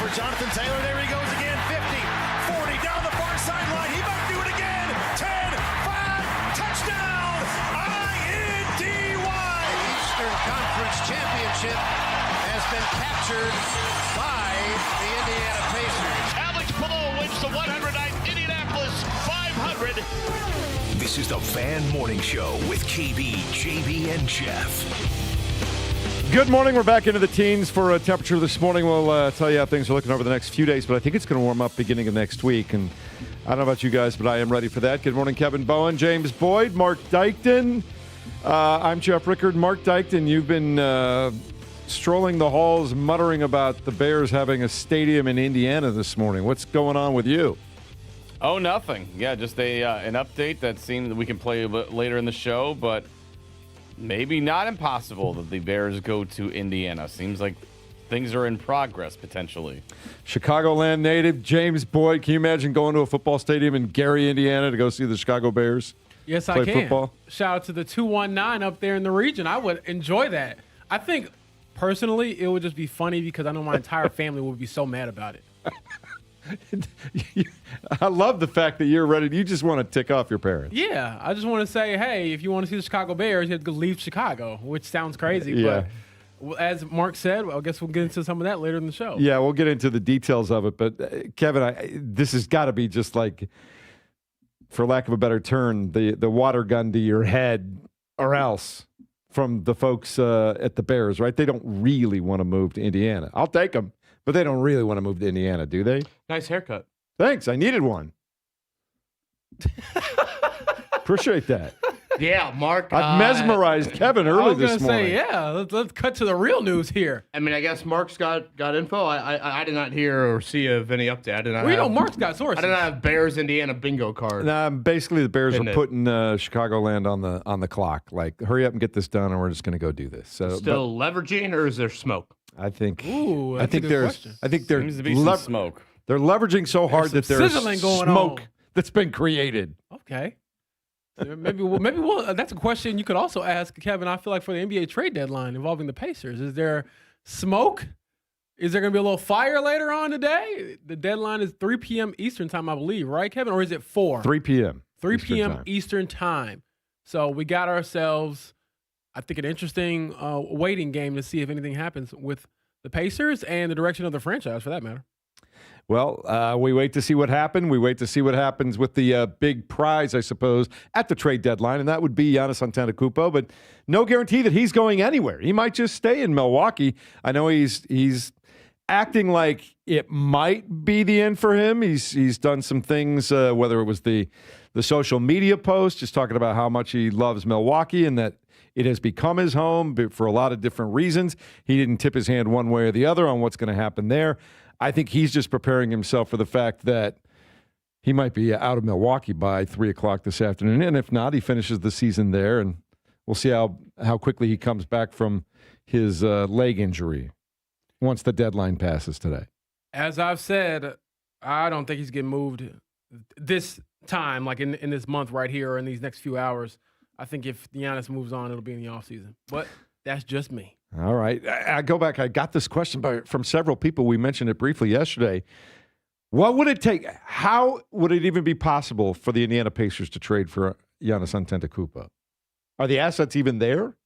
for Jonathan Taylor. There he goes again. 50, 40, down the far sideline. He might do it again. 10, 5, touchdown. I-N-D-Y. The Eastern Conference Championship has been captured by the Indiana Pacers. Alex Pillow wins the 109th Indianapolis 500. This is the Fan Morning Show with KB, JB, and Jeff. Good morning. We're back into the teens for a temperature this morning. We'll tell you how things are looking over the next few days, but I think it's going to warm up beginning of next week. And I don't know about you guys, but I am ready for that. Good morning, Kevin Bowen, James Boyd, Mark Dykton. I'm Jeff Rickard. Mark Dykton, you've been strolling the halls muttering about the Bears having a stadium in Indiana this morning. What's going on with you? Oh, nothing. Yeah, just an update that seemed that we can play a bit later in the show, but maybe not impossible that the Bears go to Indiana. Seems like things are in progress, potentially. Chicagoland native James Boyd, can you imagine going to a football stadium in Gary, Indiana to go see the Chicago Bears? Yes, play I can. Football? Shout out to the 219 up there in the region. I would enjoy that. I think, personally, it would just be funny because I know my entire family would be so mad about it. I love the fact that you're ready. You just want to tick off your parents. Yeah, I just want to say, hey, if you want to see the Chicago Bears, you have to leave Chicago, which sounds crazy. Yeah. But as Mark said, I guess we'll get into some of that later in the show. Yeah, we'll get into the details of it. But, Kevin, this has got to be just like, for lack of a better term, the water gun to your head or else from the folks at the Bears, right? They don't really want to move to Indiana. I'll take them, but they don't really want to move to Indiana, do they? Nice haircut. Thanks. I needed one. Appreciate that. Yeah, Mark. I've mesmerized Kevin early this morning. Yeah, let's cut to the real news here. I mean, I guess Mark's got info. I did not hear or see of any update. I did not. Well, you know, Mark's got sources. I did not have Bears Indiana bingo card. Nah, basically, the Bears Isn't are it? putting Chicagoland on the clock. Like, hurry up and get this done, and we're just going to go do this. So, Still leveraging, or is there smoke? I think. Ooh, I that's a think good there's. question. I think there's Seems to be some smoke. They're leveraging so hard that some there's sizzling going smoke on. that's been created. Okay. So maybe we'll, that's a question you could also ask, Kevin. I feel like for the NBA trade deadline involving the Pacers, is there smoke? Is there going to be a little fire later on today? The deadline is 3 p.m. Eastern time, I believe, right, Kevin? Or is it 4? 3 p.m. 3 Eastern p.m. time. Eastern time. So we got ourselves, I think, an interesting waiting game to see if anything happens with the Pacers and the direction of the franchise, for that matter. Well, we wait to see what happens. We wait to see what happens with the big prize, I suppose, at the trade deadline, and that would be Giannis Antetokounmpo. But no guarantee that he's going anywhere. He might just stay in Milwaukee. I know he's acting like it might be the end for him. He's done some things, whether it was the social media post, just talking about how much he loves Milwaukee and that it has become his home for a lot of different reasons. He didn't tip his hand one way or the other on what's going to happen there. I think he's just preparing himself for the fact that he might be out of Milwaukee by 3 o'clock this afternoon. And if not, he finishes the season there, and we'll see how quickly he comes back from his leg injury once the deadline passes today. As I've said, I don't think he's getting moved this time, like in this month right here or in these next few hours. I think if Giannis moves on, it'll be in the offseason. But that's just me. All right. I go back. I got this question from several people. We mentioned it briefly yesterday. What would it take? How would it even be possible for the Indiana Pacers to trade for Giannis Antetokounmpo? Are the assets even there?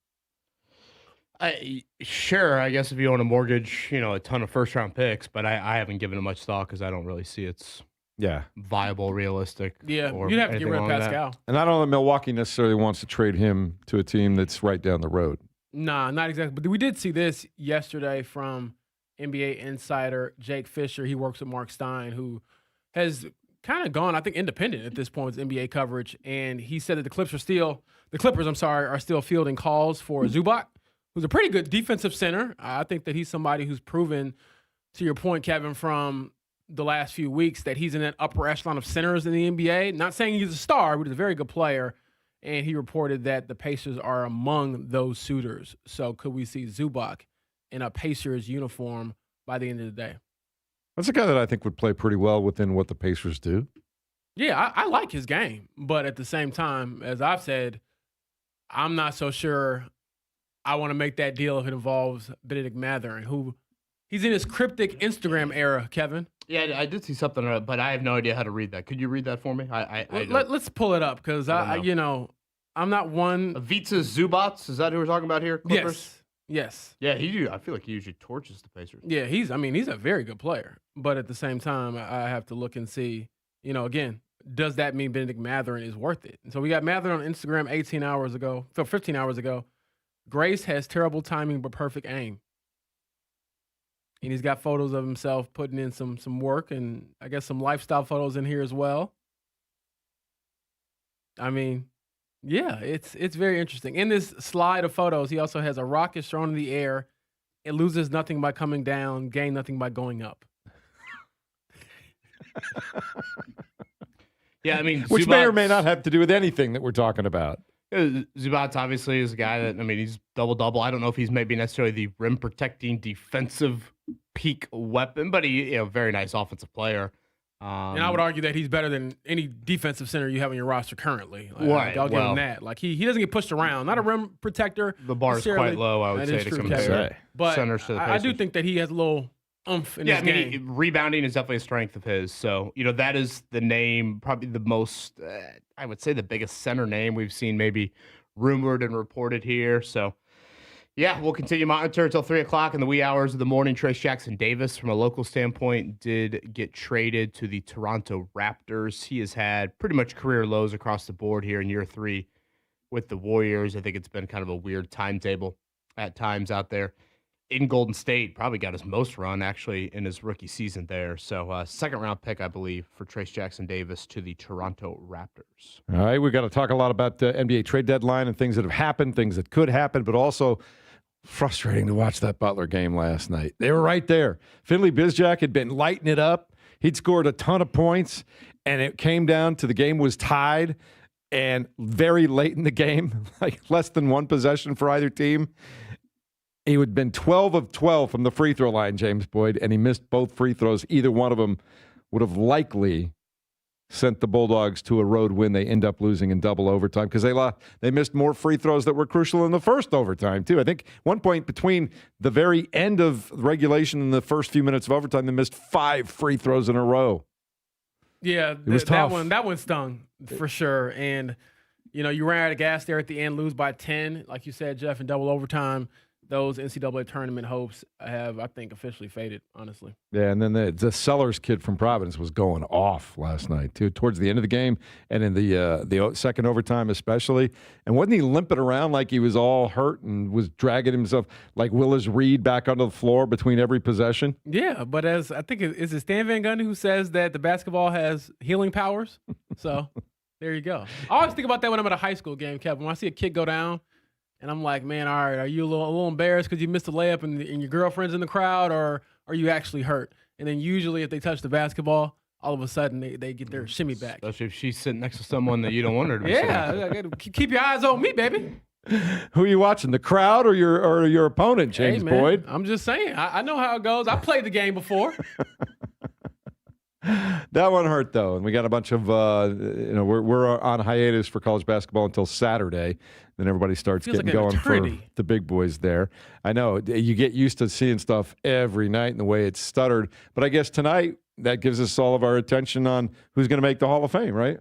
Sure, I guess if you own a mortgage, a ton of first-round picks, but I haven't given it much thought because I don't really see it's viable, realistic. Yeah, or you'd have to get anything rid of along that. Pascal. And I don't know that Milwaukee necessarily wants to trade him to a team that's right down the road. Nah, not exactly. But we did see this yesterday from NBA insider Jake Fisher. He works with Mark Stein, who has kind of gone, I think, independent at this point with NBA coverage. And he said that the Clippers are still fielding calls for Zubac, who's a pretty good defensive center. I think that he's somebody who's proven, to your point, Kevin, from the last few weeks, that he's in that upper echelon of centers in the NBA. Not saying he's a star, but he's a very good player. And he reported that the Pacers are among those suitors. So could we see Zubac in a Pacers uniform by the end of the day? That's a guy that I think would play pretty well within what the Pacers do. Yeah, I like his game. But at the same time, as I've said, I'm not so sure I want to make that deal if it involves Benedict Mathurin, who He's in his cryptic Instagram era, Kevin. Yeah, I did see something, but I have no idea how to read that. Could you read that for me? Let's pull it up because I'm not one. Ivica Zubac, is that who we're talking about here? Clippers? Yes. Yeah, I feel like he usually torches the Pacers. Yeah, he's a very good player, but at the same time, I have to look and see. Again, does that mean Bennedict Mathurin is worth it? And so we got Mathurin on Instagram 15 hours ago. Grace has terrible timing but perfect aim. And he's got photos of himself putting in some work and I guess some lifestyle photos in here as well. I mean, yeah, it's very interesting. In this slide of photos, he also has a rocket thrown in the air. It loses nothing by coming down, gain nothing by going up. Yeah, I mean, which may or may not have to do with anything that we're talking about. Zubac obviously is a guy that, he's double-double. I don't know if he's maybe necessarily the rim-protecting defensive peak weapon, but he, very nice offensive player. And I would argue that he's better than any defensive center you have on your roster currently. Right. I'll give him that. Like he doesn't get pushed around. Not a rim protector. The bar is quite low, I would say, to compare but centers to the Pacers. I do think that he has a little oomph in his game. Rebounding is definitely a strength of his. So, that is the name, probably the most, I would say the biggest center name we've seen maybe rumored and reported here. So, yeah, we'll continue to monitor until 3 o'clock in the wee hours of the morning. Trayce Jackson-Davis, from a local standpoint, did get traded to the Toronto Raptors. He has had pretty much career lows across the board here in year 3 with the Warriors. I think it's been kind of a weird timetable at times out there. In Golden State, probably got his most run, actually, in his rookie season there. So, second-round pick, I believe, for Trayce Jackson-Davis to the Toronto Raptors. All right, we've got to talk a lot about the NBA trade deadline and things that have happened, things that could happen, but also frustrating to watch that Butler game last night. They were right there. Finley Bizjack had been lighting it up. He'd scored a ton of points, and it came down to the game was tied, and very late in the game, like less than one possession for either team, he would have been 12 of 12 from the free throw line, James Boyd, and he missed both free throws. Either one of them would have likely sent the Bulldogs to a road win. They end up losing in double overtime because they missed more free throws that were crucial in the first overtime, too. I think one point between the very end of regulation and the first few minutes of overtime, they missed 5 free throws in a row. Yeah, it was tough. That one stung for sure. And, you ran out of gas there at the end, lose by 10, like you said, Jeff, in double overtime. Those NCAA tournament hopes have, I think, officially faded, honestly. Yeah, and then the Sellers kid from Providence was going off last night, too, towards the end of the game and in the second overtime especially. And wasn't he limping around like he was all hurt and was dragging himself like Willis Reed back onto the floor between every possession? Yeah, but as I think, is it Stan Van Gundy who says that the basketball has healing powers? So there you go. I always think about that when I'm at a high school game, Kevin. When I see a kid go down, and I'm like, man, all right, are you a little embarrassed because you missed a layup and your girlfriend's in the crowd, or are you actually hurt? And then usually if they touch the basketball, all of a sudden they get their shimmy back. Especially if she's sitting next to someone that you don't want her to be sitting. Keep your eyes on me, baby. Who are you watching, the crowd or your opponent, James Boyd? I'm just saying. I know how it goes. I played the game before. That one hurt, though, and we got a bunch of we're on hiatus for college basketball until Saturday. Then everybody starts getting going for the big boys there. I know you get used to seeing stuff every night and the way it's stuttered, but I guess tonight that gives us all of our attention on who's going to make the Hall of Fame, right?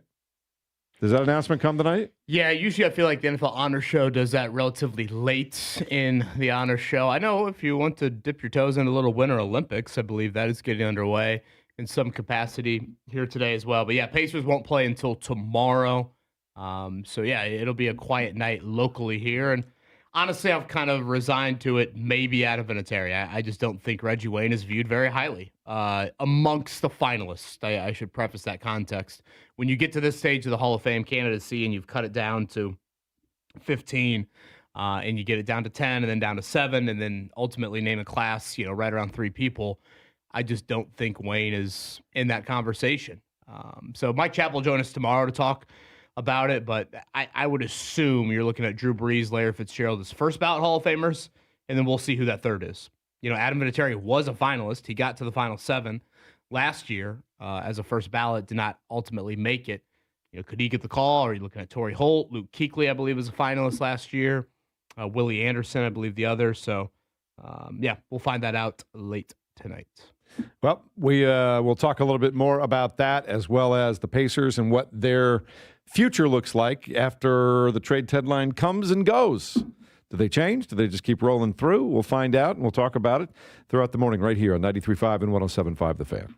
Does that announcement come tonight? Yeah, usually I feel like the NFL Honor Show does that relatively late in the Honor Show. I know if you want to dip your toes in a little Winter Olympics, I believe that is getting underway in some capacity here today as well. But yeah, Pacers won't play until tomorrow. So yeah, it'll be a quiet night locally here. And honestly, I've kind of resigned to it, maybe out of Vinatieri. I just don't think Reggie Wayne is viewed very highly amongst the finalists. I should preface that context. When you get to this stage of the Hall of Fame candidacy and you've cut it down to 15, and you get it down to 10 and then down to 7 and then ultimately name a class, right around 3 people, I just don't think Wayne is in that conversation. So Mike Chappell will join us tomorrow to talk about it, but I would assume you're looking at Drew Brees, Larry Fitzgerald as first ballot Hall of Famers, and then we'll see who that third is. Adam Vinatieri was a finalist. He got to the final 7 last year as a first ballot, did not ultimately make it. Could he get the call? Are you looking at Torrey Holt? Luke Kuechly, I believe, was a finalist last year. Willie Anderson, I believe, the other. So, yeah, we'll find that out late tonight. Well, we will talk a little bit more about that as well as the Pacers and what their future looks like after the trade deadline comes and goes. Do they change? Do they just keep rolling through? We'll find out, and we'll talk about it throughout the morning right here on 93.5 and 107.5 The Fan.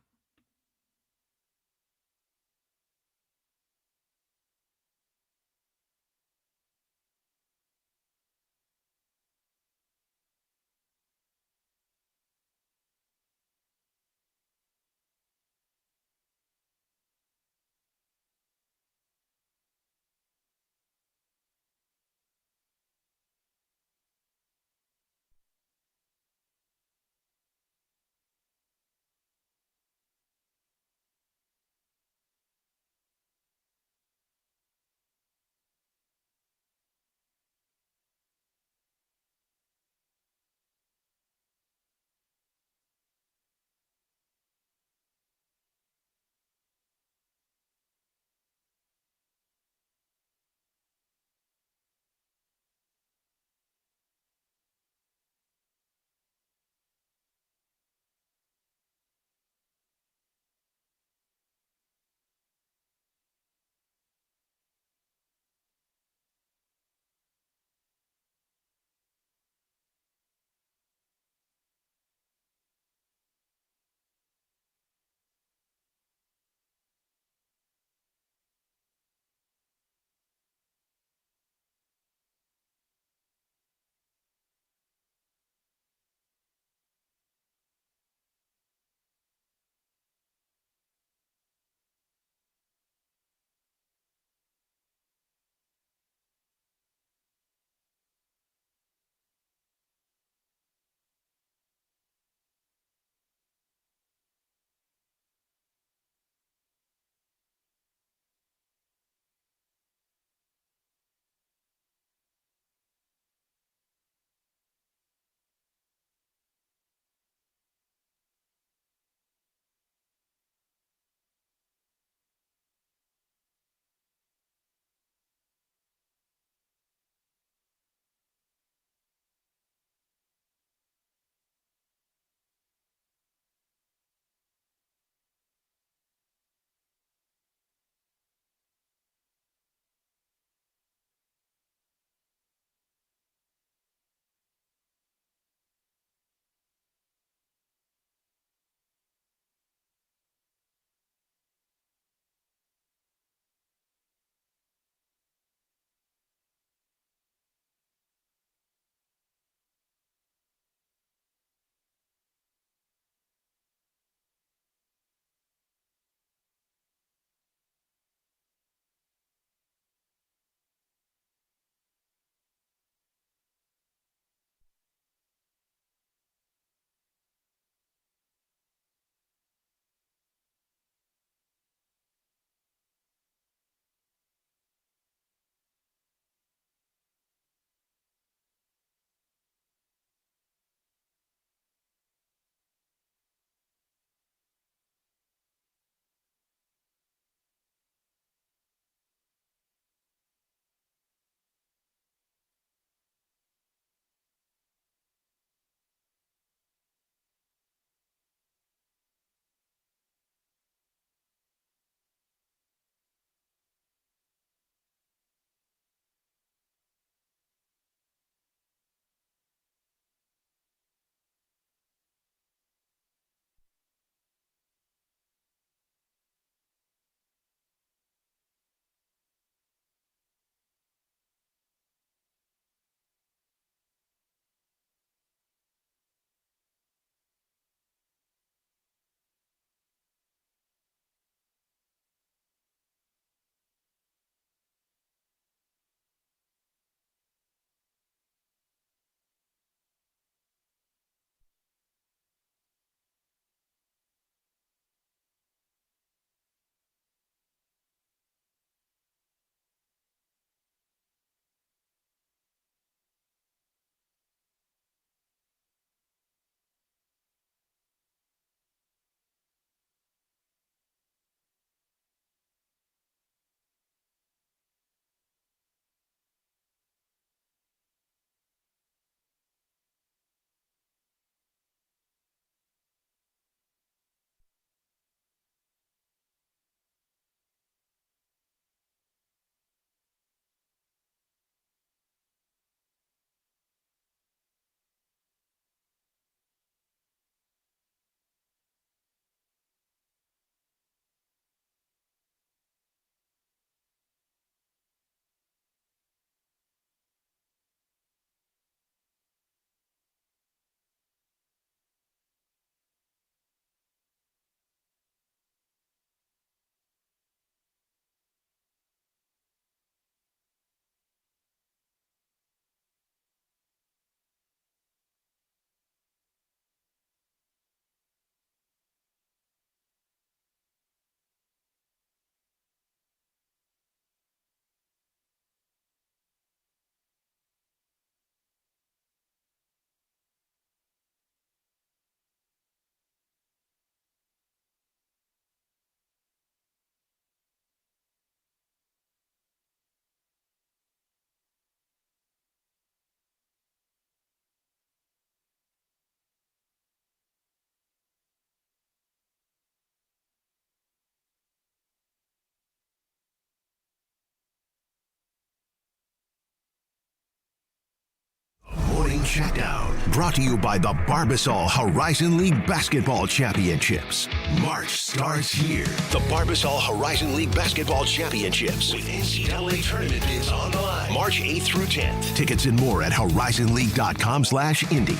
checked out. Brought to you by the Barbasol Horizon League Basketball Championships. March starts here. The Barbasol Horizon League Basketball Championships with NCAA tournament bids on the line. March 8th through 10th. Tickets and more at horizonleague.com/Indy.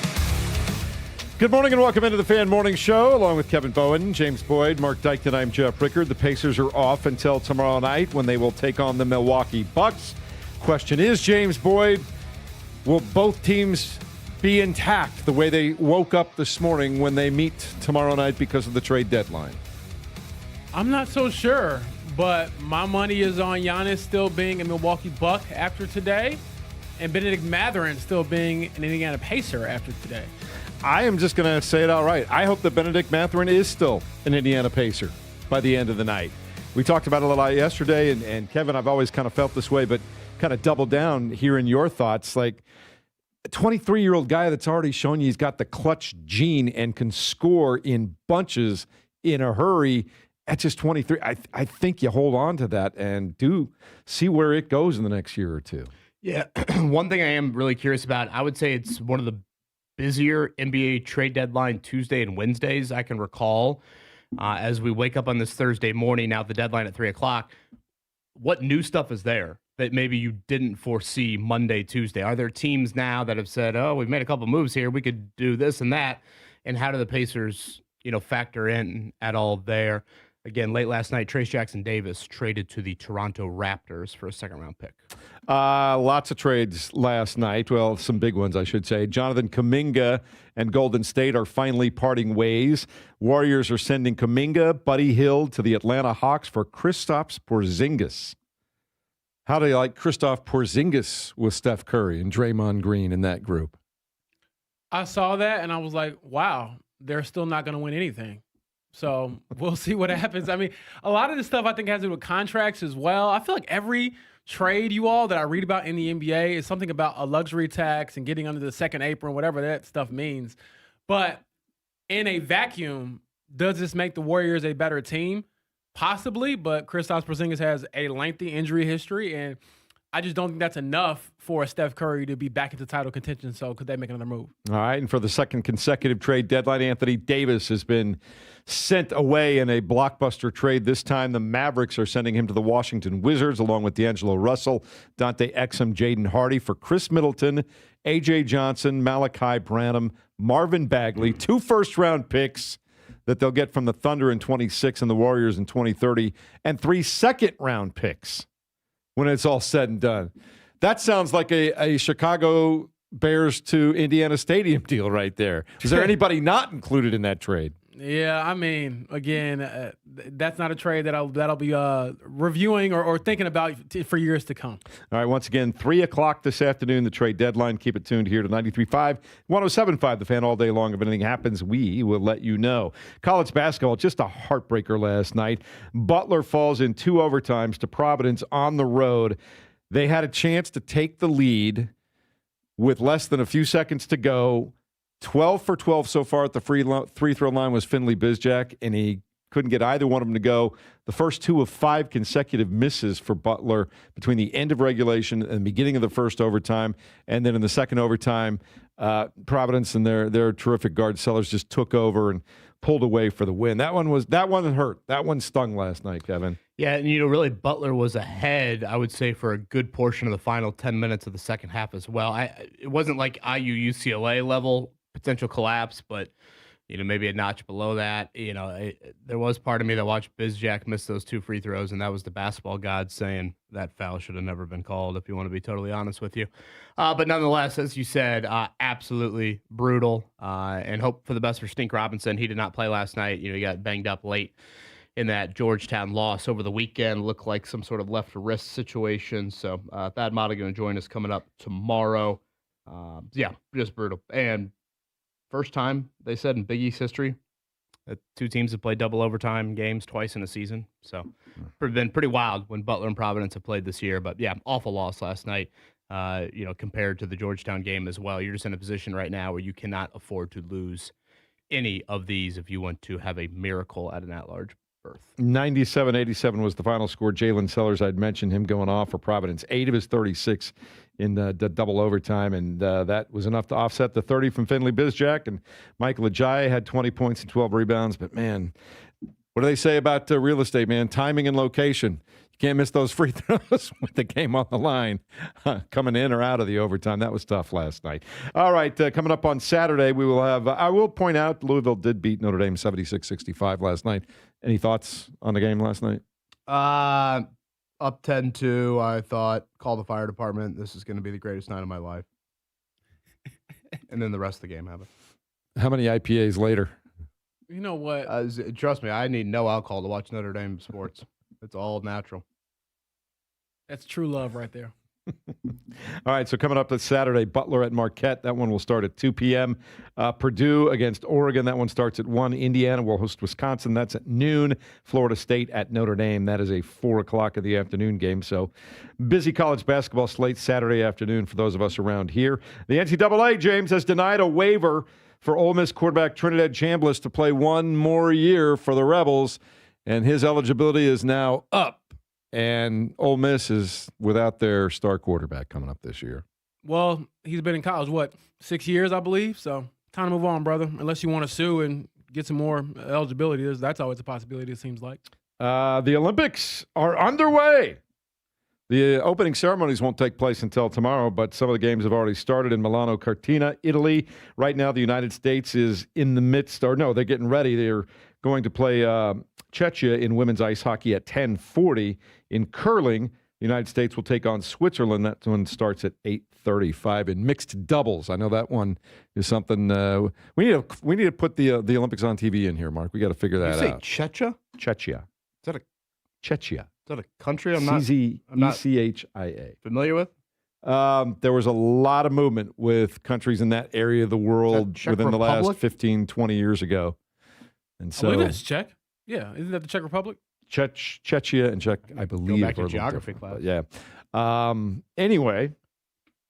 Good morning and welcome into the Fan Morning Show, along with Kevin Bowen, James Boyd, Mark Dykton. I'm Jeff Rickard. The Pacers are off until tomorrow night when they will take on the Milwaukee Bucks. Question is, James Boyd, will both teams be intact the way they woke up this morning when they meet tomorrow night because of the trade deadline? I'm not so sure, but my money is on Giannis still being a Milwaukee Buck after today and Benedict Mathurin still being an Indiana Pacer after today. I am just going to say it outright. I hope that Benedict Mathurin is still an Indiana Pacer by the end of the night. We talked about it a lot yesterday, and Kevin, I've always kind of felt this way, but kind of double down hearing your thoughts. Like a 23-year-old guy that's already shown you he's got the clutch gene and can score in bunches in a hurry at just 23. I think you hold on to that and do see where it goes in the next year or two. Yeah, one thing I am really curious about, I would say it's one of the busier NBA trade deadline Tuesday and Wednesdays I can recall. As we wake up on this Thursday morning, now the deadline at 3 o'clock, what new stuff is there that maybe you didn't foresee Monday, Tuesday? Are there teams now that have said, oh, we've made a couple moves here, we could do this and that? And how do the Pacers, factor in at all there? Again, late last night, Trayce Jackson-Davis traded to the Toronto Raptors for a second-round pick. Lots of trades last night. Well, some big ones, I should say. Jonathan Kuminga and Golden State are finally parting ways. Warriors are sending Kuminga, Buddy Hield to the Atlanta Hawks for Kristaps Porzingis. How do you like Kristaps Porzingis with Steph Curry and Draymond Green in that group? I saw that and I was like, wow, they're still not going to win anything. So we'll see what happens. I mean, a lot of this stuff I think has to do with contracts as well. I feel like every trade that I read about in the NBA is something about a luxury tax and getting under the second apron, whatever that stuff means. But in a vacuum, does this make the Warriors a better team? Possibly, but Kristaps Porzingis has a lengthy injury history, and I just don't think that's enough for a Steph Curry to be back into title contention. So could they make another move? All right, and for the second consecutive trade deadline, Anthony Davis has been sent away in a blockbuster trade. This time, the Mavericks are sending him to the Washington Wizards, along with D'Angelo Russell, Dante Exum, Jaden Hardy, for Chris Middleton, A.J. Johnson, Malachi Branham, Marvin Bagley, 2 first-round picks that they'll get from the Thunder in 26 and the Warriors in 2030, and 3 second-round picks when it's all said and done. That sounds like a Chicago Bears to Indiana Stadium deal right there. Is there anybody not included in that trade? Yeah, I mean, again, that's not a trade that'll be reviewing or thinking about for years to come. All right, once again, 3 o'clock this afternoon, the trade deadline. Keep it tuned here to 93.5, 107.5, The Fan, all day long. If anything happens, we will let you know. College basketball, just a heartbreaker last night. Butler falls in 2 overtimes to Providence on the road. They had a chance to take the lead with less than a few seconds to go. 12 for 12 so far at the free throw line was Finley Bizjack, and he couldn't get either one of them to go. The first 2 of 5 consecutive misses for Butler between the end of regulation and the beginning of the first overtime. And then in the second overtime, Providence and their terrific guard Sellers just took over and pulled away for the win. That one hurt. That one stung last night, Kevin. Yeah, and really Butler was ahead, I would say, for a good portion of the final 10 minutes of the second half as well. It wasn't like IU-UCLA level potential collapse, but maybe a notch below that. There was part of me that watched Bizjack miss those 2 free throws, and that was the basketball god saying that foul should have never been called, if you want to be totally honest with you. But nonetheless, as you said, absolutely brutal, and hope for the best for Stink Robinson. He did not play last night. He got banged up late in that Georgetown loss over the weekend. Looked like some sort of left wrist situation. So Thad Matta going to join us coming up tomorrow. Yeah, just brutal. And first time, they said, in Big East history, that 2 teams have played double overtime games twice in a season. So it's been pretty wild when Butler and Providence have played this year. But, yeah, awful loss last night, compared to the Georgetown game as well. You're just in a position right now where you cannot afford to lose any of these if you want to have a miracle at an at-large berth. 97-87 was the final score. Jalen Sellers, I'd mentioned him going off for Providence. 8 of his 36 in the double overtime, and that was enough to offset the 30 from Finley Bizjack. And Michael Ajayi had 20 points and 12 rebounds. But, man, what do they say about real estate, man? Timing and location. You can't miss those free throws with the game on the line, coming in or out of the overtime. That was tough last night. All right, coming up on Saturday, we will have I will point out Louisville did beat Notre Dame 76-65 last night. Any thoughts on the game last night? Up 10-2, I thought, call the fire department. This is going to be the greatest night of my life. And then the rest of the game happened. How many IPAs later? You know what? Trust me, I need no alcohol to watch Notre Dame sports. It's all natural. That's true love right there. All right, so coming up this Saturday, Butler at Marquette. That one will start at 2 p.m. Purdue against Oregon. That one starts at 1. Indiana will host Wisconsin. That's at noon. Florida State at Notre Dame. That is a 4 o'clock of the afternoon game. So busy college basketball slate Saturday afternoon for those of us around here. The NCAA, James, has denied a waiver for Ole Miss quarterback Trinidad Chambliss to play one more year for the Rebels, and his eligibility is now up. And Ole Miss is without their star quarterback coming up this year. Well, he's been in college, 6 years, I believe. So time to move on, brother. Unless you want to sue and get some more eligibility. That's always a possibility, it seems like. The Olympics are underway. The opening ceremonies won't take place until tomorrow, but some of the games have already started in Milano Cortina, Italy. Right now, the United States is in the midst, or no, they're getting ready. They're going to play Czechia in women's ice hockey at 10:40. In curling, the United States will take on Switzerland. That one starts at 8:35. In mixed doubles, I know that one is something we need to put the Olympics on TV in here, Mark. We got to figure that out. You say Czechia? Czechia. Is that a Czechia. Is that a country I'm not CZECHIA. familiar with? There was a lot of movement with countries in that area of the world Czech within the last Republic? 15, 20 years ago. And I so believe it's Czech. Yeah, isn't that the Czech Republic? Czechia and Czech, I believe. back to are a little geography different, class. but yeah. Anyway,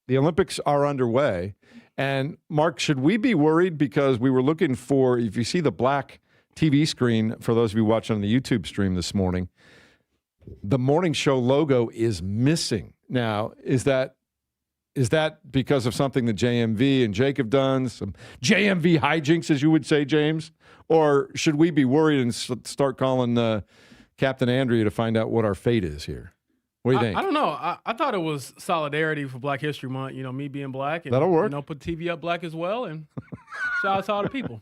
the Olympics are underway. And, Mark, should we be worried? Because we were looking for, if you see the black TV screen, for those of you watching on the YouTube stream this morning, the morning show logo is missing. Now, is that because of something that JMV and Jake have done, some JMV hijinks, as you would say, James? Or should we be worried and start calling Captain Andrea to find out what our fate is here? What do you think? I don't know. I thought it was solidarity for Black History Month, me being black. And, That'll work. Put TV up black as well, and shout out to all the people.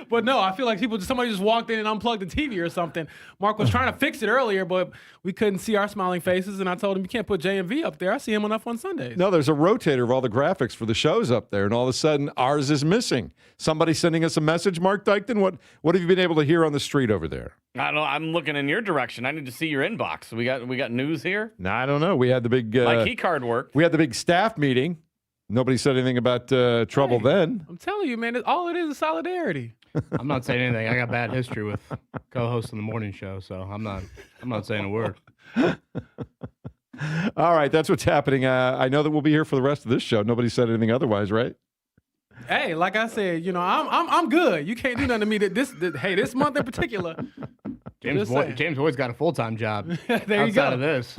But no, I feel like somebody just walked in and unplugged the TV or something. Mark was trying to fix it earlier, but we couldn't see our smiling faces, and I told him, you can't put JMV up there. I see him enough on Sundays. No, there's a rotator of all the graphics for the shows up there, and all of a sudden ours is missing. Somebody sending us a message, Mark Dykton? What have you been able to hear on the street over there? I don't know. I'm looking in your direction. I need to see your inbox. We got news here. No, I don't know. We had the big My key card worked. We had the big staff meeting. Nobody said anything about trouble then. I'm telling you, man, all it is solidarity. I'm not saying anything. I got bad history with co-hosting the morning show, so I'm not saying a word. All right, that's what's happening. I know that we'll be here for the rest of this show. Nobody said anything otherwise, right? Hey, like I said, I'm good. You can't do nothing to me this month in particular. James Boyd's got a full-time job. There you go. Outside of this,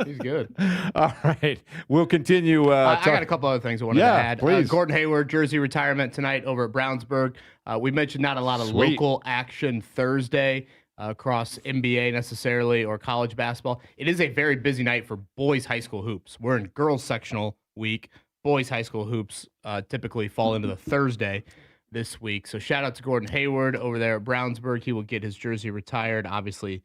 he's good. All right, we'll continue. I got a couple other things I wanted to add. Please. Gordon Hayward, jersey retirement tonight over at Brownsburg. We mentioned not a lot of local action Thursday across NBA necessarily or college basketball. It is a very busy night for boys high school hoops. We're in girls sectional week. Boys high school hoops typically fall into the Thursday this week. So shout out to Gordon Hayward over there at Brownsburg. He will get his jersey retired. Obviously,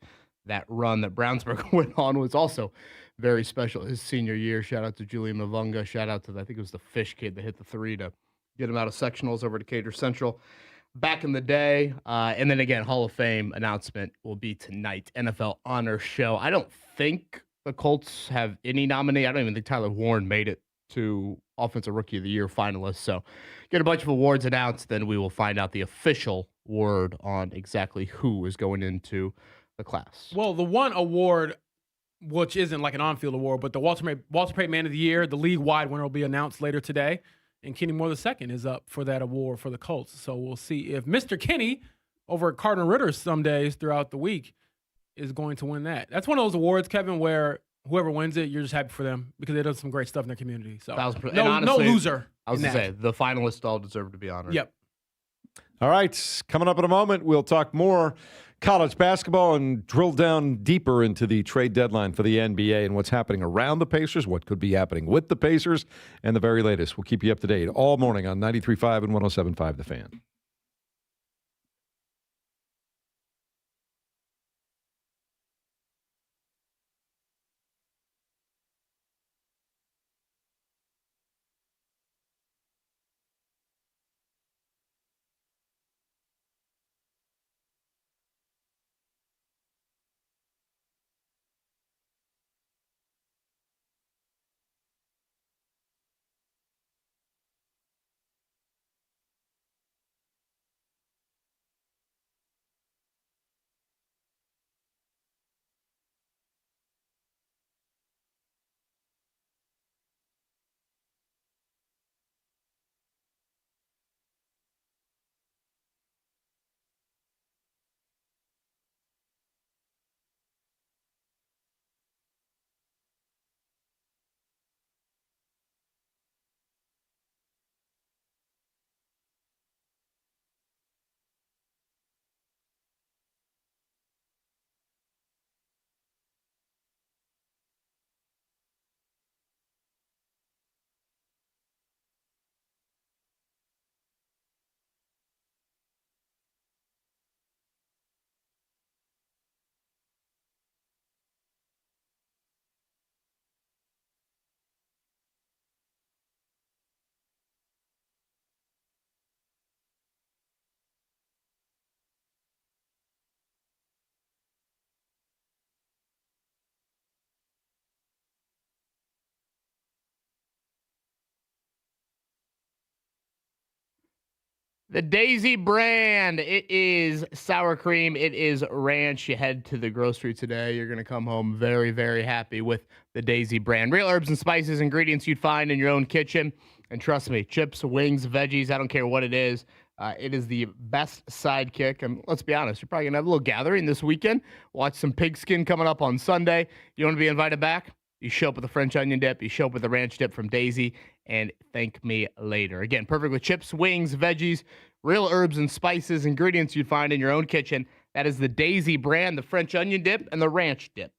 that run that Brownsburg went on was also very special his senior year. Shout out to Julian Mavunga. Shout out to, I think it was the Fish kid that hit the three to get him out of sectionals over to Cater Central back in the day. And then again, Hall of Fame announcement will be tonight. NFL Honor Show. I don't think the Colts have any nominee. I don't even think Tyler Warren made it to Offensive Rookie of the Year finalists. So get a bunch of awards announced, then we will find out the official word on exactly who is going into the class. Well, the one award, which isn't like an on-field award, but the Walter Payton Man of the Year, the league-wide winner will be announced later today. And Kenny Moore II is up for that award for the Colts. So we'll see if Mr. Kenny over at Cardinal Ritter some days throughout the week is going to win that. That's one of those awards, Kevin, where whoever wins it, you're just happy for them because they done some great stuff in their community. So 1000%. And no honestly, loser. I was in going to that. say, the finalists all deserve to be honored. Yep. All right, coming up in a moment, we'll talk more college basketball and drill down deeper into the trade deadline for the NBA and what's happening around the Pacers, what could be happening with the Pacers, and the very latest. We'll keep you up to date all morning on 93.5 and 107.5 The Fan. The Daisy brand. It is sour cream. It is ranch. You head to the grocery today. You're going to come home very, very happy with the Daisy brand. Real herbs and spices, ingredients you'd find in your own kitchen. And trust me, chips, wings, veggies, I don't care what it is. It is the best sidekick. And let's be honest, you're probably going to have a little gathering this weekend. Watch some pigskin coming up on Sunday. You want to be invited back? You show up with a French onion dip. You show up with a ranch dip from Daisy, and thank me later. Again, perfect with chips, wings, veggies, real herbs and spices, ingredients you'd find in your own kitchen. That is the Daisy brand, the French onion dip, and the ranch dip.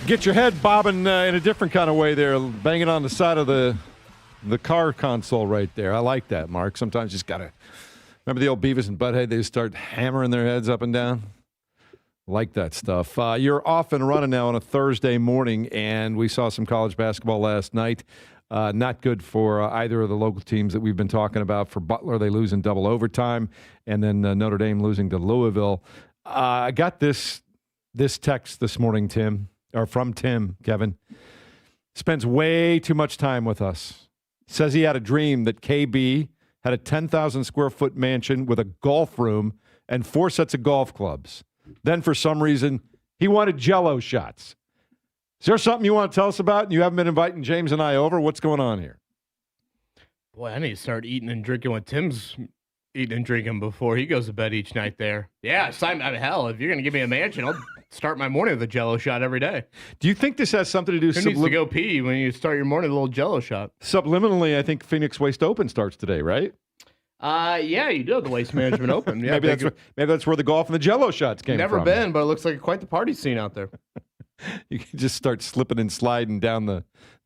Get your head bobbing in a different kind of way there, banging on the side of the car console right there. I like that, Mark. Sometimes you just got to remember the old Beavis and Butthead. They just start hammering their heads up and down. Like that stuff. You're off and running now on a Thursday morning, and we saw some college basketball last night. Not good for either of the local teams that we've been talking about. For Butler, they lose in double overtime, and then Notre Dame losing to Louisville. I got this text this morning, from Tim, Kevin. Spends way too much time with us. Says he had a dream that KB had a 10,000 square foot mansion with a golf room and 4 sets of golf clubs. Then, for some reason, he wanted Jell-O shots. Is there something you want to tell us about? You haven't been inviting James and I over. What's going on here? Boy, I need to start eating and drinking what Tim's eating and drinking before he goes to bed each night there. Yeah, hell, if you're going to give me a mansion, I'll start my morning with a Jell-O shot every day. Do you think this has something to do Who needs to go pee when you start your morning with a little Jell-O shot? Subliminally, I think Phoenix Waste Open starts today, right? Yeah, you do have the Waste Management Open. Yeah, maybe that's where the golf and the Jell-O shots came from. Never been, but it looks like quite the party scene out there. You can just start slipping and sliding down the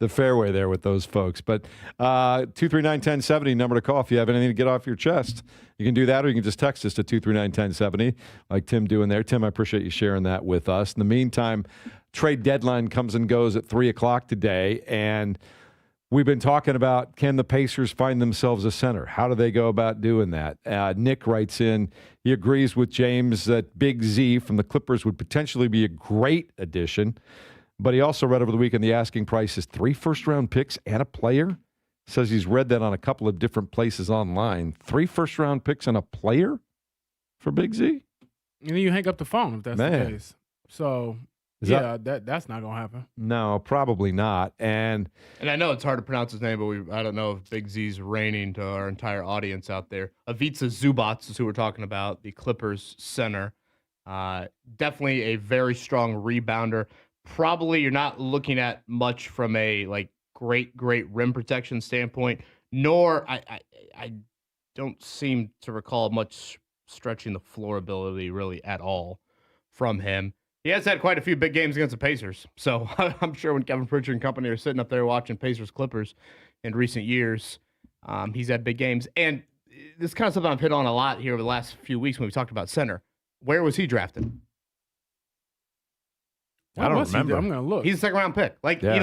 fairway there with those folks. But 239-1070, number to call if you have anything to get off your chest. You can do that, or you can just text us to 239-1070, like Tim doing there. Tim, I appreciate you sharing that with us. In the meantime, trade deadline comes and goes at 3 o'clock today, and we've been talking about, can the Pacers find themselves a center? How do they go about doing that? Nick writes in, he agrees with James that Big Z from the Clippers would potentially be a great addition, but he also read over the weekend the asking price is 3 first-round picks and a player. Says he's read that on a couple of different places online. 3 first-round picks and a player for Big Z? And then you hang up the phone if that's the case. So... that's not going to happen. No, probably not. And I know it's hard to pronounce his name, but I don't know if Big Z's reigning to our entire audience out there. Ivica Zubac is who we're talking about, the Clippers center. Definitely a very strong rebounder. Probably you're not looking at much from a great rim protection standpoint, nor I don't seem to recall much stretching the floor ability really at all from him. He has had quite a few big games against the Pacers. So I'm sure when Kevin Pritchard and company are sitting up there watching Pacers-Clippers in recent years, he's had big games. And this is kind of something I've hit on a lot here over the last few weeks when we talked about center. Where was he drafted? I don't remember. I'm going to look. He's a second-round pick.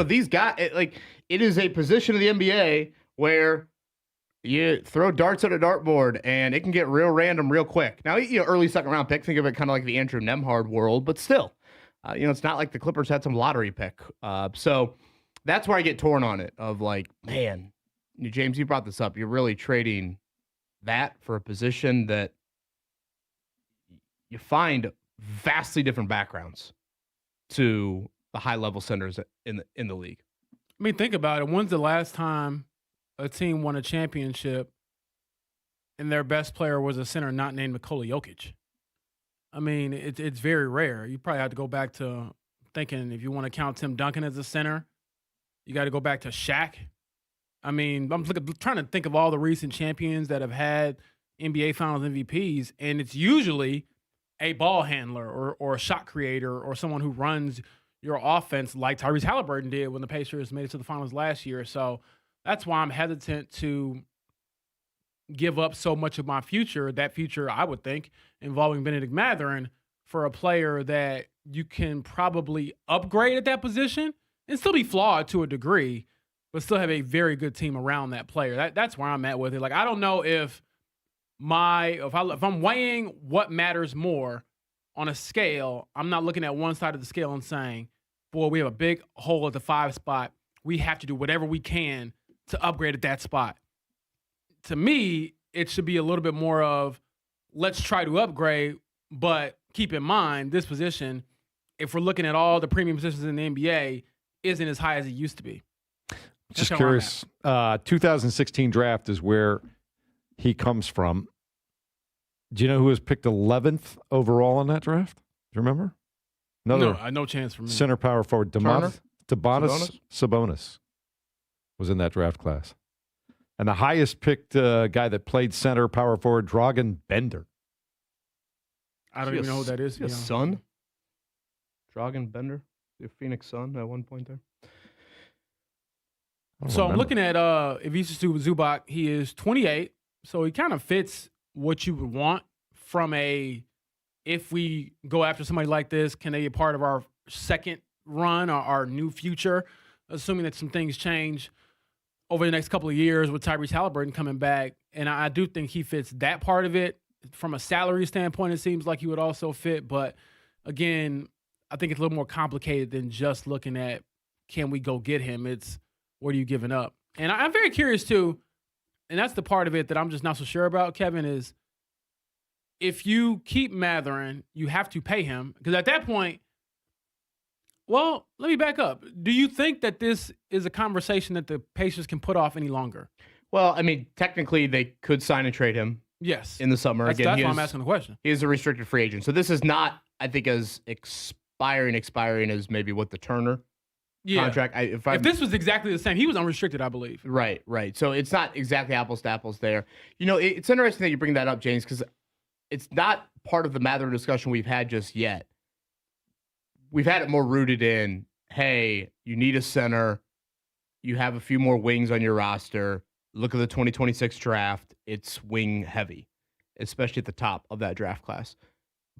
These guys, it is a position of the NBA where you throw darts at a dartboard, and it can get real random real quick. Now, early second-round pick, think of it kind of like the Andrew Nembhard world, but still, it's not like the Clippers had some lottery pick. So that's where I get torn on it of man, James, you brought this up. You're really trading that for a position that you find vastly different backgrounds to the high-level centers in the league. I mean, think about it. When's the last time a team won a championship and their best player was a center not named Nikola Jokic? I mean, it's very rare. You probably have to go back to thinking, if you want to count Tim Duncan as a center, you got to go back to Shaq. I mean, I'm trying to think of all the recent champions that have had NBA Finals MVPs, and it's usually a ball handler or a shot creator or someone who runs your offense like Tyrese Halliburton did when the Pacers made it to the finals last year. So that's why I'm hesitant to give up so much of my future, that future I would think, involving Bennedict Mathurin, for a player that you can probably upgrade at that position and still be flawed to a degree, but still have a very good team around that player. That's where I'm at with it. I don't know if I'm weighing what matters more on a scale, I'm not looking at one side of the scale and saying, boy, we have a big hole at the 5 spot. We have to do whatever we can to upgrade at that spot. To me, it should be a little bit more of, let's try to upgrade, but keep in mind this position, if we're looking at all the premium positions in the NBA, isn't as high as it used to be. Just curious, 2016 draft is where he comes from. Do you know who was picked 11th overall in that draft? Do you remember? No chance for me. Center power forward, Domantas Sabonis was in that draft class. And the highest picked guy that played center power forward, Dragan Bender. I don't even know who that is. His son? Dragan Bender? The Phoenix Sun at one point there. So I'm looking at Ivica Zubac. He is 28, so he kind of fits what you would want from if we go after somebody like this, can they be a part of our second run or our new future, assuming that some things change over the next couple of years with Tyrese Halliburton coming back. And I do think he fits that part of it. From a salary standpoint, it seems like he would also fit. But again, I think it's a little more complicated than just looking at, can we go get him? It's, what are you giving up? And I'm very curious too, and that's the part of it that I'm just not so sure about, Kevin, is if you keep Mathurin, you have to pay him. Because at that point, well, let me back up. Do you think that this is a conversation that the Pacers can put off any longer? Well, I mean, technically they could sign and trade him. Yes. In the summer. That's why I'm asking the question. He is a restricted free agent. So this is not, I think, as expiring as maybe what the Turner contract. If this was exactly the same, he was unrestricted, I believe. Right. So it's not exactly apples to apples there. You know, it's interesting that you bring that up, James, because it's not part of the Mathurin discussion we've had just yet. We've had it more rooted in, hey, you need a center. You have a few more wings on your roster. Look at the 2026 draft. It's wing heavy, especially at the top of that draft class.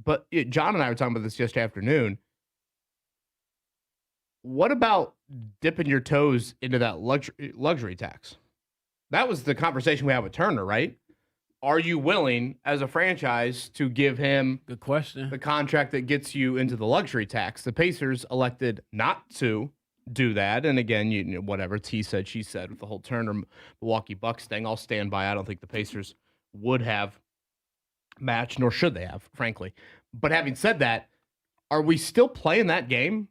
But John and I were talking about this yesterday afternoon. What about dipping your toes into that luxury tax? That was the conversation we had with Turner, right? Are you willing, as a franchise, to give him good question the contract that gets you into the luxury tax? The Pacers elected not to do that. And again, you know, whatever T said, she said with the whole Turner Milwaukee Bucks thing, I'll stand by. I don't think the Pacers would have matched, nor should they have, frankly. But having said that, are we still playing that game?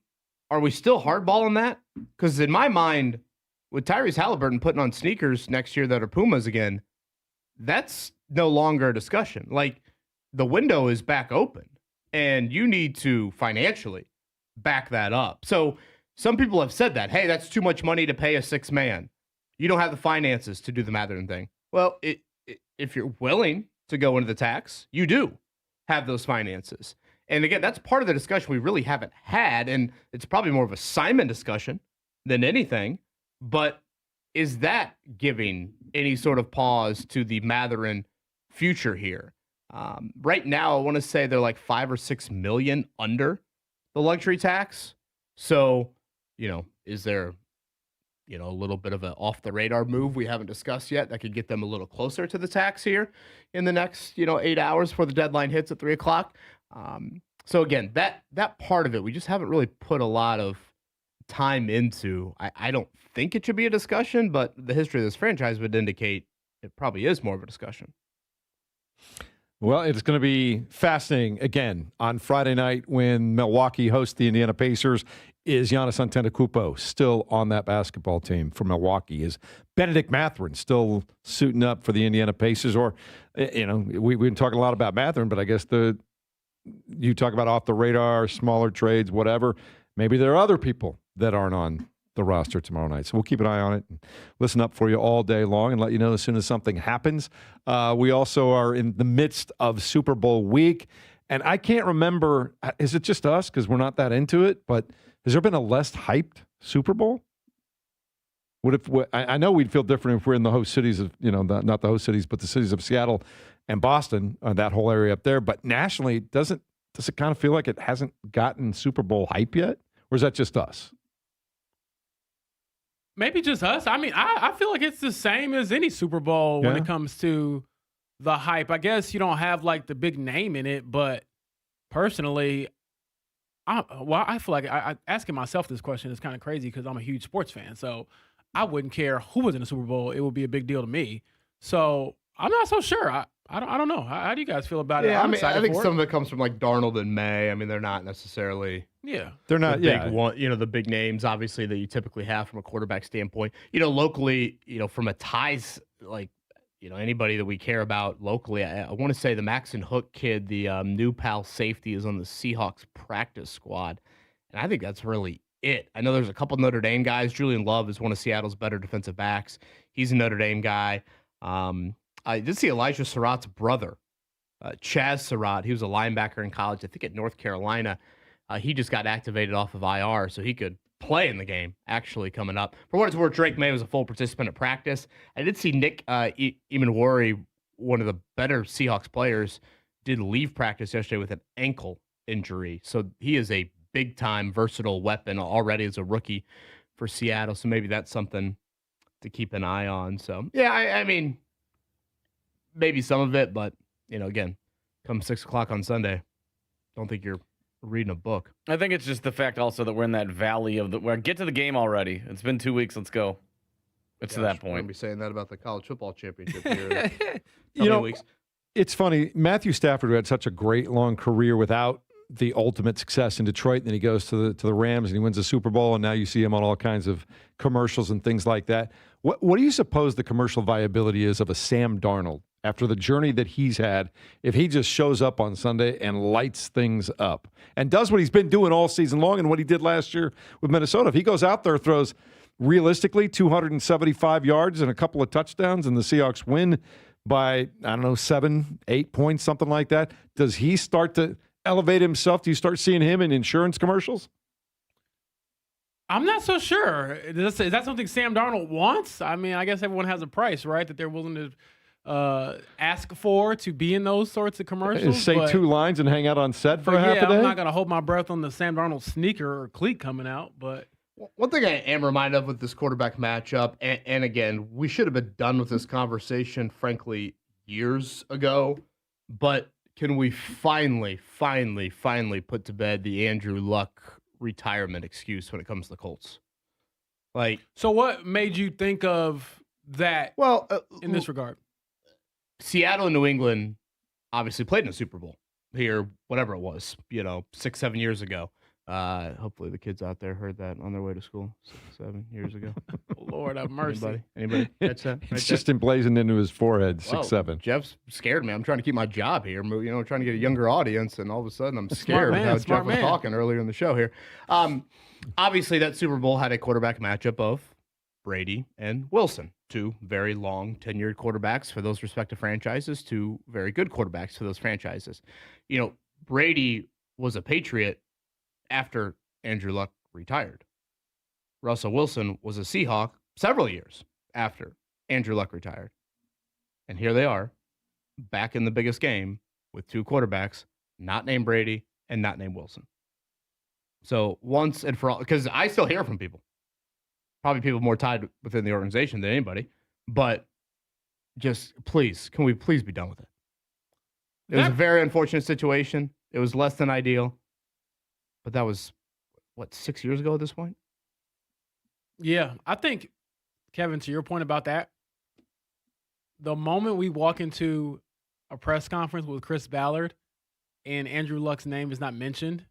Are we still hardballing that? Because in my mind, with Tyrese Halliburton putting on sneakers next year that are Pumas again, that's no longer a discussion. Like, the window is back open, and you need to financially back that up. So some people have said that, hey, that's too much money to pay a six man. You don't have the finances to do the Mathurin thing. Well, if you're willing to go into the tax, you do have those finances. And again, that's part of the discussion we really haven't had, and it's probably more of a Simon discussion than anything. But is that giving any sort of pause to the Mathurin future here? Right now, I want to say they're like 5 or 6 million under the luxury tax. So, you know, is there, you know, a little bit of an off the radar move we haven't discussed yet that could get them a little closer to the tax here in the next, 8 hours before the deadline hits at 3:00? So again, that part of it, we just haven't really put a lot of time into. I don't think it should be a discussion, but the history of this franchise would indicate it probably is more of a discussion. Well, it's going to be fascinating again on Friday night when Milwaukee hosts the Indiana Pacers. Is Giannis Antetokounmpo still on that basketball team for Milwaukee? Is Benedict Mathurin still suiting up for the Indiana Pacers? Or, we've been talking a lot about Mathurin, but I guess you talk about off the radar, smaller trades, whatever. Maybe there are other people that aren't on the roster tomorrow night. So we'll keep an eye on it and listen up for you all day long and let you know as soon as something happens. We also are in the midst of Super Bowl week. And I can't remember, is it just us because we're not that into it, but has there been a less hyped Super Bowl? I know we'd feel different if we're in the host cities of, not the host cities, but the cities of Seattle and Boston, that whole area up there. But nationally, does it kind of feel like it hasn't gotten Super Bowl hype yet? Or is that just us? Maybe just us. I mean, I feel like it's the same as any Super Bowl when it comes to the hype. I guess you don't have like the big name in it, but personally, I feel like I asking myself this question is kind of crazy because I'm a huge sports fan. So I wouldn't care who was in the Super Bowl. It would be a big deal to me. So I'm not so sure. I don't know. How do you guys feel about it? I think some of it comes from like Darnold and May. I mean, they're not necessarily. Yeah, they're not. The big names, obviously, that you typically have from a quarterback standpoint. Locally, from a ties, like, anybody that we care about locally. I want to say the Maxon Hook kid, the new Pal safety, is on the Seahawks practice squad, and I think that's really it. I know there's a couple Notre Dame guys. Julian Love is one of Seattle's better defensive backs. He's a Notre Dame guy. I did see Elijah Surratt's brother, Chaz Surratt. He was a linebacker in college, I think at North Carolina. He just got activated off of IR, so he could play in the game actually coming up. For what it's worth, Drake May was a full participant at practice. I did see Nick Imanwari, one of the better Seahawks players, did leave practice yesterday with an ankle injury. So he is a big-time versatile weapon already as a rookie for Seattle. So maybe that's something to keep an eye on. So, yeah, I mean, maybe some of it, but, again, come 6 o'clock on Sunday, don't think you're reading a book. I think it's just the fact also that we're in that valley of get to the game already. It's been 2 weeks. Let's go. It's to that I'm going to point. be saying that about the college football championship here. Weeks. It's funny. Matthew Stafford had such a great long career without the ultimate success in Detroit. And then he goes to the Rams and he wins the Super Bowl. And now you see him on all kinds of commercials and things like that. What do you suppose the commercial viability is of a Sam Darnold after the journey that he's had, if he just shows up on Sunday and lights things up and does what he's been doing all season long and what he did last year with Minnesota? If he goes out there, throws realistically 275 yards and a couple of touchdowns and the Seahawks win by, 7, 8 points, something like that, does he start to elevate himself? Do you start seeing him in insurance commercials? I'm not so sure. Is that something Sam Darnold wants? I mean, I guess everyone has a price, right, that they're willing to ask for to be in those sorts of commercials. Say 2 lines and hang out on set for half a day? I'm not going to hold my breath on the Sam Darnold sneaker or cleat coming out, but... One thing I am reminded of with this quarterback matchup, and again, we should have been done with this conversation, frankly, years ago, but can we finally put to bed the Andrew Luck retirement excuse when it comes to the Colts? So what made you think of that in this regard? Seattle and New England obviously played in a Super Bowl here, whatever it was, 6-7 years ago. Hopefully the kids out there heard that on their way to school 6-7 years ago. Lord have mercy. Anybody catch that? It's just emblazoned into his forehead, 6-7. Jeff's scared me. I'm trying to keep my job here, trying to get a younger audience, and all of a sudden I'm scared how Jeff was talking earlier in the show here. Obviously that Super Bowl had a quarterback matchup of Brady and Wilson, 2 very long tenured quarterbacks for those respective franchises, 2 very good quarterbacks for those franchises. Brady was a Patriot after Andrew Luck retired. Russell Wilson was a Seahawk several years after Andrew Luck retired. And here they are, back in the biggest game with 2 quarterbacks, not named Brady and not named Wilson. So once and for all, because I still hear from people, probably people more tied within the organization than anybody, but just please, can we please be done with it? It was a very unfortunate situation. It was less than ideal. But that was, 6 years ago at this point? Yeah, I think, Kevin, to your point about that, the moment we walk into a press conference with Chris Ballard and Andrew Luck's name is not mentioned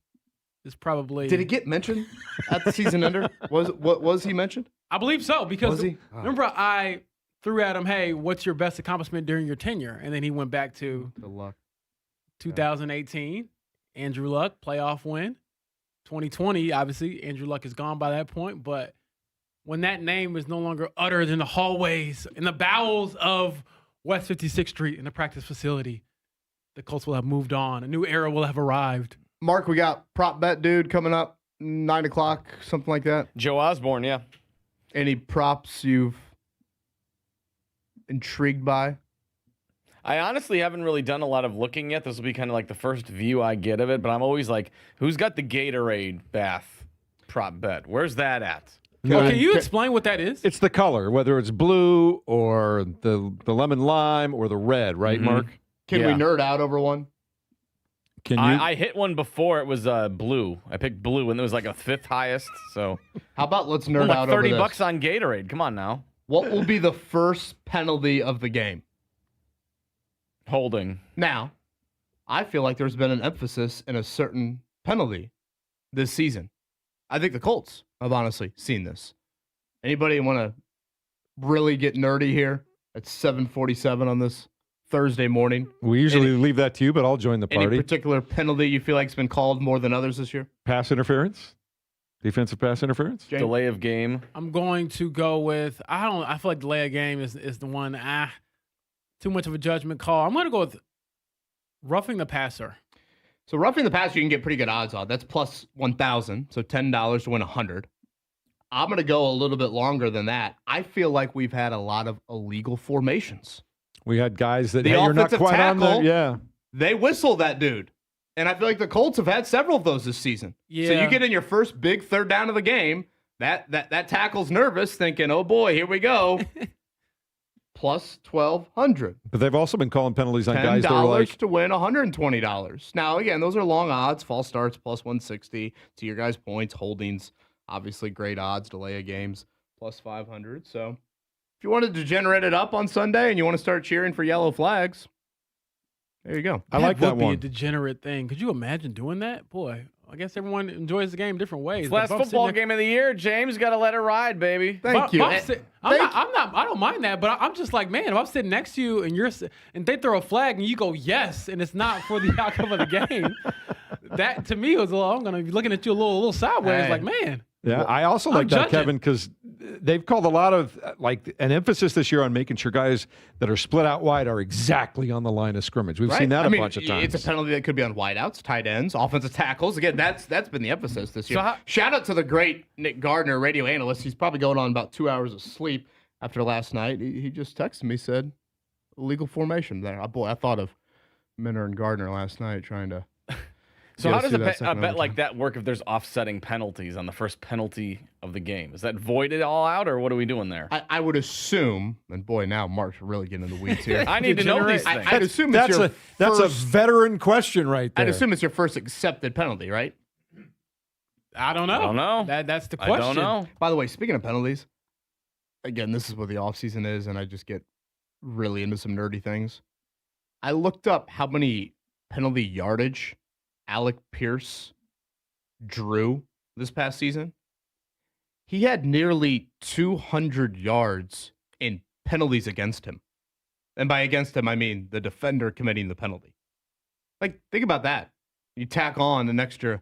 is probably... Did it get mentioned at the season ender? Was he mentioned? I believe so, because remember Oh. I threw at him, hey, what's your best accomplishment during your tenure? And then he went back to The Luck. 2018, Andrew Luck, playoff win. 2020, obviously, Andrew Luck is gone by that point, but when that name is no longer uttered in the hallways, in the bowels of West 56th Street in the practice facility, the Colts will have moved on. A new era will have arrived. Mark, we got prop bet dude coming up, 9 o'clock, something like that. Joe Osborne, yeah. Any props you've intrigued by? I honestly haven't really done a lot of looking yet. This will be kind of like the first view I get of it, but I'm always like, who's got the Gatorade bath prop bet? Where's that at? Can you explain what that is? It's the color, whether it's blue or the lemon lime or the red, right, Mark? Can we nerd out over one? Can you? I hit one before it was blue. I picked blue, and it was like a 5th highest. So How about let's nerd like out over $30 this? on Gatorade. Come on now. What will be the first penalty of the game? Holding. Now, I feel like there's been an emphasis in a certain penalty this season. I think the Colts have honestly seen this. Anybody want to really get nerdy here at 7:47 on this Thursday morning? We usually leave that to you, but I'll join the Any party. particular penalty you feel like has been called more than others this year? Pass interference? Defensive pass interference? James? Delay of game. I'm going to go with I feel like delay of game is the one too much of a judgment call. I'm going to go with roughing the passer. So roughing the passer, you can get pretty good odds on. That's plus 1,000, so $10 to win 100. I'm going to go a little bit longer than that. I feel like we've had a lot of illegal formations. We had guys that The hey, you're not offensive quite on tackle, there. Yeah. They whistle that dude. And I feel like the Colts have had several of those this season. Yeah. So you get in your first big third down of the game, that tackle's nervous, thinking, oh boy, here we go. Plus 1,200. But they've also been calling penalties on guys that are like $10 to win $120. Now, again, those are long odds. False starts plus 160. To your guys' points, holdings, obviously great odds. Delay of games plus 500. So if you wanted to generate it up on Sunday and you want to start cheering for yellow flags, there you go. I like that would be one. a degenerate thing. Could you imagine doing that? Boy, I guess everyone enjoys the game different ways. It's the last But if I'm football sitting game of the year. James got to let it ride, baby. Thank you. I don't mind that, but I'm just like, man, if I'm sitting next to you and they throw a flag and you go yes, and it's not for the outcome of the game, that to me was a little. I'm gonna be looking at you a little sideways, Hey. like, man. Yeah, I also I'm like that, judging. Kevin, because they've called a lot of like an emphasis this year on making sure guys that are split out wide are exactly on the line of scrimmage. We've seen that I a mean, bunch of times. It's a penalty that could be on wideouts, tight ends, offensive tackles. Again, that's been the emphasis this year. So Shout out to the great Nick Gardner, radio analyst. He's probably going on about 2 hours of sleep after last night. He just texted me, said, illegal formation there. I thought of Minner and Gardner last night trying to. So get how us does through a that bet, second overtime. like that work if there's offsetting penalties on the first penalty of the game? Is that voided all out, or what are we doing there? I would assume, and boy, now Mark's really getting in the weeds here. I need to know these things. I'd assume it's That's your a first, veteran question right there. I'd assume it's your first accepted penalty, right? I don't know. I don't know. That's the I question. don't know. By the way, speaking of penalties, again, this is what the offseason is, and I just get really into some nerdy things. I looked up how many penalty yardage Alec Pierce drew this past season. He had nearly 200 yards in penalties against him. And by against him, I mean the defender committing the penalty. Like, think about that. You tack on an extra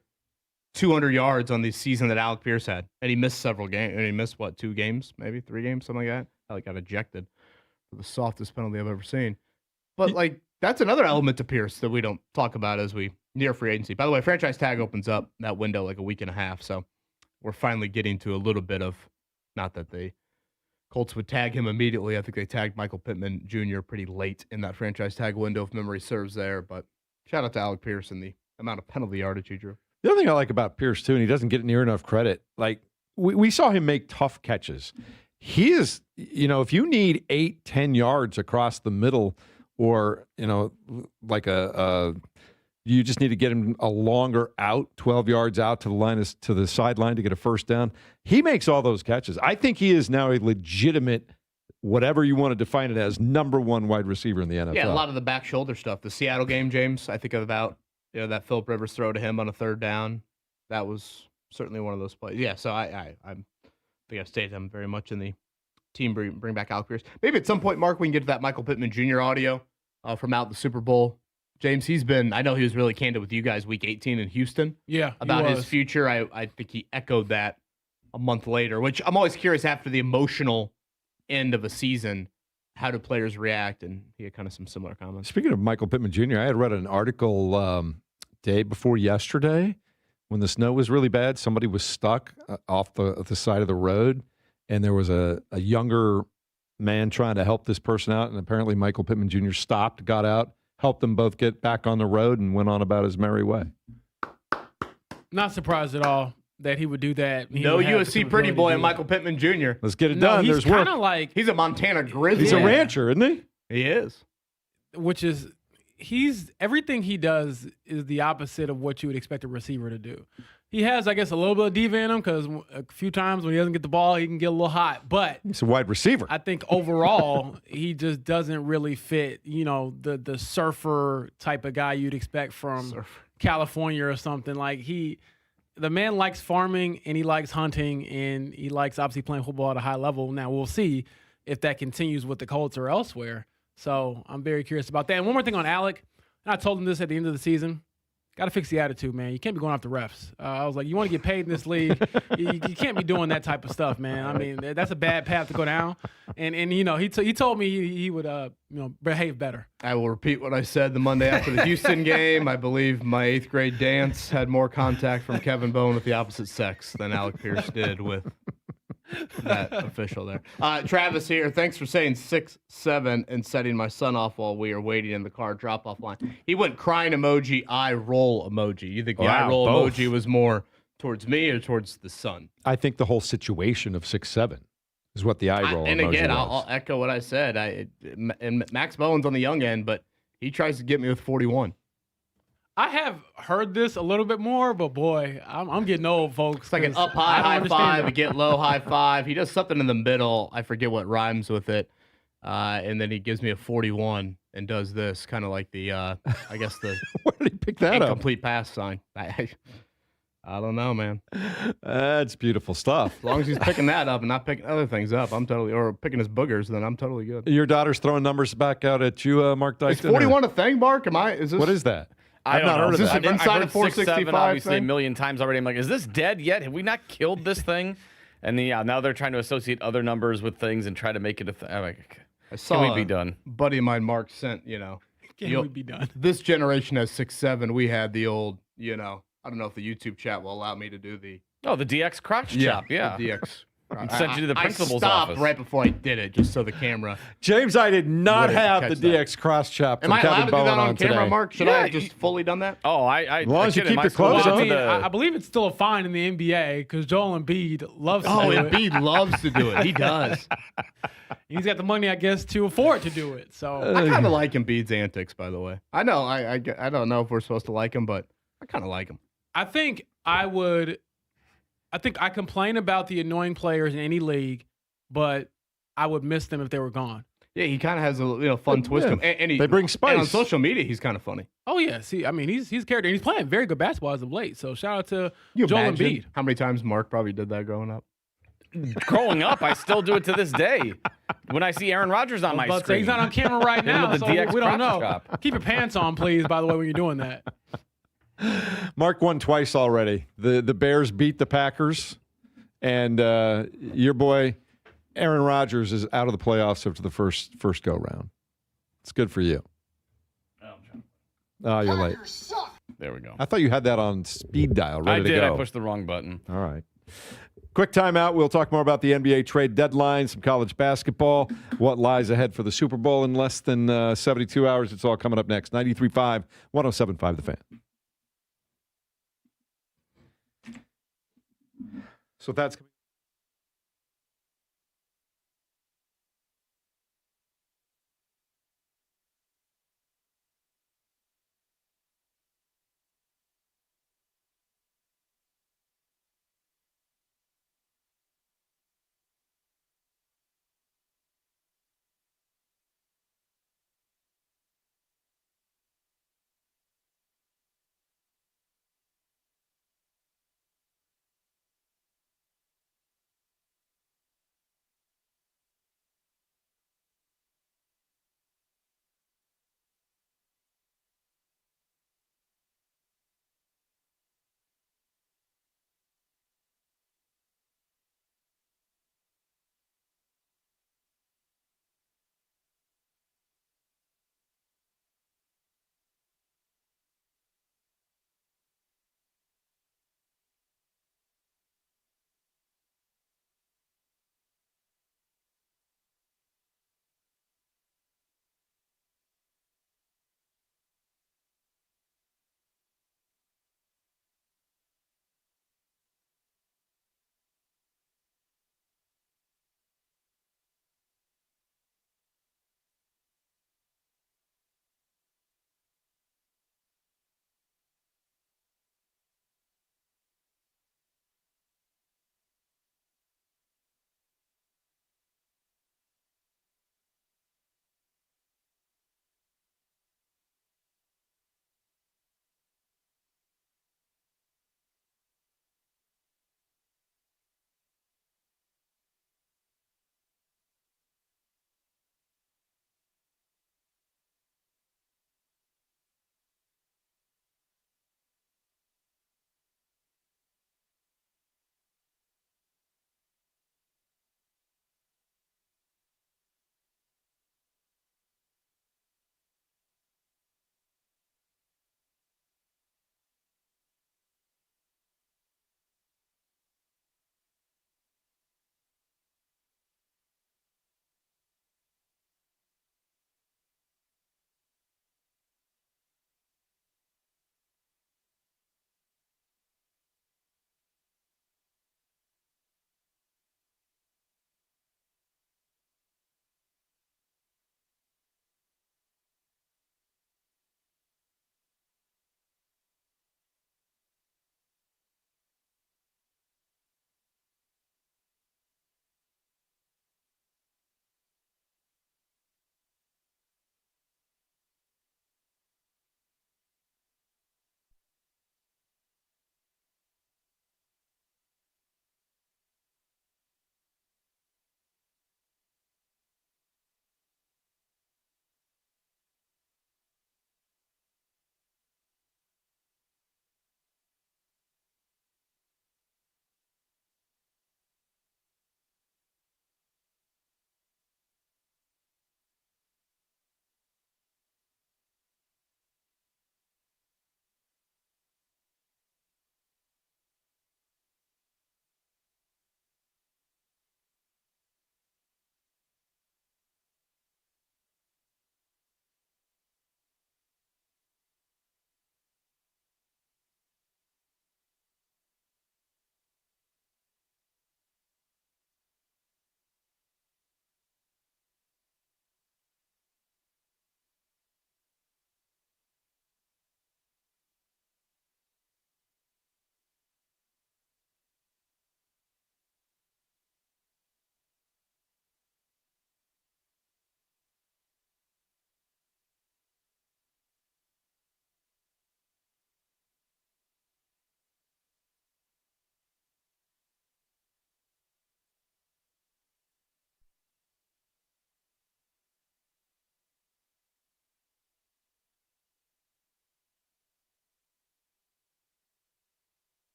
200 yards on the season that Alec Pierce had, and he missed several games. And he missed, 2 games, maybe 3 games, something like that. I got ejected for the softest penalty I've ever seen. But, that's another element to Pierce that we don't talk about as we near free agency. By the way, franchise tag opens up that window like a week and a half, so we're finally getting to a little bit of, not that the Colts would tag him immediately. I think they tagged Michael Pittman Jr. pretty late in that franchise tag window, if memory serves there. But shout out to Alec Pierce and the amount of penalty yardage he drew. The other thing I like about Pierce, too, and he doesn't get near enough credit, like we saw him make tough catches. He is, if you need 8-10 yards across the middle or, like you just need to get him a longer out, 12 yards out to the sideline to get a first down. He makes all those catches. I think he is now a legitimate, whatever you want to define it as, number one wide receiver in the NFL. Yeah, a lot of the back shoulder stuff. The Seattle game, James, I think about, that Phillip Rivers throw to him on a third down. That was certainly one of those plays. Yeah, so I think I've stayed him very much in the team bring back Alec Pierce. Maybe at some point, Mark, we can get to that Michael Pittman Jr. audio from out the Super Bowl. James, I know he was really candid with you guys week 18 in Houston. Yeah, about he his was. future. I think he echoed that a month later, which I'm always curious after the emotional end of a season, how do players react? And he had kind of some similar comments. Speaking of Michael Pittman Jr., I had read an article day before yesterday when the snow was really bad. Somebody was stuck off the side of the road, and there was a younger man trying to help this person out, and apparently Michael Pittman Jr. stopped, got out, helped them both get back on the road, and went on about his merry way. Not surprised at all that he would do that. He No would have the USC pretty capability boy to and do Michael Pittman Jr. Let's get it No, done. he's There's work. kind of like, He's a Montana Grizzly. He's a rancher, isn't he? He is. which is everything he does is the opposite of what you would expect a receiver to do. He has, I guess, a little bit of diva in him because a few times when he doesn't get the ball, he can get a little hot. But He's a wide receiver. I think overall, he just doesn't really fit, the surfer type of guy you'd expect from California or something. Like the man likes farming and he likes hunting and he likes obviously playing football at a high level. Now we'll see if that continues with the Colts or elsewhere. So I'm very curious about that. And one more thing on Alec, and I told him this at the end of the season. Got to fix the attitude, man. You can't be going off the refs. I was like, you want to get paid in this league, you can't be doing that type of stuff, man. I mean, that's a bad path to go down. And he told me he would behave better. I will repeat what I said the Monday after the Houston game. I believe my 8th grade dance had more contact from Kevin Bowen with the opposite sex than Alec Pierce did with that official there. Travis here. Thanks for saying 6-7 and setting my son off while we are waiting in the car drop-off line. He went crying emoji, eye roll emoji. You think the eye roll both. emoji was more towards me or towards the son? I think the whole situation of 6-7 is what the eye roll and emoji again, was. I'll echo what I said. And Max Bowen's on the young end, but he tries to get me with 41. I have heard this a little bit more, but boy, I'm getting old, folks. It's like an up high, high five, a get low, high five. He does something in the middle. I forget what rhymes with it. And then he gives me a 41 and does this, kind of like the, I guess the Where did he pick that up? incomplete pass sign. I don't know, man. That's beautiful stuff. As long as he's picking that up and not picking other things up, or picking his boogers, then I'm totally good. Your daughter's throwing numbers back out at you, Mark Dykton? Is 41 a thing, Mark? Is this? What is that? I've not heard Is of this that. an inside I've of heard 6-7 465 obviously a thing? million times already. I'm like, is this dead yet? Have we not killed this thing? And then, now they're trying to associate other numbers with things and try to make it a thing. I'm like, I saw can we be done? A buddy of mine, Mark, sent, Can we be done? This generation has 6-7. We had the old, I don't know if the YouTube chat will allow me to do the Oh, the DX crotch chop. Yeah. the DX. Sent you to the principal's I stopped office. right before I did it, just so the camera. James, I did not Wouldn't have the catch that. DX cross chop Am from I allowed Kevin to do Bowen that on on camera, today. Mark? Should I have just fully done that? Oh, As long as you kid, keep my your school clothes went on. to I the- believe it's still a fine in the NBA because Joel Embiid loves to Oh, do it. Embiid loves to do it. He does. He's got the money, I guess, to afford to do it. So I kind of like Embiid's antics, by the way. I know. I don't know if we're supposed to like him, but I kind of like him. I think I complain about the annoying players in any league, but I would miss them if they were gone. Yeah, he kind of has a fun twist to him. And They bring spice. And on social media, he's kind of funny. Oh yeah, see, I mean, he's a character. And he's playing very good basketball as of late. So shout out to You Joel imagine Embiid. how many times Mark probably did that growing up? Growing up, I still do it to this day. When I see Aaron Rodgers on my But screen. he's not on camera right Hit him now, with the so DX we don't crotch know. chop. Keep your pants on, please. By the way, when you're doing that. Mark won twice already. The Bears beat the Packers, and your boy Aaron Rodgers is out of the playoffs after the first go round. It's good for you. Oh, you're late. There we go. I thought you had that on speed dial, ready I to did. go. I pushed the wrong button. All right. Quick timeout. We'll talk more about the NBA trade deadline, some college basketball, what lies ahead for the Super Bowl in less than 72 hours. It's all coming up next. 93.5, 107.5 The Fan. So that's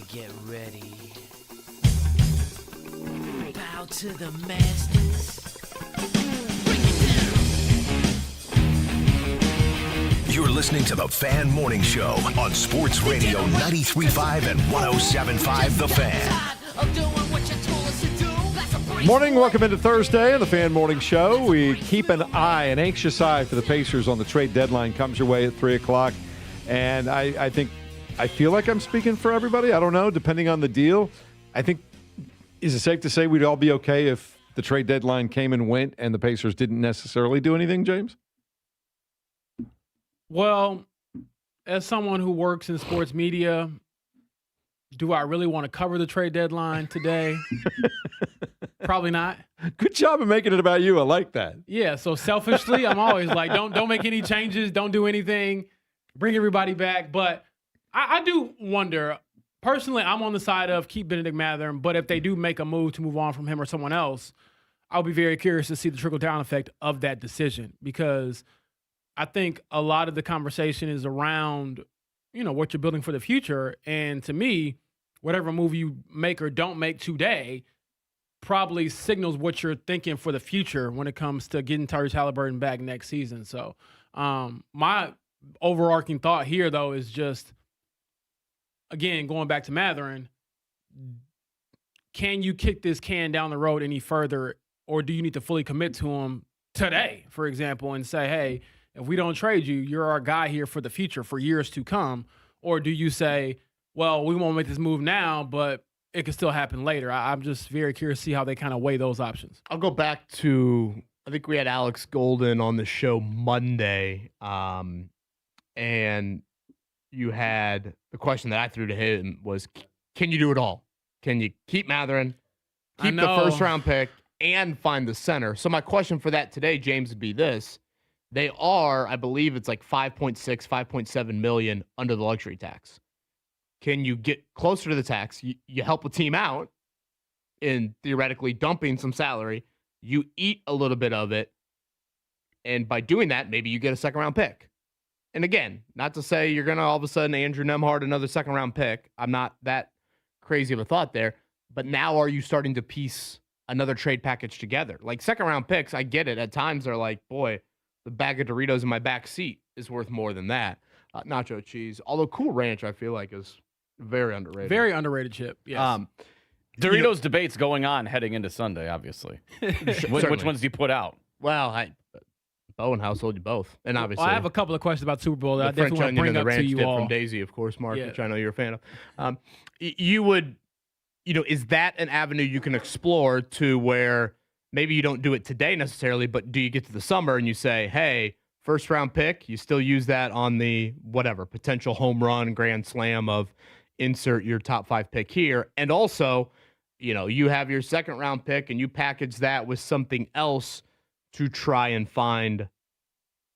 Everybody get ready. Bow to the masters. You're listening to the Fan Morning Show on Sports Radio 93.5 and 107.5 The Fan. Morning, welcome into Thursday on the Fan Morning Show. We keep an anxious eye for the Pacers on the trade deadline. Comes your way at 3 o'clock. And I feel like I'm speaking for everybody. I don't know, depending on the deal. I think, is it safe to say we'd all be okay if the trade deadline came and went and the Pacers didn't necessarily do anything, James? Well, as someone who works in sports media, do I really want to cover the trade deadline today? Probably not. Good job of making it about you. I like that. Yeah, so selfishly, I'm always like, don't make any changes, don't do anything, bring everybody back. But I do wonder, personally, I'm on the side of keep Benedict Mathurin, but if they do make a move to move on from him or someone else, I'll be very curious to see the trickle-down effect of that decision, because I think a lot of the conversation is around, what you're building for the future. And to me, whatever move you make or don't make today probably signals what you're thinking for the future when it comes to getting Tyrese Halliburton back next season. So my overarching thought here, though, is just, again, going back to Mathurin, can you kick this can down the road any further, or do you need to fully commit to him today, for example, and say, hey, if we don't trade you, you're our guy here for the future, for years to come? Or do you say, well, we won't make this move now, but it could still happen later? I'm just very curious to see how they kind of weigh those options. I'll go back to, I think we had Alex Golden on the show Monday, and you had the question that I threw to him was, can you do it all? Can you keep Mathurin, keep the first-round pick, and find the center? So my question for that today, James, would be this. They are, I believe it's like 5.6, 5.7 million under the luxury tax. Can you get closer to the tax? You help a team out in theoretically dumping some salary. You eat a little bit of it. And by doing that, maybe you get a second-round pick. And again, not to say you're going to all of a sudden Andrew Nembhard another second-round pick. I'm not that crazy of a thought there. But now are you starting to piece another trade package together? Like second-round picks, I get it. At times they're like, boy, the bag of Doritos in my back seat is worth more than that. Nacho cheese. Although Cool Ranch, I feel like, is very underrated. Very underrated chip, yes. Doritos debates going on heading into Sunday, obviously. Which ones do you put out? Well, Bowen household, you both. And obviously. Well, I have a couple of questions about Super Bowl that I the French definitely want to onion bring and the up to ranch you dip all. from Daisy, of course, Mark, Yeah. which I know you're a fan of. You would, is that an avenue you can explore to where maybe you don't do it today necessarily, but do you get to the summer and you say, hey, first round pick, you still use that on the whatever, potential home run, grand slam of insert your top 5 pick here. And also, you have your second round pick and you package that with something else to try and find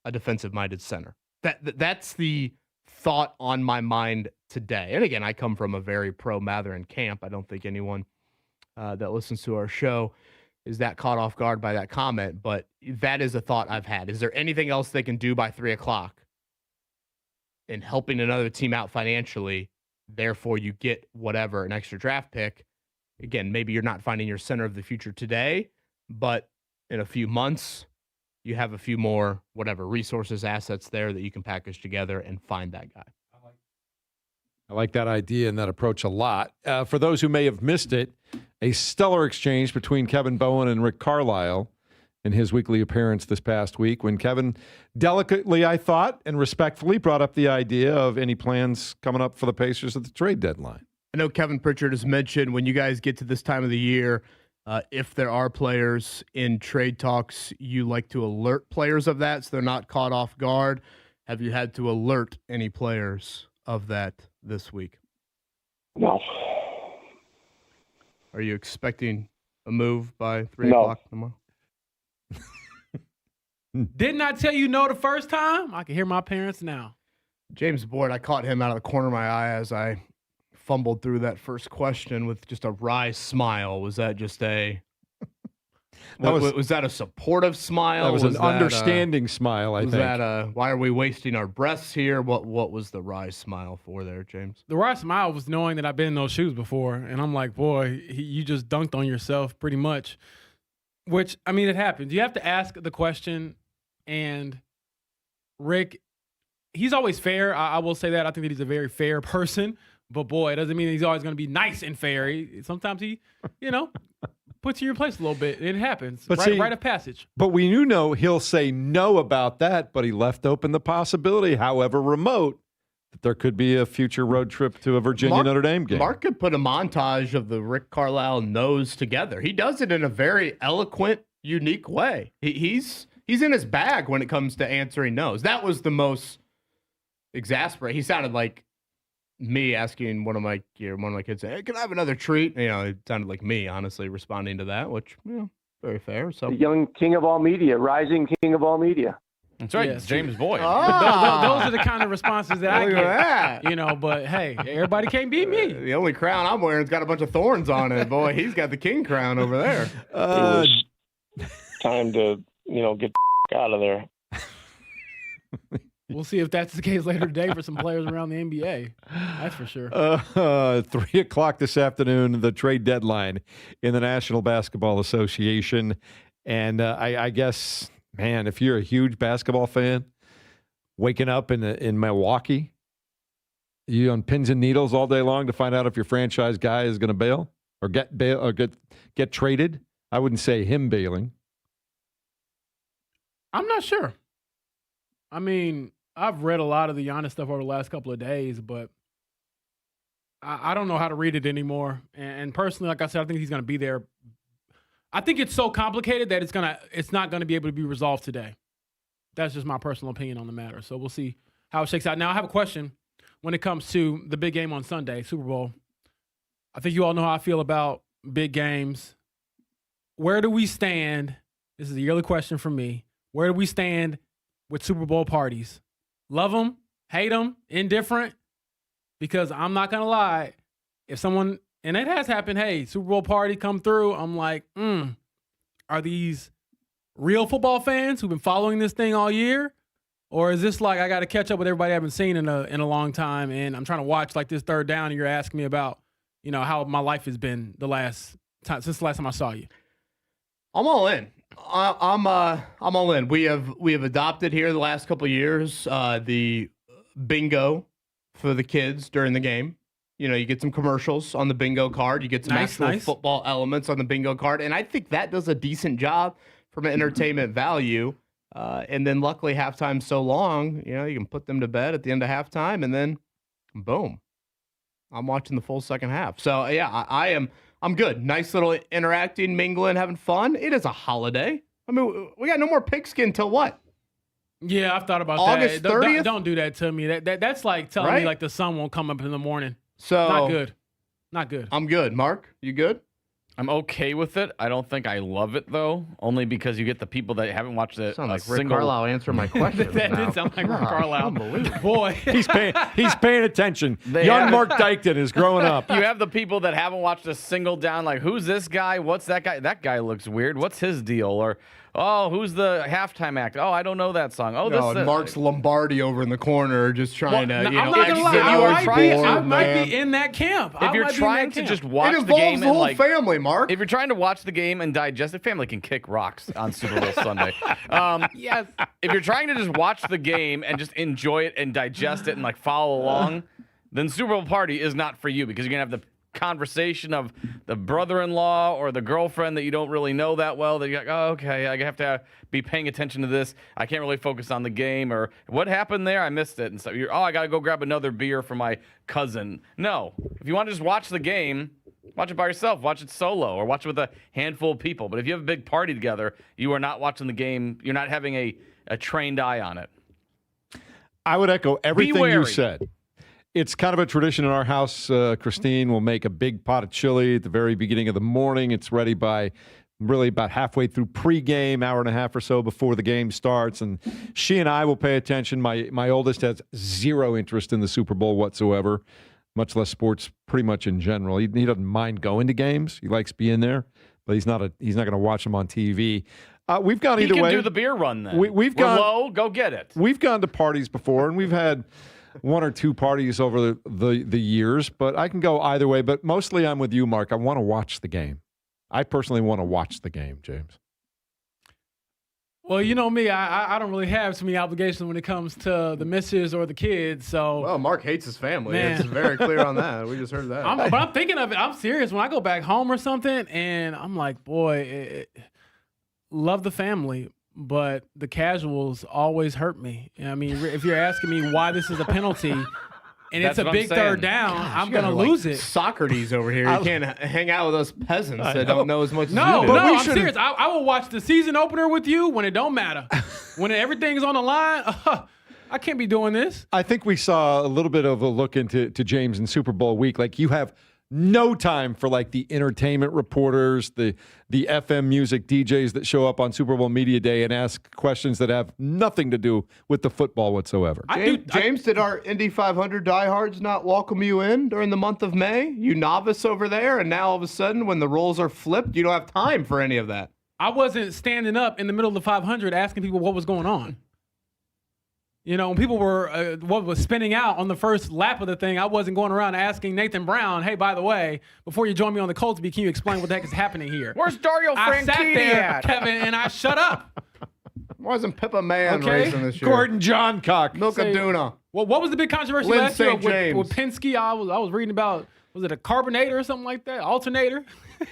a defensive minded center. That's the thought on my mind today. And again, I come from a very pro Mathurin camp. I don't think anyone that listens to our show is that caught off guard by that comment, but that is a thought I've had. Is there anything else they can do by 3 o'clock in helping another team out financially? Therefore, you get whatever, an extra draft pick. Again, maybe you're not finding your center of the future today, but in a few months, you have a few more, whatever, resources, assets there that you can package together and find that guy. I like that idea and that approach a lot. For those who may have missed it, a stellar exchange between Kevin Bowen and Rick Carlisle in his weekly appearance this past week, when Kevin delicately, I thought, and respectfully brought up the idea of any plans coming up for the Pacers at the trade deadline. I know Kevin Pritchard has mentioned when you guys get to this time of the year, if there are players in trade talks, you like to alert players of that so they're not caught off guard. Have you had to alert any players of that this week? No. Are you expecting a move by 3 o'clock tomorrow? Didn't I tell you no the first time? I can hear my parents now. James Boyd, I caught him out of the corner of my eye as I fumbled through that first question with just a wry smile. Was that just a Was that a supportive smile? That was an that understanding smile, I was think. that why are we wasting our breaths here? What was the wry smile for there, James? The right smile was knowing that I've been in those shoes before, and I'm like, boy, you just dunked on yourself pretty much. Which, I mean, it happens. You have to ask the question, and Rick, he's always fair. I will say that. I think that he's a very fair person, but boy, it doesn't mean he's always going to be nice and fair. Sometimes he, puts you in your place a little bit. It happens. But Rite of passage. But we do know he'll say no about that, but he left open the possibility, however remote, that there could be a future road trip to a Virginia-Notre Dame game. Mark could put a montage of the Rick Carlisle no's together. He does it in a very eloquent, unique way. He's in his bag when it comes to answering no's. That was the most exasperating. He sounded like me asking one of my kids, "Hey, can I have another treat?" It sounded like me, honestly, responding to that, which very fair. So the young king of all media, rising king of all media. That's right, Yes. James Boyd. Those are the kind of responses that I Look at get. that. But hey, everybody can't beat me. The only crown I'm wearing's got a bunch of thorns on it. Boy, he's got the king crown over there. It was time to, get the out of there. We'll see if that's the case later today for some players around the NBA. That's for sure. 3 o'clock this afternoon, the trade deadline in the National Basketball Association. And I guess, man, if you're a huge basketball fan, waking up in Milwaukee, you on pins and needles all day long to find out if your franchise guy is going to bail or get traded. I wouldn't say him bailing. I'm not sure. I mean, I've read a lot of the Giannis stuff over the last couple of days, but I don't know how to read it anymore. And personally, like I said, I think he's going to be there. I think it's so complicated that it's not going to be able to be resolved today. That's just my personal opinion on the matter. So we'll see how it shakes out. Now, I have a question when it comes to the big game on Sunday, Super Bowl. I think you all know how I feel about big games. Where do we stand? This is a yearly question from me. Where do we stand with Super Bowl parties? Love them, hate them, indifferent? Because I'm not going to lie, if someone, and it has happened, hey, Super Bowl party come through, I'm like, are these real football fans who've been following this thing all year? Or is this like I got to catch up with everybody I haven't seen in a long time, and I'm trying to watch like this third down, and you're asking me about, how my life has been since the last time I saw you? I'm all in. I'm all in. We have adopted here the last couple of years the bingo for the kids during the game. You get some commercials on the bingo card. You get some actual football elements on the bingo card, and I think that does a decent job from an entertainment value. And then luckily halftime's so long, you can put them to bed at the end of halftime, and then boom, I'm watching the full second half. So yeah, I'm good. Nice little interacting, mingling, having fun. It is a holiday. I mean, we got no more pigskin till what? Yeah, I've thought about August that. 30th? Don't do that to me. That's like telling me like the sun won't come up in the morning. So not good. Not good. I'm good. Mark, you good? I'm okay with it. I don't think I love it, though, only because you get the people that haven't watched it. Sound like Rick Carlisle answering my question. That now. did sound like Rick Carlisle. Unbelievable. Boy. He's paying attention. Young Mark Dykton is growing up. You have the people that haven't watched a single down, like, who's this guy? What's that guy? That guy looks weird. What's his deal? Or, oh, who's the halftime act? Oh, I don't know that song. Oh, this Mark's Lombardi over in the corner just trying to, I'm not gonna lie. I might be in that camp. If you're trying to just watch it the game the whole and family, Mark. If you're trying to watch the game and digest it, family can kick rocks on Super Bowl Sunday. Yes. If you're trying to just watch the game and just enjoy it and digest it and like follow along, then Super Bowl party is not for you because you're gonna have the conversation of the brother-in-law or the girlfriend that you don't really know that well that you're like, oh, okay, I have to be paying attention to this. I can't really focus on the game or what happened there. I missed it. And so I got to go grab another beer for my cousin. No, if you want to just watch the game, watch it by yourself, watch it solo or watch it with a handful of people. But if you have a big party together, you are not watching the game. You're not having a trained eye on it. I would echo everything you said. It's kind of a tradition in our house. Christine will make a big pot of chili at the very beginning of the morning. It's ready by really about halfway through pregame, hour and a half or so before the game starts. And she and I will pay attention. My oldest has zero interest in the Super Bowl whatsoever, much less sports pretty much in general. He doesn't mind going to games. He likes being there. but he's not going to watch them on TV. We've gone He either can way. do the beer run then. We've We're gone low. Go get it. We've gone to parties before, and we've had one or two parties over the years, but I can go either way. But mostly I'm with you, Mark. I want to watch the game. I personally want to watch the game, James. Well, you know me, I don't really have too many obligations when it comes to the missus or the kids. So, Well, Mark hates his family. Man. It's very clear on that. We just heard that. but I'm thinking of it. I'm serious. When I go back home or something, and I'm like, boy, love the family, but the casuals always hurt me. I mean, if you're asking me why this is a penalty, and That's it's a what I'm big saying. third down, I'm You gonna guys are like lose it. Socrates over here. You can't hang out with us peasants that don't know as much as No, you do. I'm serious. I will watch the season opener with you when it don't matter. When everything's on the line, I can't be doing this. I think we saw a little bit of a look into James in Super Bowl week. Like, you have no time for like the entertainment reporters, the FM music DJs that show up on Super Bowl media day and ask questions that have nothing to do with the football whatsoever. James, did our Indy 500 diehards not welcome you in during the month of May? You novice over there, and now all of a sudden, when the roles are flipped, you don't have time for any of that. I wasn't standing up in the middle of the 500 asking people what was going on. You know, when people were what was spinning out on the first lap of the thing, I wasn't going around asking Nathan Brown, hey, by the way, before you join me on the Colts beat, can you explain what the heck is happening here? Where's Dario I sat Franchitti there, at? Kevin, and I shut up. Wasn't Pippa Mann Okay. racing this year? Gordon Johncock. Milkaduna. Well, what was the big controversy Lynn last year St. with James. Penske? I was reading about, was it a carbonator or something like that? Alternator?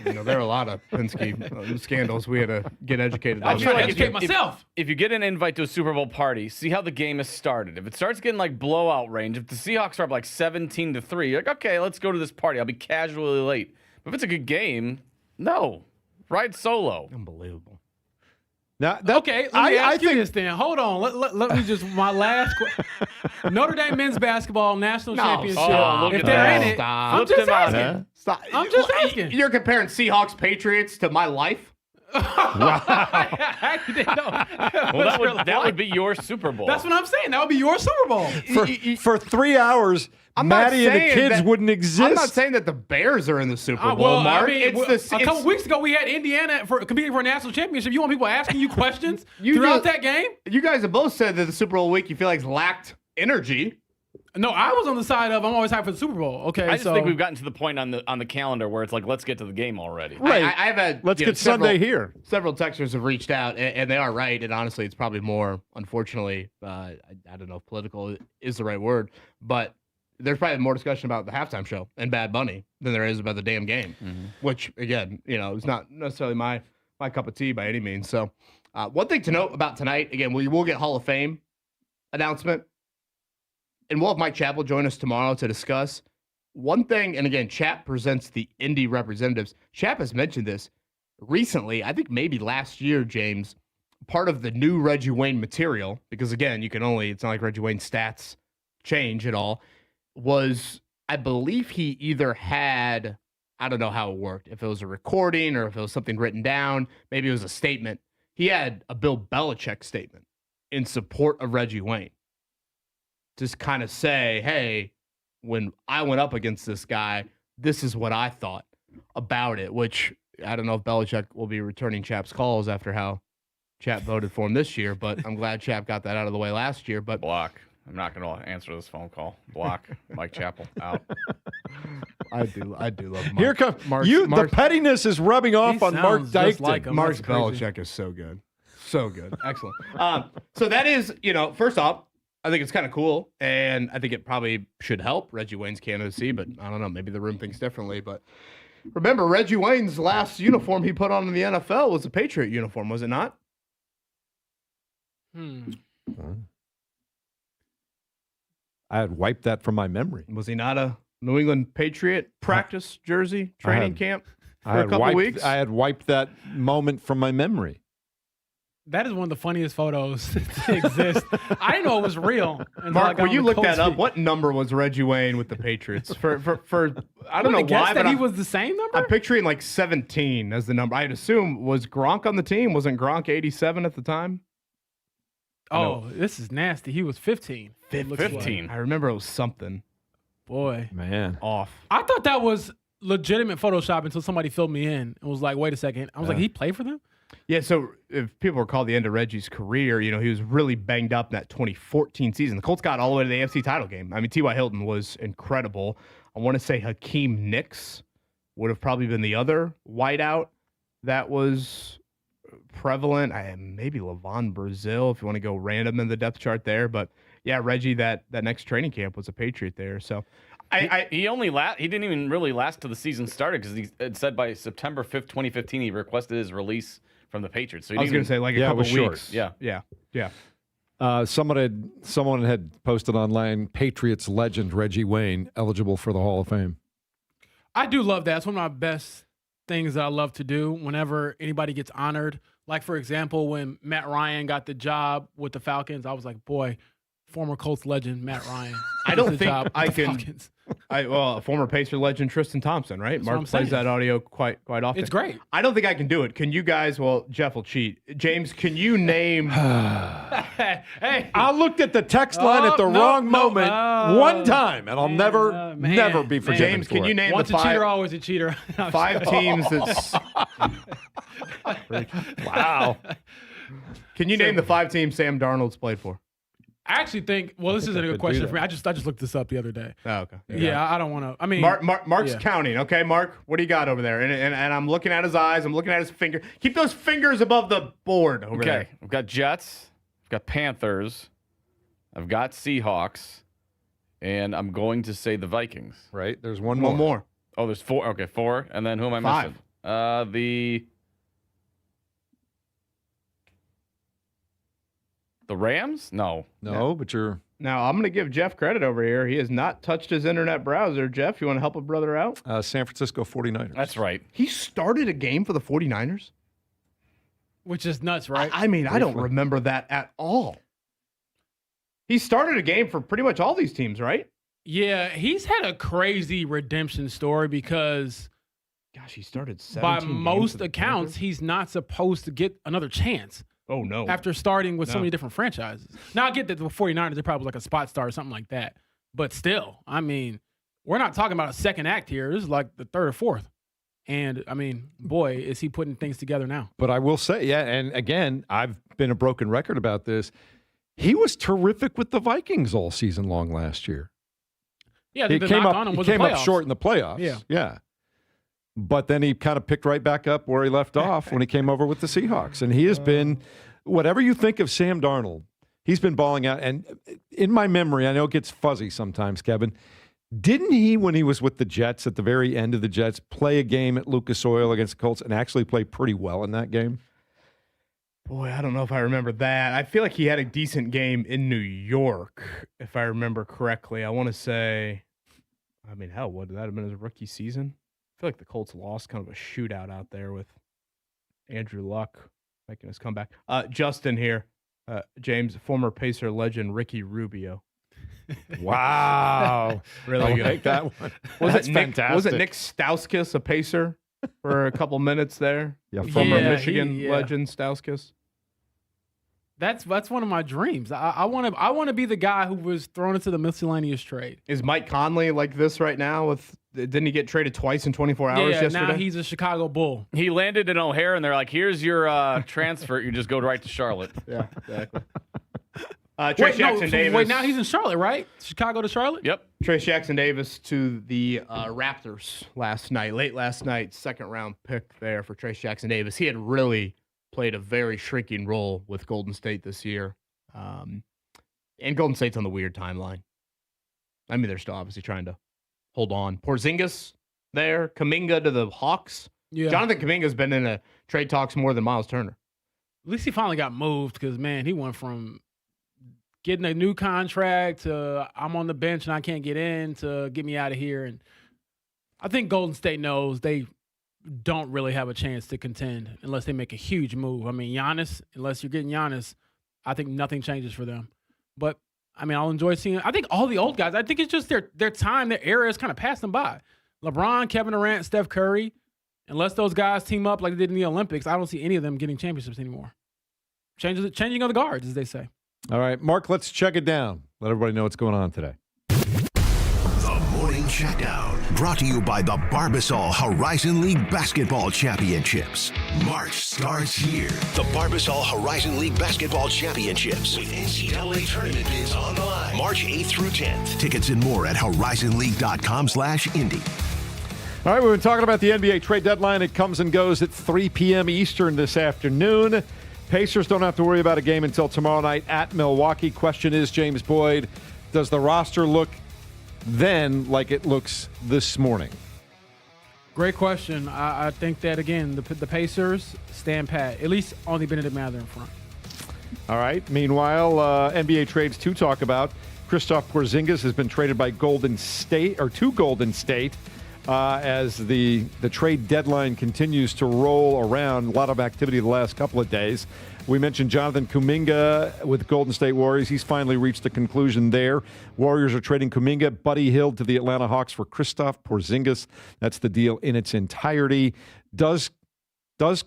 You know, there are a lot of Penske scandals we had to get educated I'm on. trying to educate myself. If you get an invite to a Super Bowl party, see how the game is started. If it starts getting like blowout range, if the Seahawks are up like 17-3, you're like, okay, let's go to this party. I'll be casually late. But if it's a good game, no. Ride solo. Unbelievable. Now, Okay, let me ask you this then. Hold on. Let me just, my last question. Notre Dame men's basketball national championship. look If at they're that. in it, Stop. I'm just Flipped him asking. out, Stop. I'm just asking. You're comparing Seahawks Patriots to my life? I didn't know. Well, that would be your Super Bowl. That's what I'm saying. That would be your Super Bowl. For 3 hours, I'm not Maddie and the saying kids that- wouldn't exist. I'm not saying that the Bears are in the Super Bowl, Well, Mark. I mean, It's a couple weeks ago, we had Indiana competing for a national championship. You want people asking you questions throughout that game? You guys have both said that the Super Bowl week you feel like lacked energy. No, I was on the side of I'm always hyped for the Super Bowl. Okay, I just think we've gotten to the point on the calendar where it's like, let's get to the game already. Right. I've had. Let's you know, get Sunday here. Several texters have reached out, and they are right. And honestly, it's probably more, unfortunately, I don't know if political is the right word, but there's probably more discussion about the halftime show and Bad Bunny than there is about the damn game, which, again, you know, is not necessarily my cup of tea by any means. So one thing to note about tonight, again, we will get Hall of Fame announcement, and we'll have Mike Chappell join us tomorrow to discuss one thing. And again, Chap presents the Indy representatives. Chap has mentioned this recently, I think maybe last year, James, part of the new Reggie Wayne material, because again, it's not like Reggie Wayne's stats change at all, was I believe he either had, I don't know how it worked, if it was a recording or if it was something written down, maybe it was a statement. He had a Bill Belichick statement in support of Reggie Wayne. Just kind of say, hey, when I went up against this guy, this is what I thought about it, which I don't know if Belichick will be returning Chap's calls after how Chap voted for him this year, but I'm glad Chap got that out of the way last year. But Block. I'm not going to answer this phone call. Block. Mike Chappell out. I do love Mark. Here comes the pettiness is rubbing off on Mark sounds just Dykton. like him. Mark That's crazy. Belichick is so good. So good. Excellent. So that is, first off, I think it's kind of cool, and I think it probably should help Reggie Wayne's candidacy, but I don't know. Maybe the room thinks differently. But remember, Reggie Wayne's last uniform he put on in the NFL was a Patriot uniform, was it not? I had wiped that from my memory. Was he not a New England Patriot practice jersey training camp for a couple weeks? I had wiped that moment from my memory. That is one of the funniest photos to exist. I didn't know it was real. Mark, when you looked that up, what number was Reggie Wayne with the Patriots? For I don't know why, but he was the same number. I'm picturing like 17 as the number. I'd assume, was Gronk on the team? Wasn't Gronk 87 at the time? Oh, this is nasty. He was 15. 15. I remember it was something Boy, Man. off. I thought that was legitimate Photoshop until somebody filled me in and was like, wait a second. I was like, he played for them? Yeah, so if people recall the end of Reggie's career, he was really banged up in that 2014 season. The Colts got all the way to the AFC title game. I mean, T.Y. Hilton was incredible. I want to say Hakeem Nicks would have probably been the other wideout that was prevalent. Maybe Levon Brazil, if you want to go random in the depth chart there. But, yeah, Reggie, that next training camp was a Patriot there. So he didn't even really last till the season started because it said by September 5th, 2015, he requested his release from the Patriots. So I was going to say like a couple weeks. Yeah. Someone had posted online, Patriots legend Reggie Wayne eligible for the Hall of Fame. I do love that. It's one of my best things that I love to do whenever anybody gets honored. Like, for example, when Matt Ryan got the job with the Falcons, I was like, boy, former Colts legend Matt Ryan. I don't think I can. Former Pacer legend Tristan Thompson, right? That's Mark plays that audio quite often. It's great. I don't think I can do it. Can you guys? Well, Jeff will cheat. James, can you name? Hey, I looked at the text line at the wrong moment one time, and I'll never be forgiven. James, can you name once the a cheater, five? always a cheater. 5 teams that's. Wow. Can you name the 5 teams Sam Darnold's played for? I actually think. Well, this isn't a good question for me. I just looked this up the other day. Oh, okay. Yeah, I don't want to. I mean, Mark's counting. Okay, Mark, what do you got over there? And I'm looking at his eyes. I'm looking at his finger. Keep those fingers above the board over there. Okay, I've got Jets. I've got Panthers. I've got Seahawks. And I'm going to say the Vikings. Right? There's one more. Oh, there's 4. Okay, 4. And then who am I 5. missing? The Rams? No, but you're. Now, I'm going to give Jeff credit over here. He has not touched his internet browser. Jeff, you want to help a brother out? San Francisco 49ers. That's right. He started a game for the 49ers? which is nuts, right? I mean, I don't remember that at all. He started a game for pretty much all these teams, right? Yeah, he's had a crazy redemption story because, gosh, he started 17 by games most for the accounts, Panthers? he's not supposed to get another chance. Oh, no. After starting with so many different franchises. Now, I get that the 49ers are probably like a spot star or something like that. But still, I mean, we're not talking about a second act here. This is like the third or fourth. And, I mean, boy, is he putting things together now. But I will say, yeah, and again, I've been a broken record about this. He was terrific with the Vikings all season long last year. Yeah, he the came knock up, on him he was came the up playoffs. short in the playoffs. Yeah. But then he kind of picked right back up where he left off when he came over with the Seahawks. And he has been, whatever you think of Sam Darnold, he's been balling out. And in my memory, I know it gets fuzzy sometimes, Kevin, didn't he, when he was with the Jets at the very end of the Jets, play a game at Lucas Oil against the Colts and actually play pretty well in that game? Boy, I don't know if I remember that. I feel like he had a decent game in New York, if I remember correctly. I want to say, I mean, hell, would that have been his rookie season? I feel like the Colts lost kind of a shootout out there with Andrew Luck making his comeback. Justin here, James, former Pacer legend Ricky Rubio. Wow. Really I'll good. take that one. Was it Nick Stauskas, a Pacer, for a couple minutes there? Yeah, Former Yeah, Michigan legend Stauskas. That's one of my dreams. I want to be the guy who was thrown into the miscellaneous trade. Is Mike Conley like this right now? Didn't he get traded twice in 24 hours yesterday? Now he's a Chicago Bull. He landed in O'Hare, and they're like, "Here's your transfer. You just go right to Charlotte." Yeah, exactly. Trace Jackson Davis. Wait, now he's in Charlotte, right? Chicago to Charlotte? Yep. Trace Jackson Davis to the Raptors late last night, second round pick there for Trace Jackson Davis. He had really played a very shrinking role with Golden State this year. And Golden State's on the weird timeline. I mean, they're still obviously trying to hold on. Porzingis there, Kuminga to the Hawks. Yeah. Jonathan Kuminga's been in a trade talks more than Miles Turner. At least he finally got moved because, man, he went from getting a new contract to I'm on the bench and I can't get in to get me out of here. And I think Golden State knows they don't really have a chance to contend unless they make a huge move. I mean, Giannis, unless you're getting Giannis, I think nothing changes for them. But, I mean, I'll enjoy seeing it. I think all the old guys, I think it's just their time, their era is kind of passing by. LeBron, Kevin Durant, Steph Curry, unless those guys team up like they did in the Olympics, I don't see any of them getting championships anymore. Changing of the guards, as they say. All right, Mark, let's check it down. Let everybody know what's going on today. The Morning Checkdown. Brought to you by the Barbasol Horizon League Basketball Championships. March starts here. The Barbasol Horizon League Basketball Championships with NCAA tournament bids on the line. March 8th through 10th. Tickets and more at horizonleague.com/Indy. All right, we've been talking about the NBA trade deadline. It comes and goes at 3 p.m. Eastern this afternoon. Pacers don't have to worry about a game until tomorrow night at Milwaukee. Question is, James Boyd, does the roster look then like it looks this morning? Great question. I think that, again, the Pacers stand pat, at least on the Benedict Mather in front. All right. Meanwhile, NBA trades to talk about. Kristaps Porzingis has been traded by Golden State, or to Golden State, as the trade deadline continues to roll around. A lot of activity the last couple of days. We mentioned Jonathan Kuminga with Golden State Warriors. He's finally reached a conclusion there. Warriors are trading Kuminga, Buddy Hield to the Atlanta Hawks for Kristaps Porzingis. That's the deal in its entirety. Does Kristaps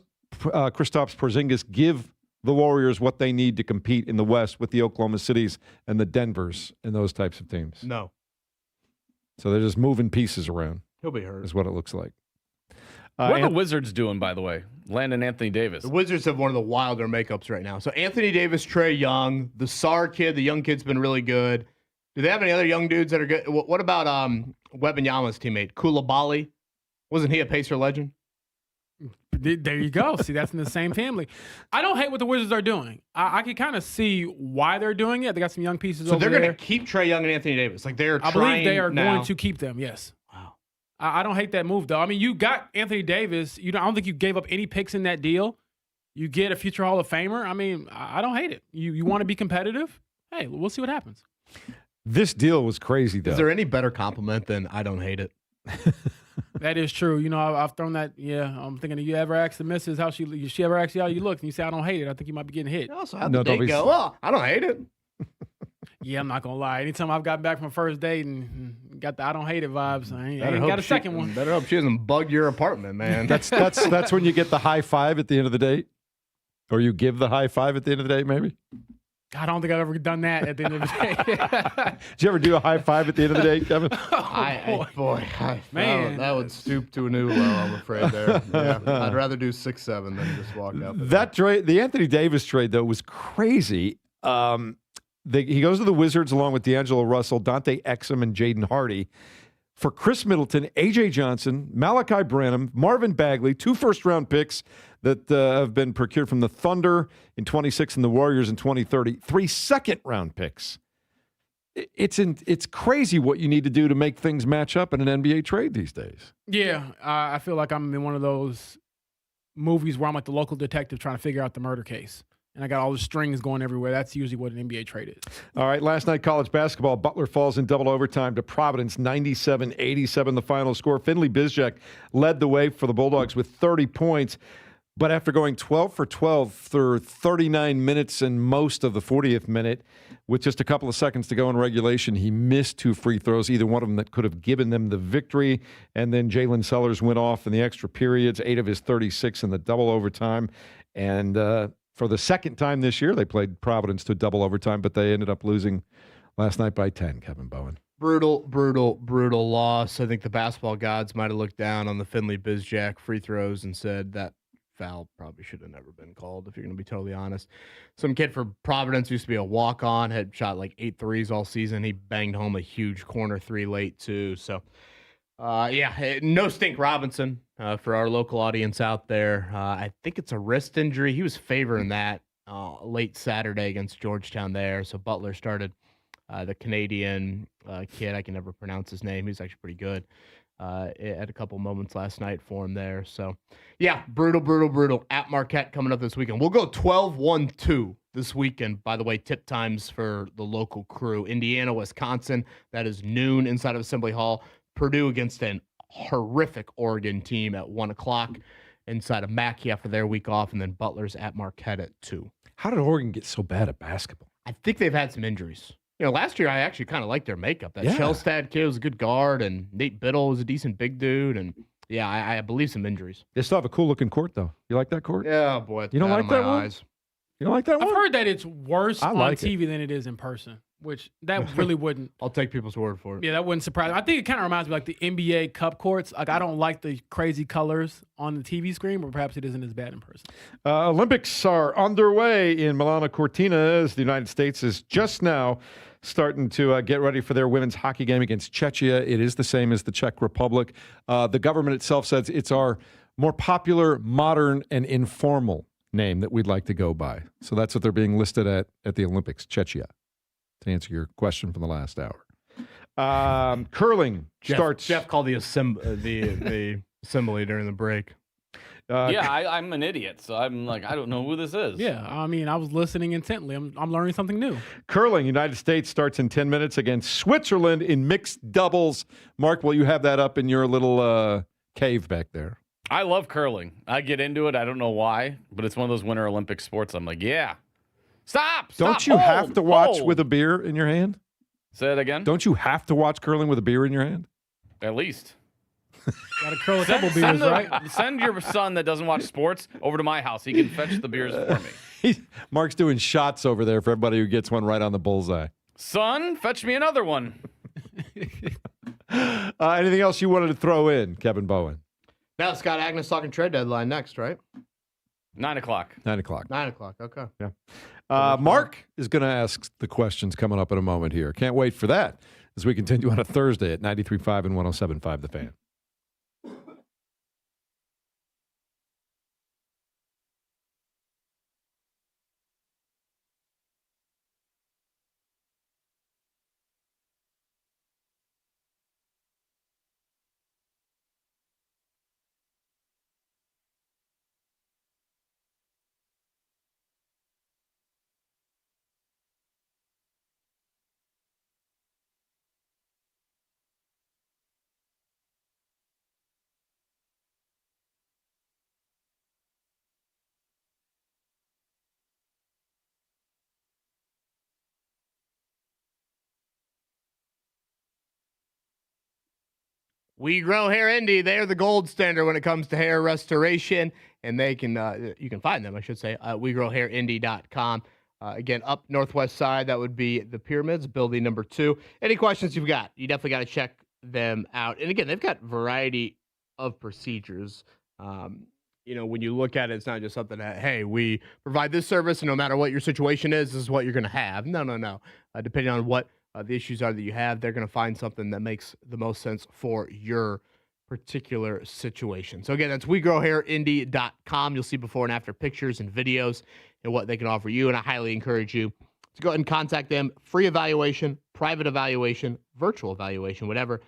Porzingis give the Warriors what they need to compete in the West with the Oklahoma Cities and the Denvers and those types of teams? No. So they're just moving pieces around. He'll be hurt. Is what it looks like. What are the Wizards doing, by the way? Landon Anthony Davis. The Wizards have one of the wilder makeups right now. So Anthony Davis, Trae Young, the Sarr kid, the young kid's been really good. Do they have any other young dudes that are good? What about Wembanyama's teammate, Koulibaly? Wasn't he a Pacer legend? There you go. See, that's in the same family. I don't hate what the Wizards are doing. I can kind of see why they're doing it. They got some young pieces so over there. So they're going to keep Trae Young and Anthony Davis. Like I believe they are now. going to keep them, yes. Wow. I don't hate that move, though. I mean, you got Anthony Davis. I don't think you gave up any picks in that deal. You get a future Hall of Famer. I mean, I don't hate it. You want to be competitive? Hey, we'll see what happens. This deal was crazy, though. Is there any better compliment than I don't hate it? That is true. I've thrown that. Yeah, I'm thinking, you ever ask the missus how she ever asks you how you look, and you say, I don't hate it. I think you might be getting hit. Also, how'd the date go? Well, I don't hate it. Yeah, I'm not going to lie. Anytime I've gotten back from a first date and got the I don't hate it vibes, I ain't got a second one. Better hope she doesn't bug your apartment, man. That's when you get the high five at the end of the date? Or you give the high five at the end of the date, maybe? I don't think I've ever done that at the end of the day. Did you ever do a high five at the end of the day, Kevin? Man. That would stoop to a new low, I'm afraid there. Yeah, I'd rather do 6-7 than just walk out. That trade, the Anthony Davis trade, though, was crazy. He goes to the Wizards along with D'Angelo Russell, Dante Exum, and Jaden Hardy for Chris Middleton, A.J. Johnson, Malachi Branham, Marvin Bagley, 2 first-round picks that have been procured from the Thunder in 26 and the Warriors in 2030, 3 second-round picks. It's crazy what you need to do to make things match up in an NBA trade these days. Yeah, I feel like I'm in one of those movies where I'm like the local detective trying to figure out the murder case. And I got all the strings going everywhere. That's usually what an NBA trade is. All right, last night, college basketball. Butler falls in double overtime to Providence, 97-87 the final score. Finley Bizjack led the way for the Bulldogs with 30 points. But after going 12 for 12 through 39 minutes and most of the 40th minute, with just a couple of seconds to go in regulation, he missed 2 free throws, either one of them that could have given them the victory. And then Jalen Sellers went off in the extra periods, 8 of his 36 in the double overtime. And for the second time this year, they played Providence to double overtime, but they ended up losing last night by 10, Kevin Bowen. Brutal loss. I think the basketball gods might have looked down on the Finley Bizjack free throws and said that foul probably should have never been called, if you're going to be totally honest. Some kid for Providence used to be a walk-on, had shot like 8 threes all season. He banged home a huge corner 3 late, too. So, no stink Robinson for our local audience out there. I think it's a wrist injury. He was favoring that late Saturday against Georgetown there. So Butler started the Canadian kid. I can never pronounce his name. He's actually pretty good. At a couple moments last night for him there. So, yeah, brutal. At Marquette coming up this weekend. We'll go 12-1-2 this weekend. By the way, tip times for the local crew. Indiana, Wisconsin. That is noon inside of Assembly Hall. Purdue against an horrific Oregon team at 1 o'clock inside of Mackey after their week off. And then Butler's at Marquette at 2. How did Oregon get so bad at basketball? I think they've had some injuries. Last year I actually kind of liked their makeup. That Shellstad kid was a good guard, and Nate Biddle was a decent big dude. And I believe some injuries. They still have a cool looking court, though. You like that court? Yeah, boy. You don't like that one? You don't like that one? I've heard that it's worse on TV than it is in person. which that really wouldn't. I'll take people's word for it. Yeah, that wouldn't surprise me. I think it kind of reminds me like the NBA Cup courts. Like I don't like the crazy colors on the TV screen, but perhaps it isn't as bad in person. Olympics are underway in Milano Cortina as the United States is just now starting to get ready for their women's hockey game against Czechia. It is the same as the Czech Republic. The government itself says it's our more popular, modern, and informal name that we'd like to go by. So that's what they're being listed at the Olympics, Czechia, to answer your question from the last hour. Curling starts. Jeff called the assembly during the break. I'm an idiot, so I'm like, I don't know who this is. Yeah, I mean, I was listening intently. I'm learning something new. Curling, United States starts in 10 minutes against Switzerland in mixed doubles. Mark, will you have that up in your little cave back there? I love curling. I get into it. I don't know why, but it's one of those Winter Olympic sports. I'm like, yeah. Stop. Don't you have to watch with a beer in your hand? Say it again. Don't you have to watch curling with a beer in your hand? At least. Got to curl a couple beers, right? Send your son that doesn't watch sports over to my house. He can fetch the beers for me. Mark's doing shots over there for everybody who gets one right on the bullseye. Son, fetch me another one. Anything else you wanted to throw in, Kevin Bowen? Now, Scott Agnes talking trade deadline next, right? 9 o'clock. 9 o'clock. 9 o'clock, okay. Yeah. Mark is going to ask the questions coming up in a moment here. Can't wait for that as we continue on a Thursday at 93.5 and 107.5 The Fan. We Grow Hair Indy. They're the gold standard when it comes to hair restoration, and they can you can find them, I should say, at WeGrowHairIndy.com. Again, up northwest side, that would be the Pyramids, building number 2. Any questions you've got, you definitely got to check them out. And again, they've got variety of procedures. When you look at it, it's not just something that, hey, we provide this service, and no matter what your situation is, this is what you're going to have. No. Depending on what the issues are that you have, they're going to find something that makes the most sense for your particular situation. So again, that's WeGrowHairIndy.com. You'll see before and after pictures and videos and what they can offer you. And I highly encourage you to go ahead and contact them. Free evaluation, private evaluation, virtual evaluation, whatever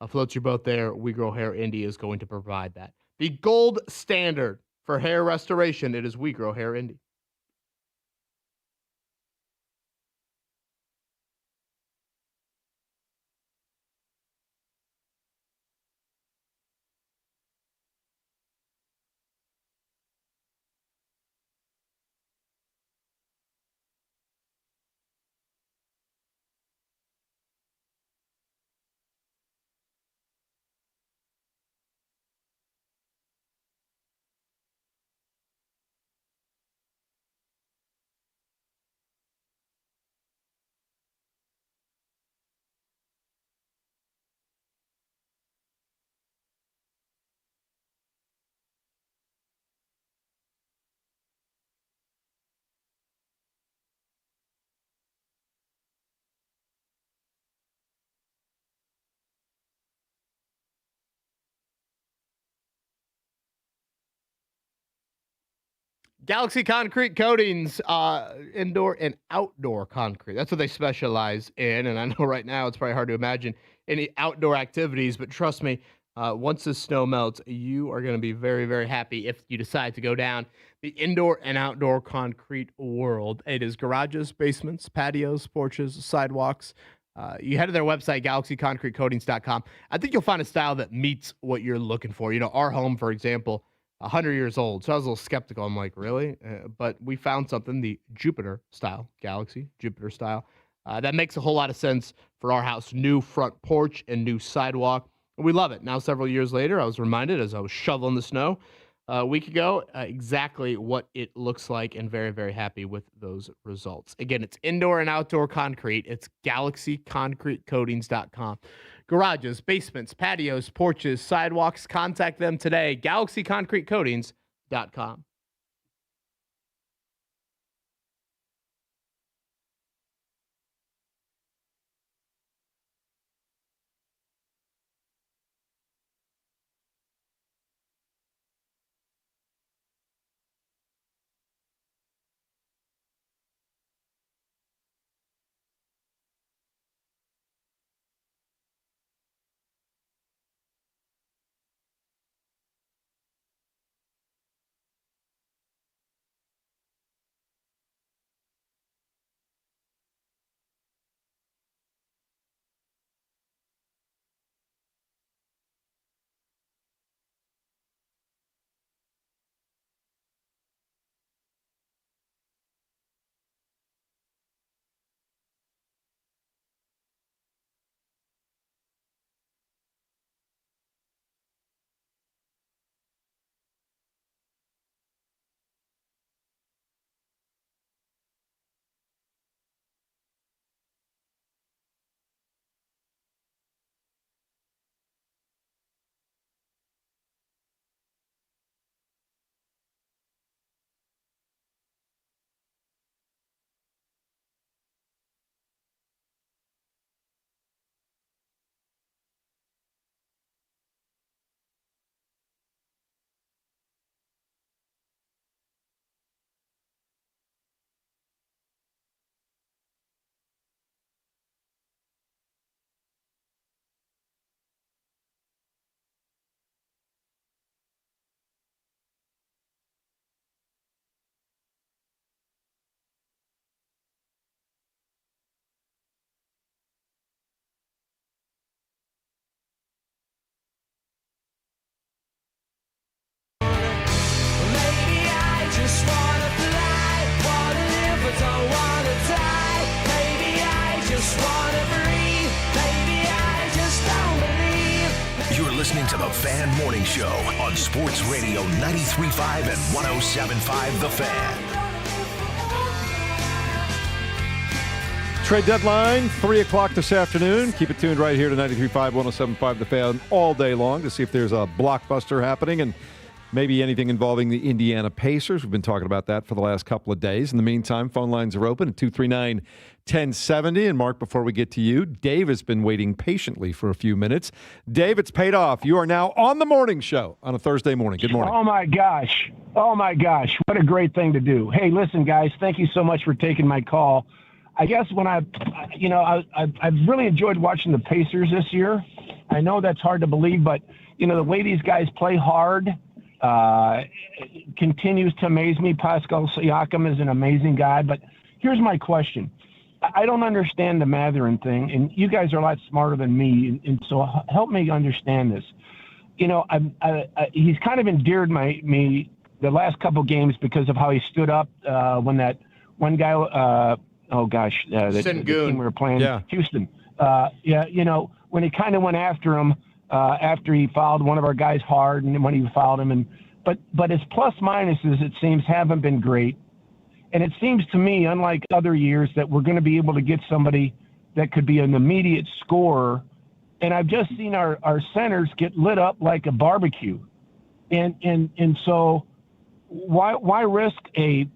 floats your boat there. We Grow Hair Indy is going to provide that. The gold standard for hair restoration, it is We Grow Hair Indy. Galaxy Concrete Coatings, indoor and outdoor concrete. That's what they specialize in. And I know right now it's probably hard to imagine any outdoor activities, but trust me, once the snow melts, you are going to be very, very happy if you decide to go down the indoor and outdoor concrete world. It is garages, basements, patios, porches, sidewalks. You head to their website, galaxyconcretecoatings.com. I think you'll find a style that meets what you're looking for. Our home, for example, 100 years old. So I was a little skeptical. I'm like, really? But we found something, the Jupiter style, Galaxy Jupiter style, that makes a whole lot of sense for our house. New front porch and new sidewalk. And we love it. Now, several years later, I was reminded as I was shoveling the snow, a week ago, exactly what it looks like, and very, very happy with those results. Again, it's indoor and outdoor concrete. It's GalaxyConcreteCoatings.com. Garages, basements, patios, porches, sidewalks. Contact them today. GalaxyConcreteCoatings.com. You're listening to the Fan Morning Show on Sports Radio 93.5 and 107.5 The Fan. Trade deadline, 3 o'clock this afternoon. Keep it tuned right here to 93.5, 107.5 The Fan all day long to see if there's a blockbuster happening and maybe anything involving the Indiana Pacers. We've been talking about that for the last couple of days. In the meantime, phone lines are open at 239-1070. And Mark, before we get to you, Dave has been waiting patiently for a few minutes. Dave, it's paid off. You are now on the morning show on a Thursday morning. Good morning. Oh, my gosh. What a great thing to do. Hey, listen, guys, thank you so much for taking my call. I guess when I've really enjoyed watching the Pacers this year. I know that's hard to believe, but, the way these guys play hard continues to amaze me. Pascal Siakam is an amazing guy, but here's my question. I don't understand the Mathurin thing, and you guys are a lot smarter than me, and so help me understand this. He's kind of endeared me the last couple games because of how he stood up when that one guy, the team we were playing, Houston. When he kind of went after him after he fouled one of our guys hard, and when he fouled him, but his plus minuses, it seems, haven't been great. And it seems to me, unlike other years, that we're going to be able to get somebody that could be an immediate scorer. And I've just seen our centers get lit up like a barbecue. And so why risk a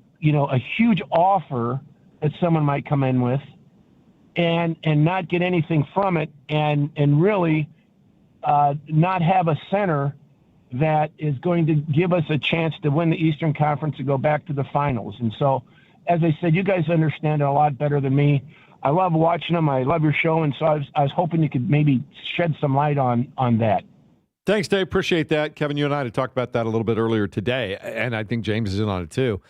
huge offer that someone might come in with and not get anything from it and really not have a center that is going to give us a chance to win the Eastern Conference and go back to the finals. And so, as I said, you guys understand it a lot better than me. I love watching them. I love your show. And so I was hoping you could maybe shed some light on that. Thanks, Dave. Appreciate that. Kevin, you and I had talked about that a little bit earlier today, and I think James is in on it too.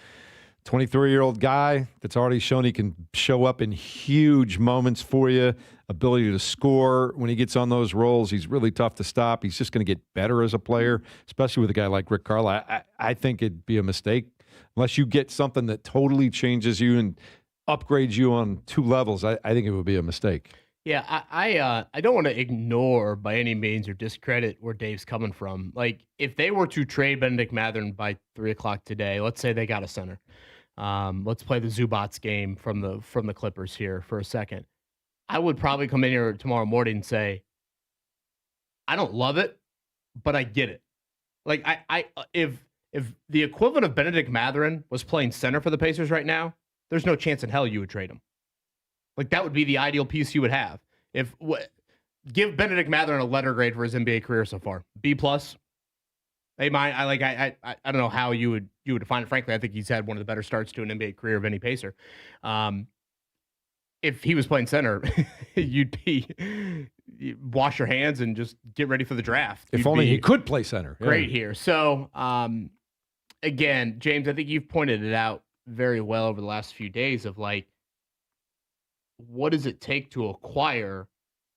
23-year-old guy that's already shown he can show up in huge moments for you, ability to score. When he gets on those rolls, he's really tough to stop. He's just going to get better as a player, especially with a guy like Rick Carlisle. I think it'd be a mistake unless you get something that totally changes you and upgrades you on two levels. I think it would be a mistake. Yeah, I don't want to ignore by any means or discredit where Dave's coming from. Like, if they were to trade Benedict Mathurin by 3:00 today, let's say they got a center. Let's play the Zubats game from the Clippers here for a second. I would probably come in here tomorrow morning and say, I don't love it, but I get it. Like, if the equivalent of Benedict Mathurin was playing center for the Pacers right now, there's no chance in hell you would trade him. Like, that would be the ideal piece you would have. Give Benedict Mathurin a letter grade for his NBA career so far. B+. I don't know how you would define it. Frankly, I think he's had one of the better starts to an NBA career of any Pacer. If he was playing center, you'd wash your hands and just get ready for the draft. If only he could play center. Great here. So, again, James, I think you've pointed it out very well over the last few days of like, what does it take to acquire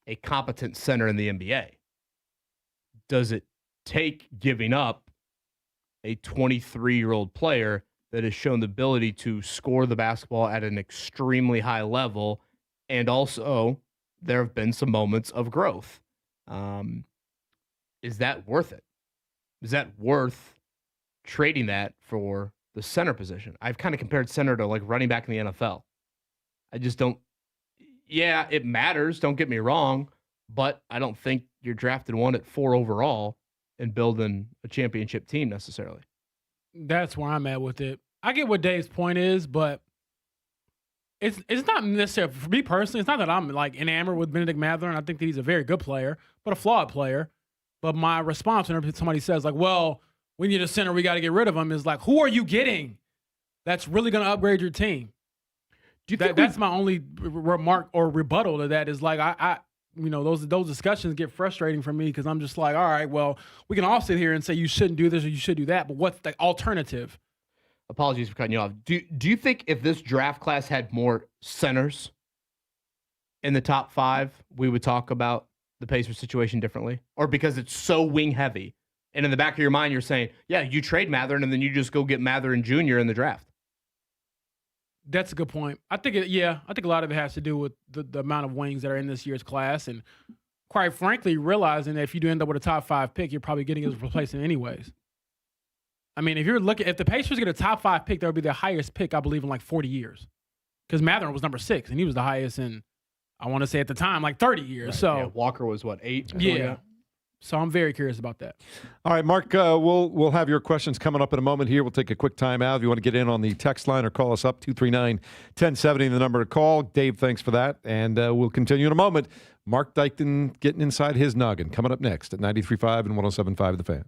a competent center in the NBA? Does it take giving up a 23-year-old player that has shown the ability to score the basketball at an extremely high level, and also there have been some moments of growth? Is that worth it? Is that worth trading that for the center position? I've kind of compared center to like running back in the NFL. I just don't. Yeah, it matters. Don't get me wrong, but I don't think you're drafted one at 4 overall and building a championship team necessarily. That's where I'm at with it. I get what Dave's point is, but it's not necessarily, for me personally, it's not that I'm like enamored with Benedict Mathurin. I think that he's a very good player, but a flawed player. But my response whenever somebody says like, well, we need a center, we got to get rid of him, is like, who are you getting that's really going to upgrade your team? Do you think that's my only remark or rebuttal to that is like, I those discussions get frustrating for me because I'm just like, all right, well, we can all sit here and say you shouldn't do this or you should do that, but what's the alternative? Apologies for cutting you off. Do you think if this draft class had more centers in the top 5, we would talk about the Pacers situation differently? Or because it's so wing heavy, and in the back of your mind you're saying, yeah, you trade Mathurin and then you just go get Mathurin Jr. in the draft? That's a good point. I think a lot of it has to do with the amount of wings that are in this year's class, and quite frankly, realizing that if you do end up with a top 5 pick, you're probably getting his replacement anyways. I mean, if the Pacers get a top 5 pick, that would be the highest pick, I believe, in like 40 years. Because Mathurin was number 6, and he was the highest in, I want to say at the time, like 30 years. Right. So yeah, Walker was what, 8? Yeah. So I'm very curious about that. All right, Mark, we'll have your questions coming up in a moment here. We'll take a quick time out. If you want to get in on the text line or call us up, 239-1070, the number to call. Dave, thanks for that. And we'll continue in a moment. Mark Dykton getting inside his noggin coming up next at 93.5 and 107.5 The Fan.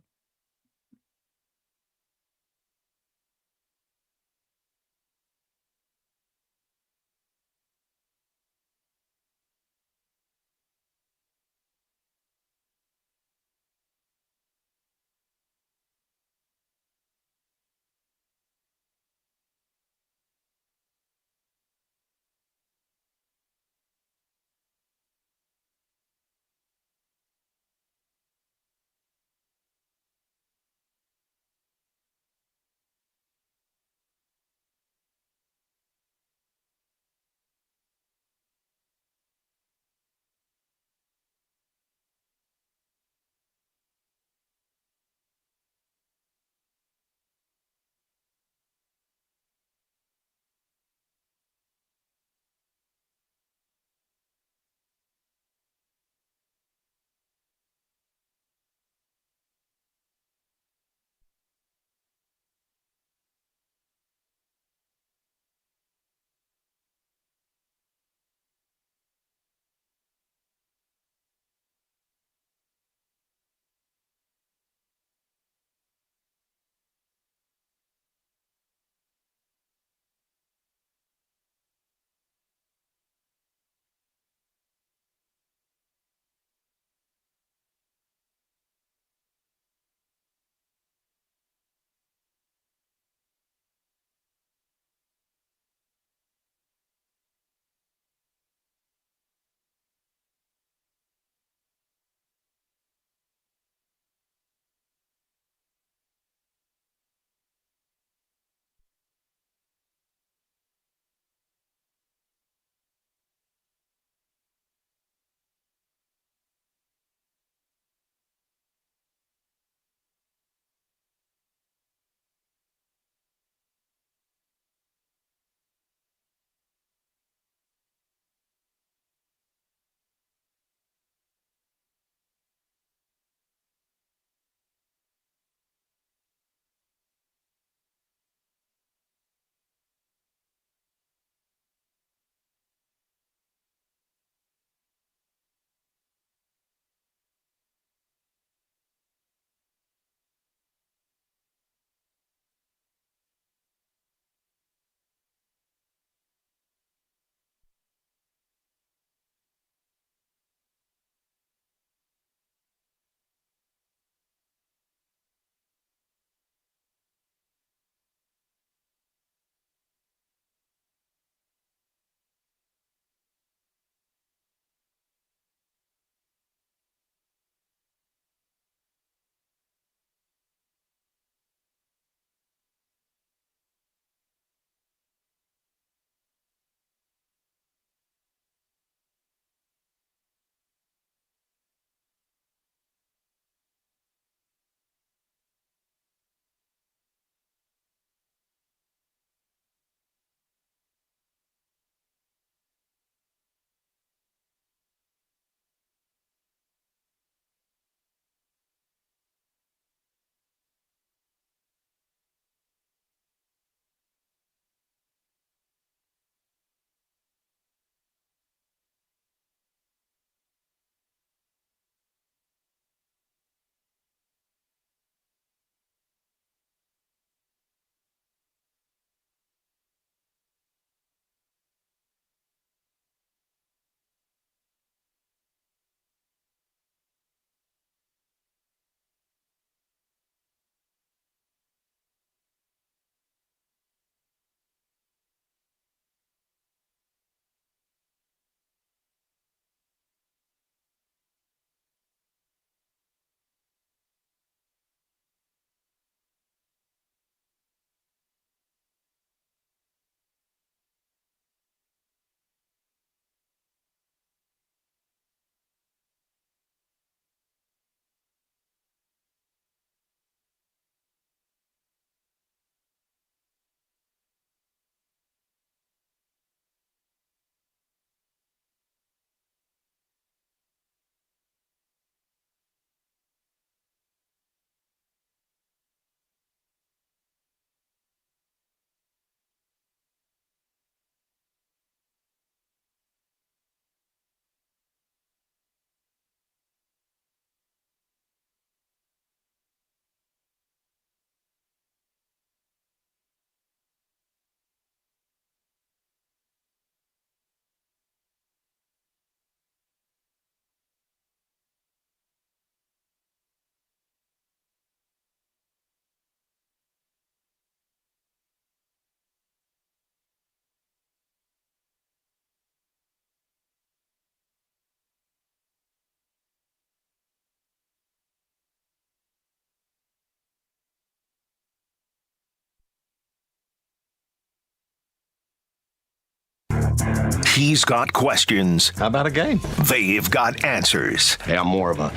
He's got questions. How about a game? They've got answers. Hey, I'm more of a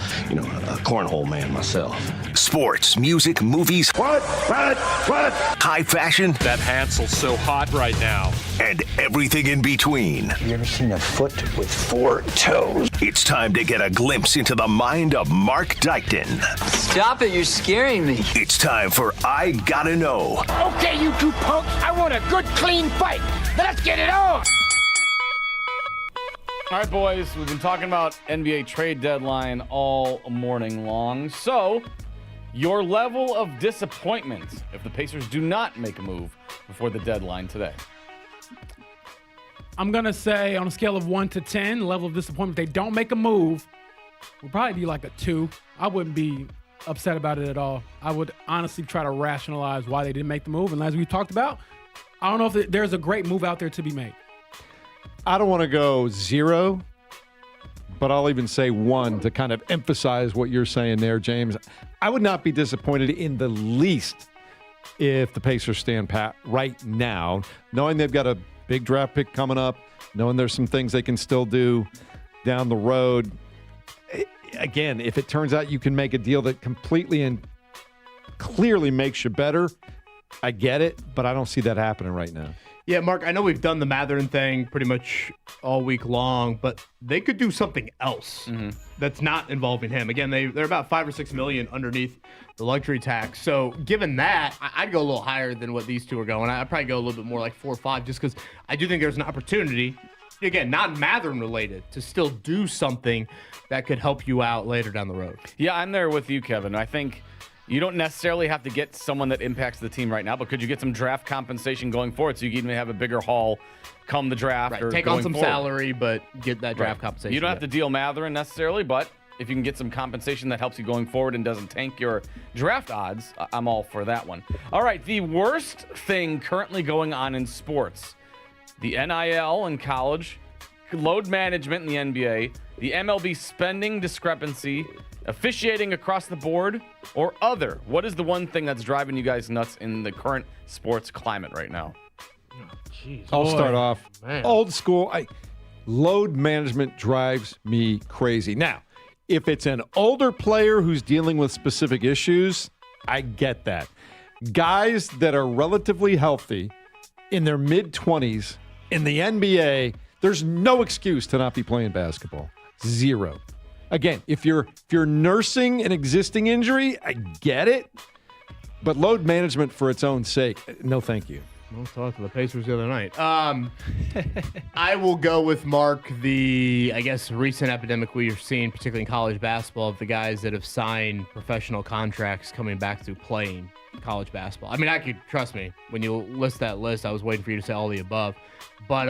cornhole man myself. Sports, music, movies. What? High fashion. That Hansel's so hot right now. And everything in between. You ever seen a foot with 4 toes? It's time to get a glimpse into the mind of Mark Dykton. Stop it, you're scaring me. It's time for I Gotta Know. Okay, you two punks, I want a good, clean fight. Let's get it on. All right, boys, we've been talking about NBA trade deadline all morning long. So, your level of disappointment if the Pacers do not make a move before the deadline today? I'm going to say on a scale of 1 to 10, the level of disappointment, they don't make a move, would probably be like a 2. I wouldn't be upset about it at all. I would honestly try to rationalize why they didn't make the move. And as we talked about, I don't know if there's a great move out there to be made. I don't want to go 0, but I'll even say 1 to kind of emphasize what you're saying there, James. I would not be disappointed in the least if the Pacers stand pat right now, knowing they've got a big draft pick coming up, knowing there's some things they can still do down the road. Again, if it turns out you can make a deal that completely and clearly makes you better, I get it, but I don't see that happening right now. Yeah, Mark, I know we've done the Mathurin thing pretty much all week long, but they could do something else that's not involving him. Again, they're about $5 or $6 million underneath the luxury tax. So given that, I'd go a little higher than what these two are going. I'd probably go a little bit more like 4 or 5 just because I do think there's an opportunity, again, not Mathurin related, to still do something that could help you out later down the road. Yeah, I'm there with you, Kevin. I think you don't necessarily have to get someone that impacts the team right now, but could you get some draft compensation going forward so you can even have a bigger haul come the draft? Right, or take on some forward. salary, but get that draft compensation. You don't have to deal Mathurin necessarily, but if you can get some compensation that helps you going forward and doesn't tank your draft odds, I'm all for that one. All right, the worst thing currently going on in sports, the NIL in college, load management in the NBA, the MLB spending discrepancy, officiating across the board, or other. What is the one thing that's driving you guys nuts in the current sports climate right now? I'll start off. Old school. Load management drives me crazy. Now, if it's an older player who's dealing with specific issues, I get that. Guys that are relatively healthy in their mid-20s in the NBA, there's no excuse to not be playing basketball. 0. Again, if you're nursing an existing injury, I get it. But load management for its own sake, no thank you. We'll talk to the Pacers the other night. I will go with Mark, the, I guess, recent epidemic we've seen, particularly in college basketball, of the guys that have signed professional contracts coming back to playing college basketball. I mean, I could, trust me, when you list that list, I was waiting for you to say all the above. But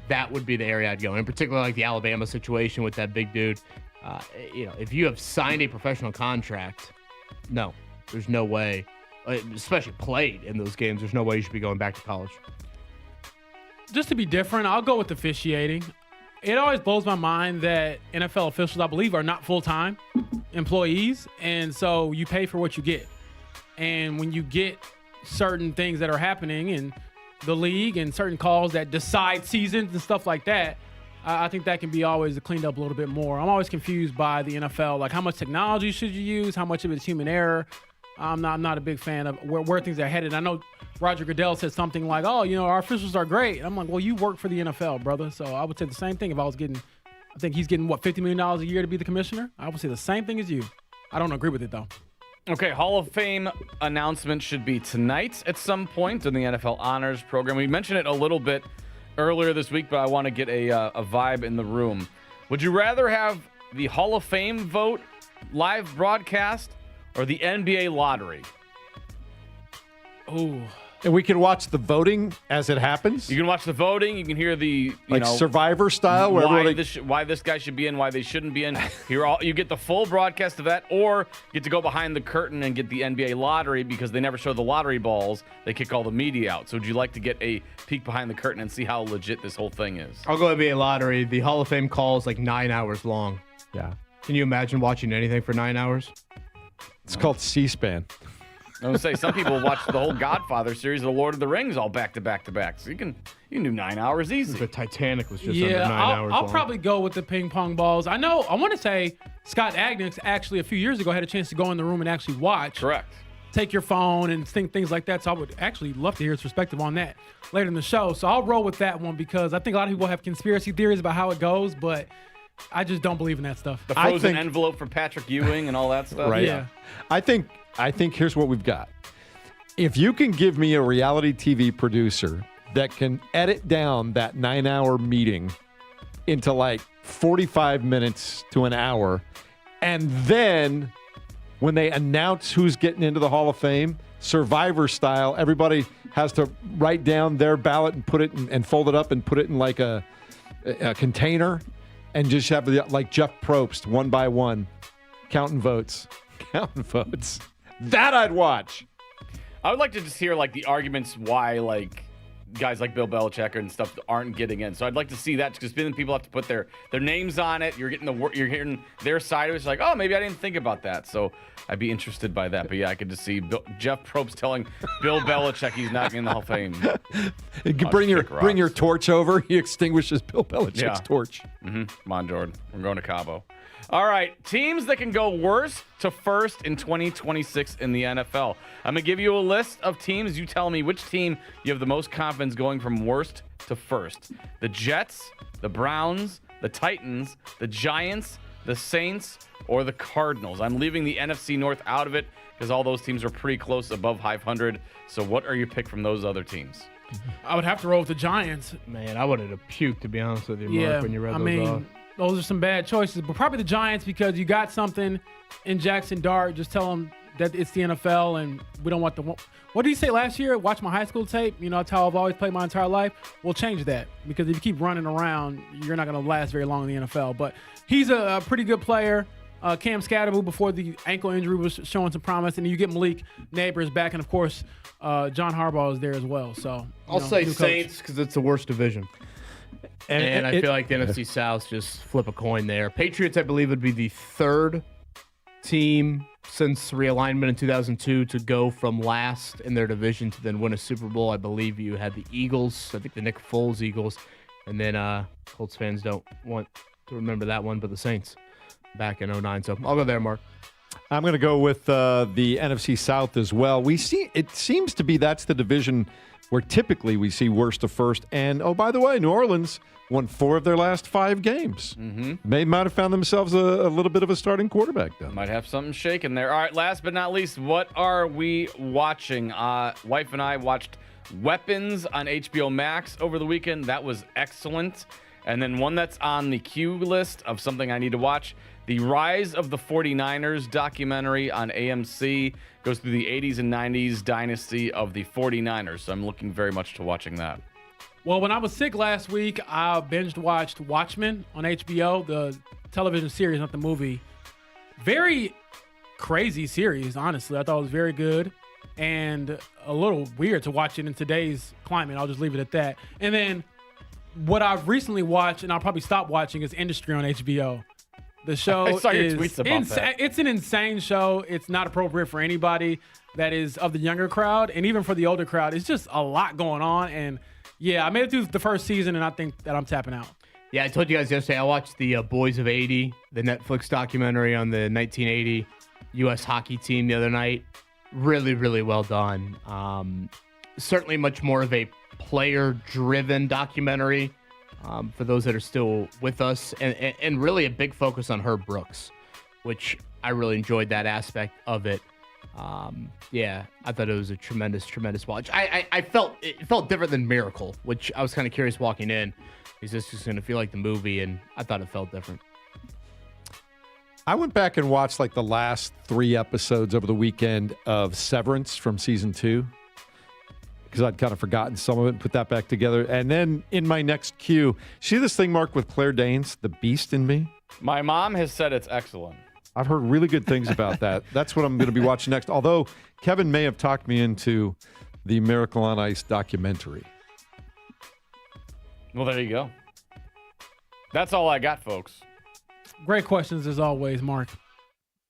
that would be the area I'd go. In particular, like the Alabama situation with that big dude. If you have signed a professional contract, no, there's no way, especially played in those games, there's no way you should be going back to college. Just to be different, I'll go with officiating. It always blows my mind that NFL officials, I believe, are not full-time employees, and so you pay for what you get. And when you get certain things that are happening in the league and certain calls that decide seasons and stuff like that, I think that can be always cleaned up a little bit more. I'm always confused by the NFL, like how much technology should you use, how much of it's human error. I'm not a big fan of where things are headed. I know Roger Goodell said something like, our officials are great. And I'm like, well, you work for the NFL, brother. So I would say the same thing if I was getting, I think he's getting, $50 million a year to be the commissioner? I would say the same thing as you. I don't agree with it, though. Okay, Hall of Fame announcement should be tonight at some point in the NFL Honors Program. We mentioned it a little bit earlier this week, but I want to get a vibe in the room. Would you rather have the Hall of Fame vote live broadcast or the NBA lottery? Ooh. And we can watch the voting as it happens? You can watch the voting. You can hear the, Survivor style? Where why this guy should be in, why they shouldn't be in. You get the full broadcast of that, or you get to go behind the curtain and get the NBA lottery because they never show the lottery balls. They kick all the media out. So would you like to get a peek behind the curtain and see how legit this whole thing is? I'll go NBA lottery. The Hall of Fame call is like 9 hours long. Yeah. Can you imagine watching anything for 9 hours? It's called C-SPAN. I was going to say, some people watch the whole Godfather series, The Lord of the Rings, all back to back to back. So you can do 9 hours easy. The Titanic was just under 9 hours I'll long. probably go with the ping pong balls. I want to say Scott Agnew actually a few years ago had a chance to go in the room and actually watch. Correct. Take your phone and things like that. So I would actually love to hear his perspective on that later in the show. So I'll roll with that one because I think a lot of people have conspiracy theories about how it goes, but I just don't believe in that stuff. The frozen envelope for Patrick Ewing and all that stuff. Right. Yeah. I think here's what we've got. If you can give me a reality TV producer that can edit down that 9-hour meeting into like 45 minutes to an hour, and then when they announce who's getting into the Hall of Fame, Survivor style, everybody has to write down their ballot and put it and fold it up and put it in like a container, and just have like Jeff Probst one by one counting votes. That I'd watch. I would like to just hear like the arguments why like guys like Bill Belichick and stuff aren't getting in. So I'd like to see that because then people have to put their names on it. You're hearing their side of it. It's like, oh, maybe I didn't think about that. So I'd be interested by that. But yeah, I could just see Jeff Probst telling Bill Belichick he's not in the Hall of Fame. Bring your torch over. He extinguishes Bill Belichick's torch. Come on, Jordan. We're going to Cabo. All right, teams that can go worst to first in 2026 in the NFL. I'm going to give you a list of teams. You tell me which team you have the most confidence going from worst to first. The Jets, the Browns, the Titans, the Giants, the Saints, or the Cardinals. I'm leaving the NFC North out of it because all those teams are pretty close above 500. So what are your pick from those other teams? I would have to roll with the Giants. Man, I wanted to puke, to be honest with you, Mark, when you read those off. Those are some bad choices, but probably the Giants because you got something in Jackson Dart. Just tell them that it's the NFL and we don't want the. What did he say last year? Watch my high school tape. You know, that's how I've always played my entire life. We'll change that because if you keep running around, you're not going to last very long in the NFL. But he's a pretty good player. Cam Scatterbo before the ankle injury was showing some promise, and you get Malik Neighbors back, and of course, John Harbaugh is there as well. So I'll say Saints because it's the worst division. And I feel like the NFC South just flip a coin there. Patriots, I believe, would be the third team since realignment in 2002 to go from last in their division to then win a Super Bowl. I believe you had the Eagles, I think the Nick Foles Eagles, and then Colts fans don't want to remember that one, but the Saints back in 2009. So I'll go there, Mark. I'm going to go with the NFC South as well. It seems to be that's the division where typically we see worst to first. And, oh, by the way, New Orleans won 4 of their last 5 games. They might have found themselves a little bit of a starting quarterback, though. Might have something shaking there. All right, last but not least, what are we watching? Wife and I watched Weapons on HBO Max over the weekend. That was excellent. And then one that's on the queue list of something I need to watch, the Rise of the 49ers documentary on AMC. Goes through the 80s and 90s dynasty of the 49ers. So I'm looking very much to watching that. Well, when I was sick last week, I watched Watchmen on HBO, the television series, not the movie. Very crazy series, honestly. I thought it was very good and a little weird to watch it in today's climate. I'll just leave it at that. And then what I've recently watched, and I'll probably stop watching, is Industry on HBO. The show I saw your tweets about that. It's an insane show. It's not appropriate for anybody that is of the younger crowd, and even for the older crowd. It's just a lot going on, and yeah, I made it through the first season, and I think that I'm tapping out. Yeah, I told you guys yesterday I watched the Boys of 80, the Netflix documentary on the 1980 U.S. hockey team the other night. Really, really well done. Certainly much more of a player-driven documentary. For those that are still with us, and really a big focus on Herb Brooks, which I really enjoyed that aspect of it. Yeah, I thought it was a tremendous watch. I felt it felt different than Miracle, which I was kind of curious walking in. Is this just going to feel like the movie? And I thought it felt different. I went back and watched like the last 3 episodes over the weekend of Severance from season 2. Because I'd kind of forgotten some of it and put that back together. And then in my next queue, see this thing, Mark, with Claire Danes, The Beast in Me? My mom has said it's excellent. I've heard really good things about that. That's what I'm going to be watching next. Although Kevin may have talked me into the Miracle on Ice documentary. Well, there you go. That's all I got, folks. Great questions as always, Mark.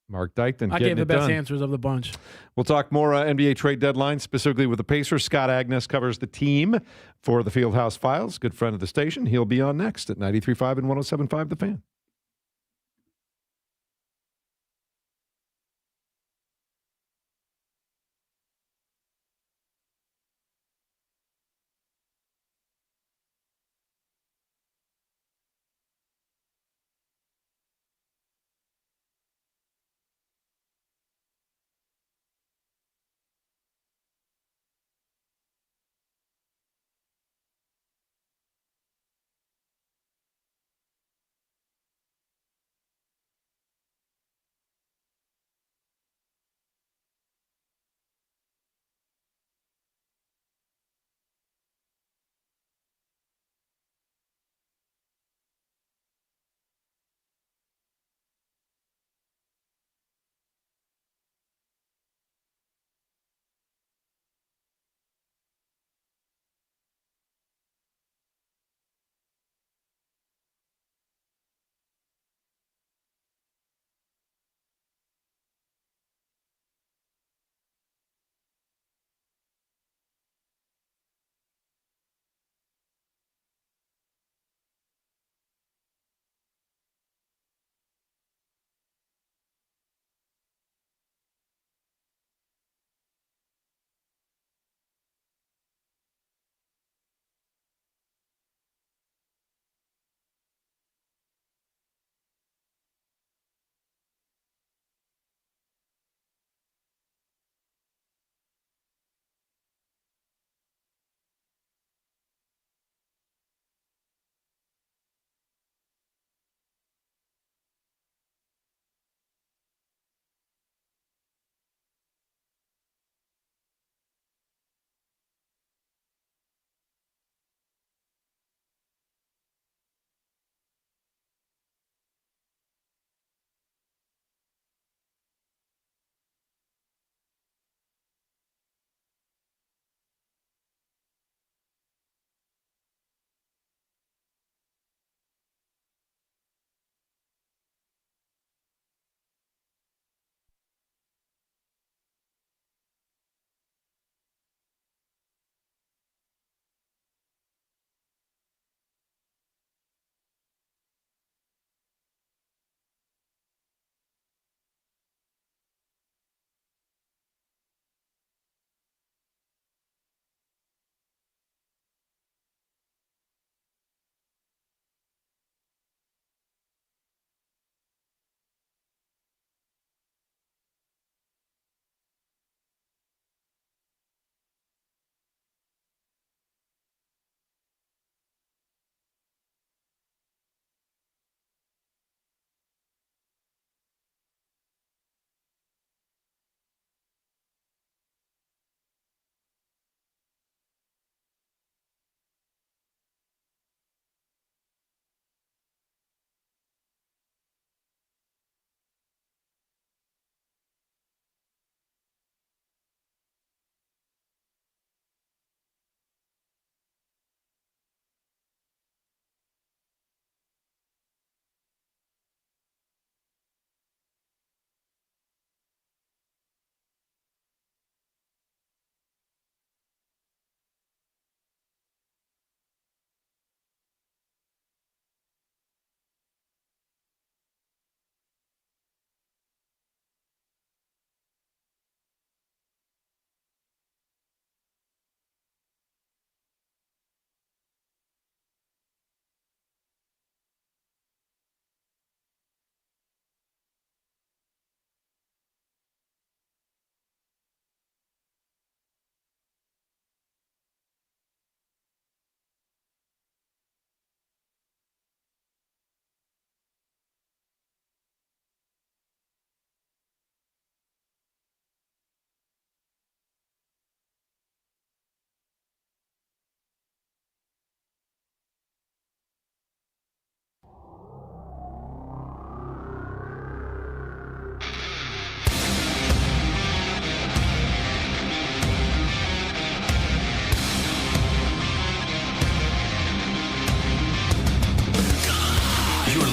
Mark Dykton. I gave the best done. answers of the bunch. We'll talk more NBA trade deadline, specifically with the Pacers. Scott Agnes covers the team for the Fieldhouse Files. Good friend of the station. He'll be on next at 93.5 and 107.5 The Fan.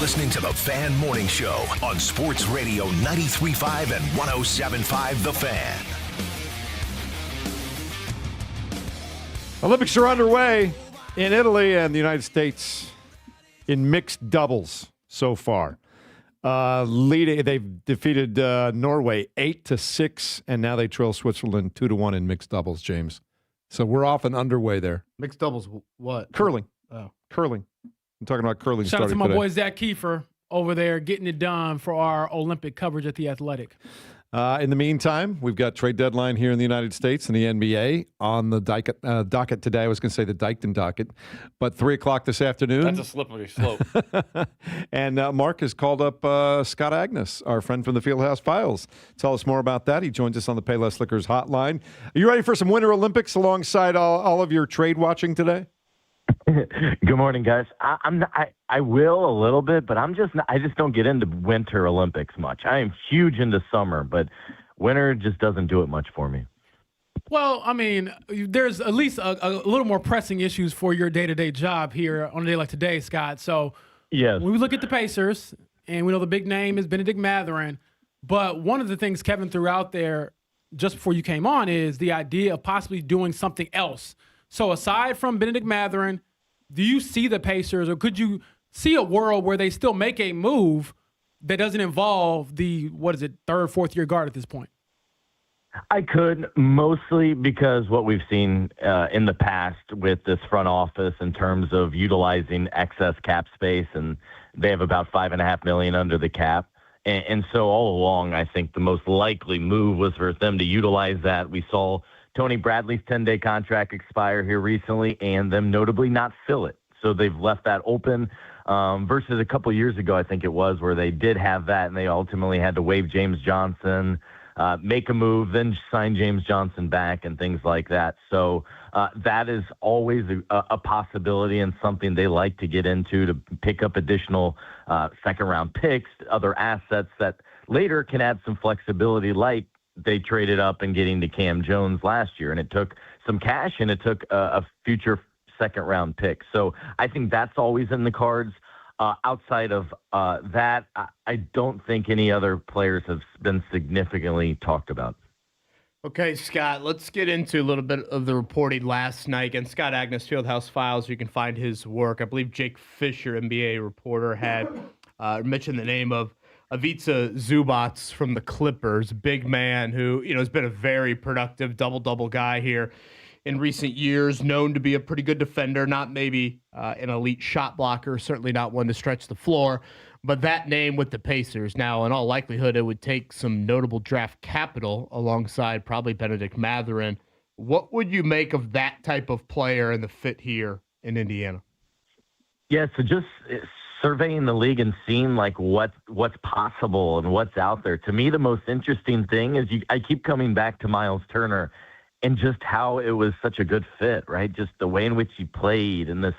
listening to the Fan Morning Show on Sports Radio 93.5 and 107.5 The Fan. Olympics are underway in Italy and the United States in mixed doubles so far. They've defeated Norway 8-6, and now they trail Switzerland 2-1 in mixed doubles, James. So we're off and underway there. Mixed doubles, what? Curling. Oh. Curling. I'm talking about curling. Shout out to my today. boy Zach Kiefer over there getting it done for our Olympic coverage at The Athletic. In the meantime, we've got trade deadline here in the United States and the NBA on the docket today. I was going to say the Dykton docket, but 3 o'clock this afternoon. That's a slippery slope. And Mark has called up Scott Agnes, our friend from the Fieldhouse Files. Tell us more about that. He joins us on the Payless Liquors hotline. Are you ready for some Winter Olympics alongside all of your trade watching today? Good morning, guys. I will a little bit, but I just don't get into Winter Olympics much. I am huge into summer, but winter just doesn't do it much for me. Well, I mean, there's at least a little more pressing issues for your day-to-day job here on a day like today, Scott. So yes, when we look at the Pacers, and we know the big name is Bennedict Mathurin, but one of the things Kevin threw out there just before you came on is the idea of possibly doing something else. So aside from Bennedict Mathurin, do you see the Pacers, or could you see a world where they still make a move that doesn't involve the, third, fourth year guard at this point? I could, mostly because what we've seen in the past with this front office in terms of utilizing excess cap space, and they have about $5.5 million under the cap. And so all along, I think the most likely move was for them to utilize that. We saw Tony Bradley's 10-day contract expire here recently, and them notably not fill it. So they've left that open versus a couple years ago, I think it was, where they did have that, and they ultimately had to waive James Johnson, make a move, then sign James Johnson back and things like that. So that is always a possibility and something they like to get into to pick up additional second-round picks, other assets that later can add some flexibility, like they traded up and getting to Cam Jones last year, and it took some cash and it took a future second-round pick. So I think that's always in the cards. Outside of that, I don't think any other players have been significantly talked about. Okay, Scott, let's get into a little bit of the reporting last night. Again, Scott Agnes, Fieldhouse Files, you can find his work. I believe Jake Fisher, NBA reporter, had mentioned the name of Ivica Zubac from the Clippers, big man who, has been a very productive double-double guy here in recent years, known to be a pretty good defender, not maybe an elite shot blocker, certainly not one to stretch the floor, but that name with the Pacers. Now, in all likelihood, it would take some notable draft capital alongside probably Bennedict Mathurin. What would you make of that type of player and the fit here in Indiana? Yeah, so just surveying the league and seeing like what's possible and what's out there. To me, the most interesting thing is I keep coming back to Miles Turner and just how it was such a good fit, right? Just the way in which he played and this,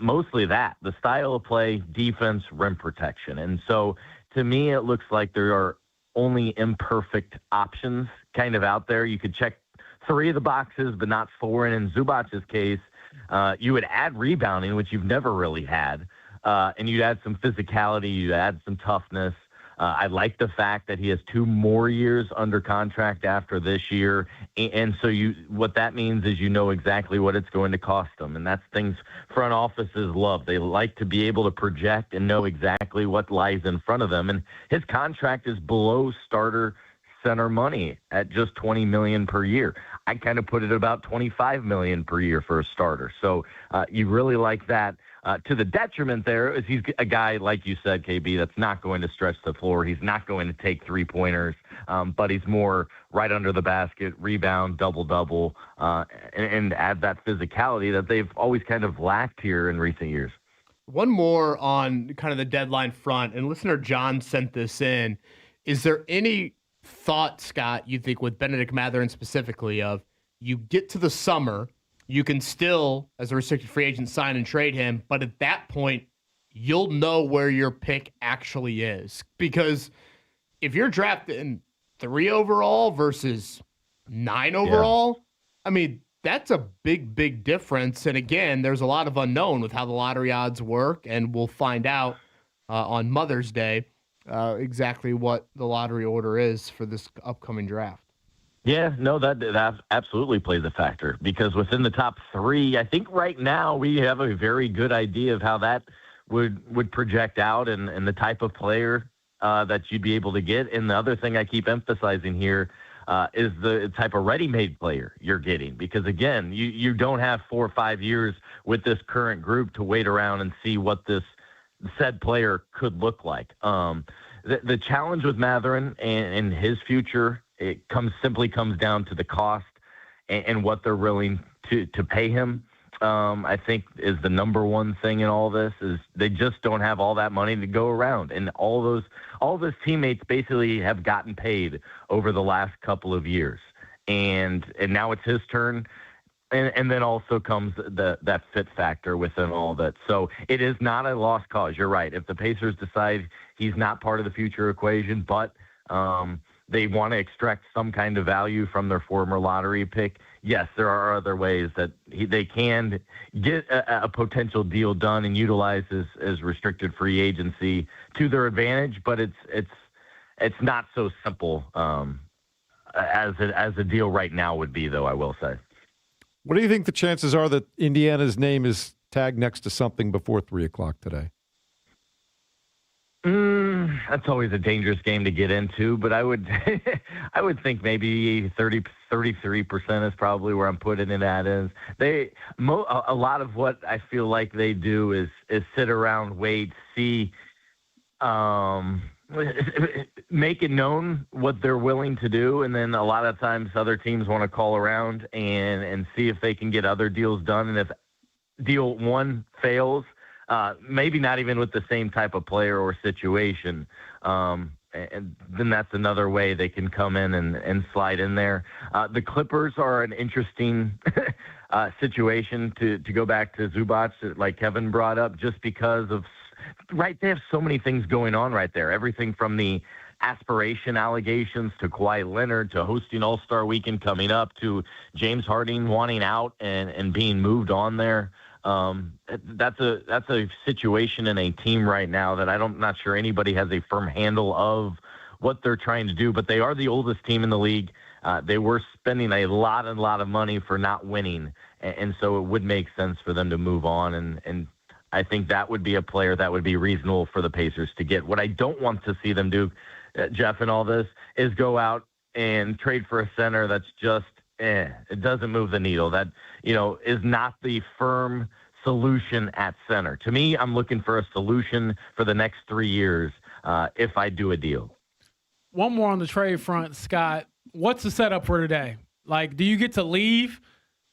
mostly that, the style of play, defense, rim protection. And so to me, it looks like there are only imperfect options kind of out there. You could check 3 of the boxes, but not 4. And in Zubac's case, you would add rebounding, which you've never really had. And you'd add some physicality, you'd add some toughness. I like the fact that he has 2 more years under contract after this year. And so what that means is exactly what it's going to cost them. And that's things front offices love. They like to be able to project and know exactly what lies in front of them. And his contract is below starter center money at just $20 million per year. I kind of put it about $25 million per year for a starter. So you really like that. To the detriment there is he's a guy, like you said, KB, that's not going to stretch the floor. He's not going to take 3-pointers, but he's more right under the basket, rebound, double-double, and add that physicality that they've always kind of lacked here in recent years. One more on kind of the deadline front, and listener John sent this in. Is there any thought, Scott, you think with Bennedict Mathurin specifically, of you get to the summer, you can still, as a restricted free agent, sign and trade him, but at that point, you'll know where your pick actually is. Because if you're drafting 3 overall versus 9 overall, I mean, that's a big, big difference. And again, there's a lot of unknown with how the lottery odds work, and we'll find out on Mother's Day exactly what the lottery order is for this upcoming draft. Yeah, no, that absolutely plays a factor because within the top 3, I think right now we have a very good idea of how that would project out and the type of player that you'd be able to get. And the other thing I keep emphasizing here is the type of ready-made player you're getting because, again, you don't have 4 or 5 years with this current group to wait around and see what this said player could look like. The challenge with Mathurin and his future, it simply comes down to the cost and what they're willing to pay him. I think is the number one thing in all this is they just don't have all that money to go around, and all those teammates basically have gotten paid over the last couple of years, and now it's his turn. And then also comes that fit factor within all that. So it is not a lost cause. You're right. If the Pacers decide he's not part of the future equation, but they want to extract some kind of value from their former lottery pick, yes, there are other ways that they can get a potential deal done and utilize as restricted free agency to their advantage. But it's not so simple as a deal right now would be, though, I will say. What do you think the chances are that Indiana's name is tagged next to something before 3 o'clock today? That's always a dangerous game to get into, but I would think maybe 33% is probably where I'm putting it at. Is a lot of what I feel like they do is sit around, wait, see, make it known what they're willing to do, and then a lot of times other teams want to call around and see if they can get other deals done, and if deal 1 fails, maybe not even with the same type of player or situation, and then that's another way they can come in and slide in there. The Clippers are an interesting situation to go back to Zubac, like Kevin brought up, just because of right, they have so many things going on right there. Everything from the aspiration allegations to Kawhi Leonard to hosting All-Star Weekend coming up to James Harden wanting out and being moved on there. That's a situation in a team right now that I'm not sure anybody has a firm handle of what they're trying to do, but they are the oldest team in the league. They were spending a lot of money for not winning, and so it would make sense for them to move on, and I think that would be a player that would be reasonable for the Pacers to get. What I don't want to see them do, Jeff, in all this, is go out and trade for a center that's just, it doesn't move the needle. That, is not the firm solution at center. To me, I'm looking for a solution for the next 3 years if I do a deal. One more on the trade front, Scott. What's the setup for today? Like, do you get to leave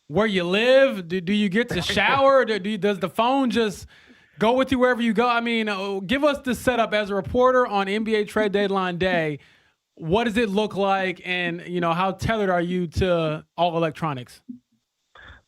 where you live? Do you get to shower? Does the phone just go with you wherever you go? I mean, give us the setup as a reporter on NBA trade deadline day. What does it look like? And, how tethered are you to all electronics?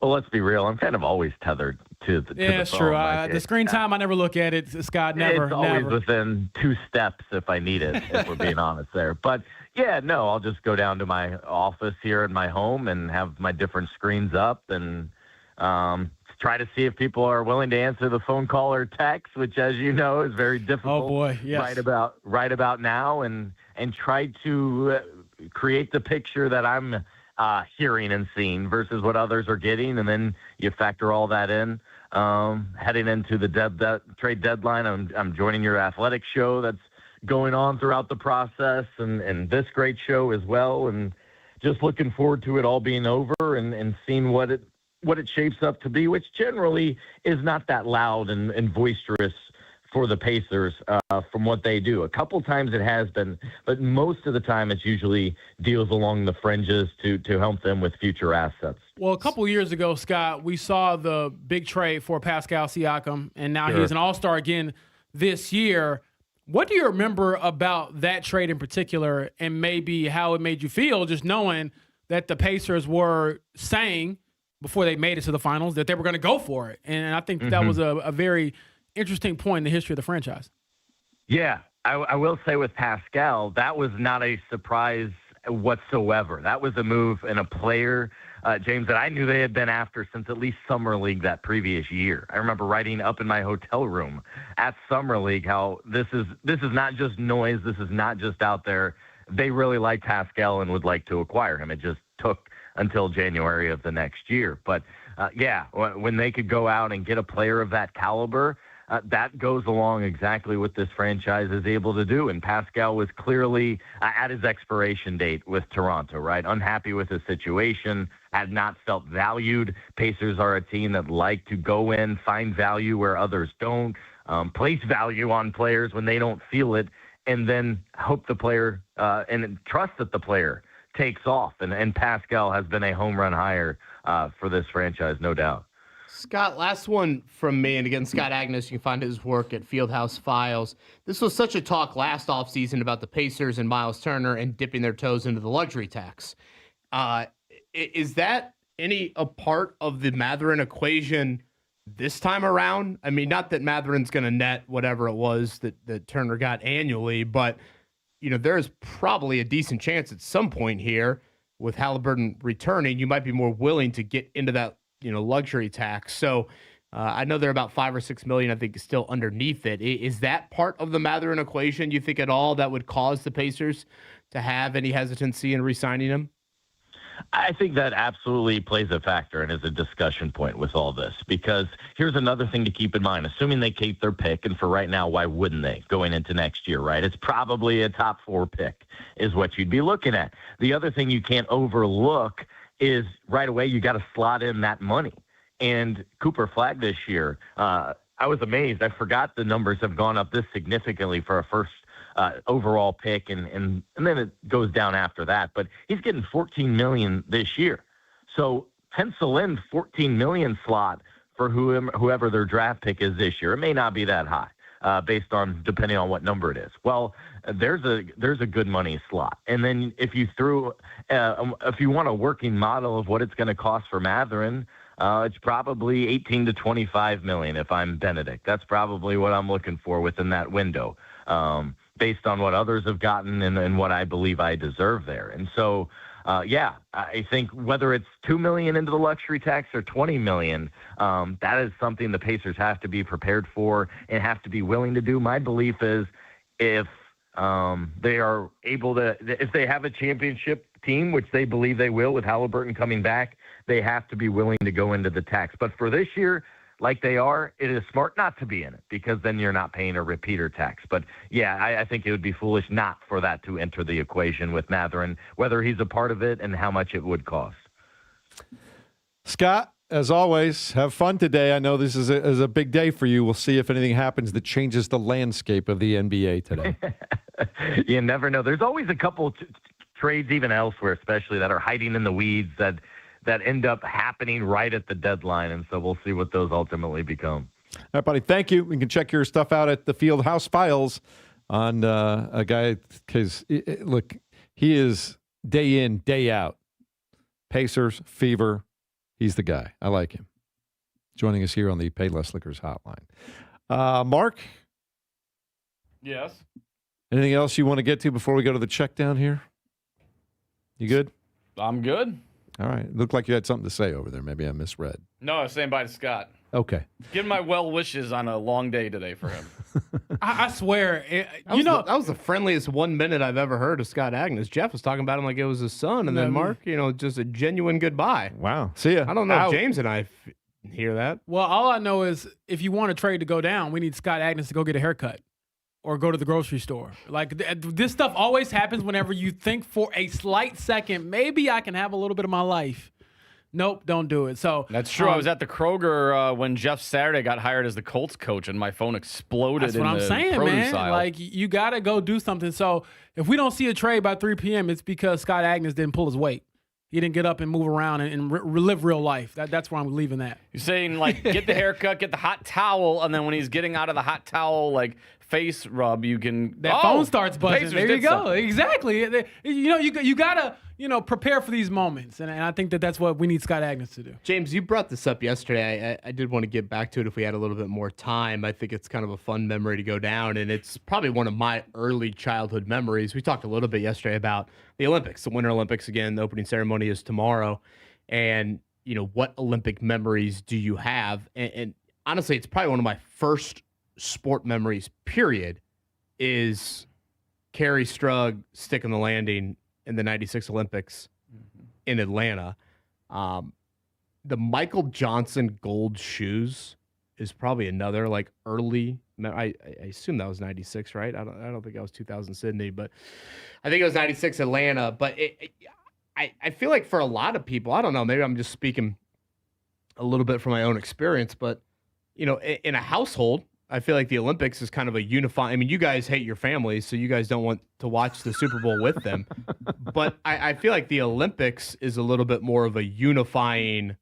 Well, let's be real. I'm kind of always tethered to the Yeah, it's phone. true. The screen time, I never look at it, Scott. Never. It's always within 2 steps if I need it, if we're being honest there. But, yeah, no, I'll just go down to my office here in my home and have my different screens up and try to see if people are willing to answer the phone call or text, which, as you know, is very difficult. Oh, boy, yes. Right about now, and try to create the picture that I'm hearing and seeing versus what others are getting, and then you factor all that in. Heading into the trade deadline, I'm joining your athletic show that's going on throughout the process, and this great show as well, and just looking forward to it all being over and seeing what it shapes up to be, which generally is not that loud and boisterous for the Pacers from what they do. A couple times it has been, but most of the time it's usually deals along the fringes to help them with future assets. Well, a couple years ago, Scott, we saw the big trade for Pascal Siakam, and now Sure. he's an all-star again this year. What do you remember about that trade in particular, and maybe how it made you feel just knowing that the Pacers were saying before they made it to the finals that they were going to go for it? And I think that was a very interesting point in the history of the franchise. Yeah, I will say with Pascal, that was not a surprise whatsoever. That was a move and a player James, that I knew they had been after since at least Summer League that previous year. I remember writing up in my hotel room at Summer League how this is not just noise. This is not just out there. They really like Pascal and would like to acquire him. It just took until January of the next year. But, when they could go out and get a player of that caliber, that goes along exactly what this franchise is able to do. And Pascal was clearly at his expiration date with Toronto, right? Unhappy with his situation, had not felt valued. Pacers are a team that like to go in, find value where others don't, place value on players when they don't feel it, and then hope the player and trust that the player takes off. And Pascal has been a home run hire for this franchise, no doubt. Scott, last one from me, and again, Scott Agness, you can find his work at Fieldhouse Files. This was such a talk last offseason about the Pacers and Miles Turner and dipping their toes into the luxury tax. Is that a part of the Mathurin equation this time around? I mean, not that Matherin's going to net whatever it was that Turner got annually, but there's probably a decent chance at some point here with Halliburton returning, you might be more willing to get into that luxury tax. So I know they're about $5 or $6 million, I think, still underneath it. Is that part of the Mathurin equation, you think, at all, that would cause the Pacers to have any hesitancy in re-signing him? I think that absolutely plays a factor and is a discussion point with all this, because here's another thing to keep in mind. Assuming they keep their pick, and for right now, why wouldn't they going into next year, right? It's probably a top 4 pick is what you'd be looking at. The other thing you can't overlook is right away you got to slot in that money. And Cooper Flagg this year, I was amazed. I forgot the numbers have gone up this significantly for a first overall pick, and then it goes down after that. But he's getting $14 million this year. So pencil in $14 million slot for whoever their draft pick is this year. It may not be that high. Based on depending on what number it is. Well, there's a good money slot, and then if you want a working model of what it's going to cost for Mathurin, it's probably 18 to 25 million. If I'm Benedict, that's probably what I'm looking for within that window, based on what others have gotten and what I believe I deserve there. And so. I think whether it's $2 million into the luxury tax or $20 million, that is something the Pacers have to be prepared for and have to be willing to do. My belief is if they are able to, if they have a championship team, which they believe they will with Halliburton coming back, they have to be willing to go into the tax. But for this year, like they are, it is smart not to be in it, because then you're not paying a repeater tax. But I think it would be foolish not for that to enter the equation with Mathurin, whether he's a part of it and how much it would cost. Scott, as always, have fun today. I know this is a big day for you. We'll see if anything happens that changes the landscape of the NBA today. You never know. There's always a couple trades, even elsewhere, especially that are hiding in the weeds that end up happening right at the deadline. And so we'll see what those ultimately become. All right, buddy. Thank you. You can check your stuff out at the Fieldhouse Files on a guy, because, look, he is day in, day out. Pacers, Fever. He's the guy. I like him. Joining us here on the Payless Liquors hotline. Mark? Yes? Anything else you want to get to before we go to the check down here? You good? I'm good. All right. Looked like you had something to say over there. Maybe I misread. No, I was saying bye to Scott. Okay. Give my well wishes on a long day today for him. I swear, that was the friendliest 1 minute I've ever heard of Scott Agness. Jeff was talking about him like it was his son, and then Mark, just a genuine goodbye. Wow. See ya. I don't know if James and I hear that. Well, all I know is if you want a trade to go down, we need Scott Agness to go get a haircut or go to the grocery store. Like, this stuff always happens whenever you think for a slight second, maybe I can have a little bit of my life. Nope, don't do it. So that's true. I was at the Kroger when Jeff Saturday got hired as the Colts coach, and my phone exploded. That's what I'm saying, man. Aisle. Like, you got to go do something. So if we don't see a trade by 3 p.m., it's because Scott Agness didn't pull his weight. He didn't get up and move around and live real life. That's where I'm leaving that. You're saying, like, get the haircut, get the hot towel, and then when he's getting out of the hot towel, like, face rub, you can... That phone starts buzzing. There you go. Something. Exactly. You got to, prepare for these moments. And I think that's what we need Scott Agness to do. James, you brought this up yesterday. I did want to get back to it if we had a little bit more time. I think it's kind of a fun memory to go down, and it's probably one of my early childhood memories. We talked a little bit yesterday about the Olympics, the Winter Olympics. Again, the opening ceremony is tomorrow. And, what Olympic memories do you have? And honestly, it's probably one of my first sport memories, period, is Kerry Strug sticking the landing in the 96 Olympics in Atlanta. The Michael Johnson gold shoes is probably another early. I assume that was 96, right? I don't think that was 2000 Sydney, but I think it was 96 Atlanta. But I feel like for a lot of people, I don't know, maybe I'm just speaking a little bit from my own experience, but in a household, I feel like the Olympics is kind of a unifying. I mean, you guys hate your families, so you guys don't want to watch the Super Bowl with them. But I feel like the Olympics is a little bit more of a unifying.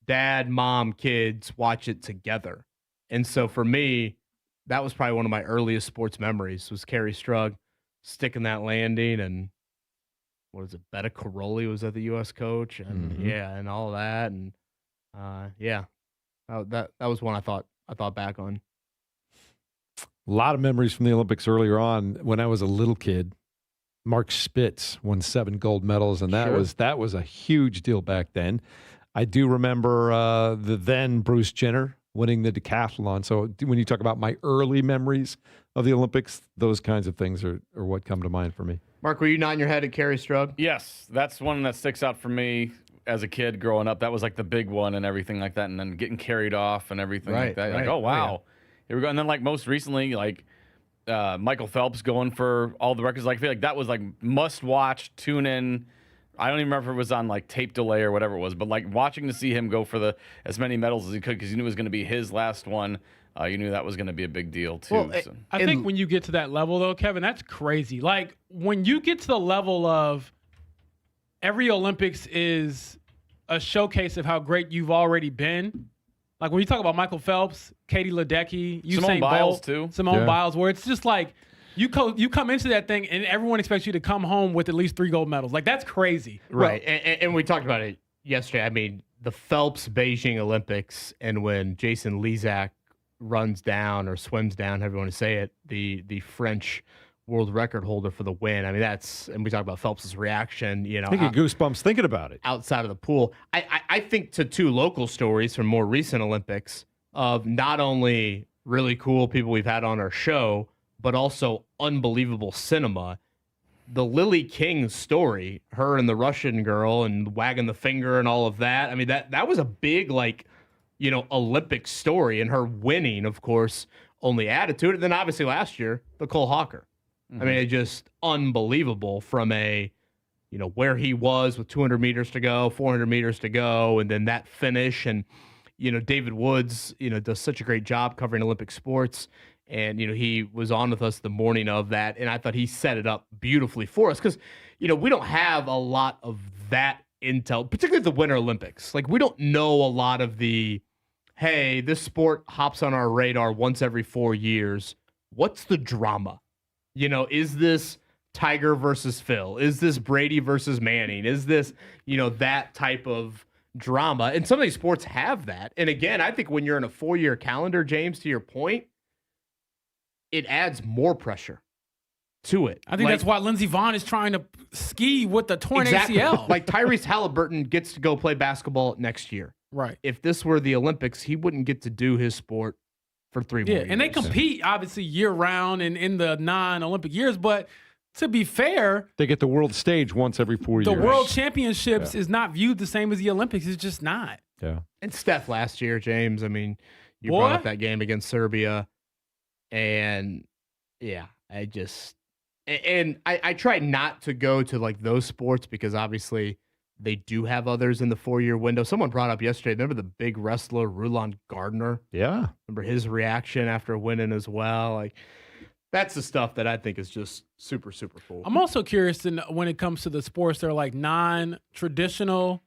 Dad, mom, kids watch it together. And so for me, that was probably one of my earliest sports memories was Kerry Strug sticking that landing. And what is it? Betta Caroli was at the U.S. coach. And and all that. And that was one I thought back on. A lot of memories from the Olympics earlier on. When I was a little kid, Mark Spitz won 7 gold medals, and that was a huge deal back then. I do remember the then Bruce Jenner winning the decathlon. So when you talk about my early memories of the Olympics, those kinds of things are what come to mind for me. Mark, were you nodding your head at Kerry Strug? Yes, that's one that sticks out for me as a kid growing up. That was like the big one and everything like that, and then getting carried off and everything like that. Like, oh, wow. Here we go. And then most recently, Michael Phelps going for all the records. I feel like that was must watch, tune in. I don't even remember if it was on tape delay or whatever it was, but watching to see him go for as many medals as he could because you knew it was going to be his last one. You knew that was going to be a big deal too. Well, I think when you get to that level though, Kevin, that's crazy. When you get to the level of every Olympics is a showcase of how great you've already been. Like when you talk about Michael Phelps, Katie Ledecky, Simone Biles too. Simone Biles, where it's just you come into that thing and everyone expects you to come home with at least 3 gold medals. That's crazy. Right. And we talked about it yesterday. I mean, the Phelps Beijing Olympics and when Jason Lezak runs down or swims down, however you want to say it, the French world record holder for the win. I mean, and we talk about Phelps' reaction, I get goosebumps thinking about it. Outside of the pool. I think to 2 local stories from more recent Olympics of not only really cool people we've had on our show, but also unbelievable cinema. The Lily King story, her and the Russian girl and wagging the finger and all of that. I mean, that was a big, Olympic story, and her winning, of course, only added to it. And then obviously last year, the Cole Hawker. I mean, it's just unbelievable from where he was with 200 meters to go, 400 meters to go, and then that finish. And, David Woods, does such a great job covering Olympic sports. And, he was on with us the morning of that, and I thought he set it up beautifully for us because, we don't have a lot of that intel, particularly the Winter Olympics. We don't know a lot of hey, this sport hops on our radar once every 4 years. What's the drama? Is this Tiger versus Phil? Is this Brady versus Manning? Is this, that type of drama? And some of these sports have that. And again, I think when you're in a 4-year calendar, James, to your point, it adds more pressure to it. I think that's why Lindsey Vonn is trying to ski with the torn ACL. Tyrese Halliburton gets to go play basketball next year. Right. If this were the Olympics, he wouldn't get to do his sport for 3 more years. And they compete, obviously, year-round and in the non-Olympic years, but to be fair, they get the world stage once every 4 years. The World Championships is not viewed the same as the Olympics. It's just not. Yeah. And Steph last year, James, I mean, you brought up that game against Serbia. And I try not to go to those sports because obviously they do have others in the 4-year window. Someone brought up yesterday, remember the big wrestler Rulon Gardner? Yeah. Remember his reaction after winning as well? That's the stuff that I think is just super, super cool. I'm also curious to know, when it comes to the sports, they're non-traditional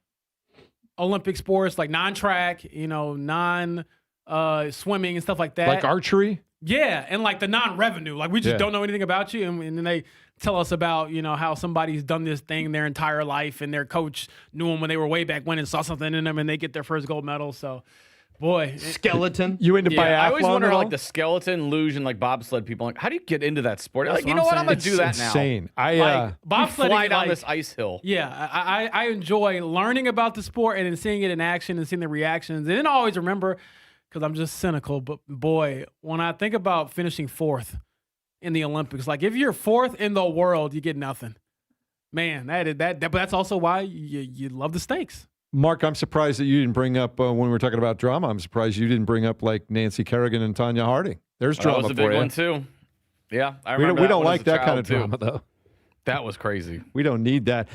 Olympic sports, non-track, non-swimming and stuff like that. Like archery? Yeah, and the non-revenue. We just don't know anything about you. And then they tell us about, how somebody's done this thing their entire life and their coach knew them when they were way back when and saw something in them and they get their first gold medal. So, Boy, skeleton. You into biathlon? I always wonder at how, all? like, the skeleton, luge, and like bobsled people, like, how do you get into that sport? That's Like, you what know I'm what? I'm gonna saying. do that It's now. insane. Like, bobsledding, fly down like- this ice hill. Yeah, I enjoy learning about the sport and then seeing it in action and seeing the reactions. And then I always remember, because I'm just cynical, but boy, when I think about finishing 4th in the Olympics, like if you're 4th in the world, you get nothing. Man, but that's also why you love the stakes. Mark, I'm surprised that you didn't bring up when we were talking about drama. I'm surprised you didn't bring up like Nancy Kerrigan and Tanya Harding. There's drama That was a for big you. one too. Yeah, I We remember. don't one as like a that kind child, of too. drama, though. That was crazy. We don't need that.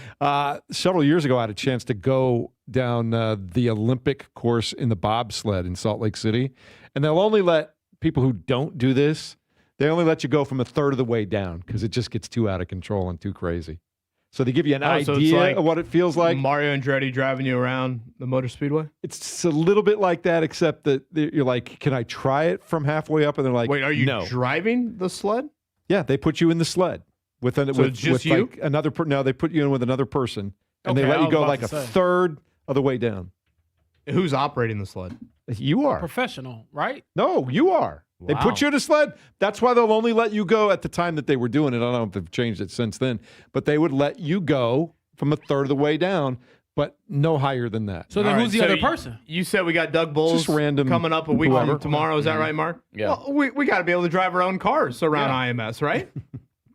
Several years ago, I had a chance to go down the Olympic course in the bobsled in Salt Lake City, and they'll only let people who don't do this. They only let you go from a third of the way down because it just gets too out of control and too crazy. So they give you an So it's idea like of what it feels like. Mario Andretti driving you around the Motor Speedway. It's a little bit like that, except that you're like, can I try it from halfway up? And they're like, Wait, are you no. driving the sled? Yeah, they put you in the sled with So it's just you? like another. No, they put you in with another person, and they Okay, let I you was go about like to a say. third of the way down. Who's operating the sled? You are. Professional, right? No, you are. They Wow. put you in a sled. That's why they'll only let you go at the time that they were doing it. I don't know if they've changed it since then, but they would let you go from a third of the way down, but no higher than that. So then All who's right, the so other person? You said we got Doug Bulls Just random coming up a week whoever. from tomorrow. Is that right, Mark? Yeah. Well, we got to be able to drive our own cars around IMS, right?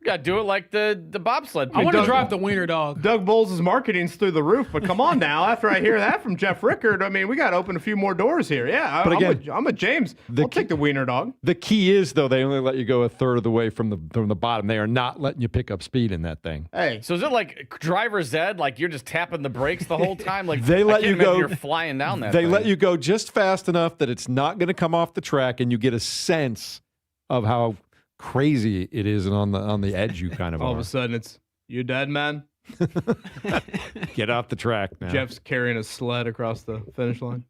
You gotta do it like the bobsled. I want to Doug- drive the wiener dog. Doug Bulls' marketing's through the roof, but come on now. After I hear that from Jeff Rickard, I mean, we got to open a few more doors here. Yeah, But again, I'm a James. I'll take the wiener dog. The key is, though, they only let you go a third of the way from the bottom. They are not letting you pick up speed in that thing. Hey, So is it like driver's ed? Like you're just tapping the brakes the whole time? Like They let I can't you go- imagine You're flying down that. They thing. let you go just fast enough that it's not going to come off the track, and you get a sense of how crazy it is, and on the edge you kind of all are. of a sudden it's you dead, man. Get off the track now. Jeff's carrying a sled across the finish line.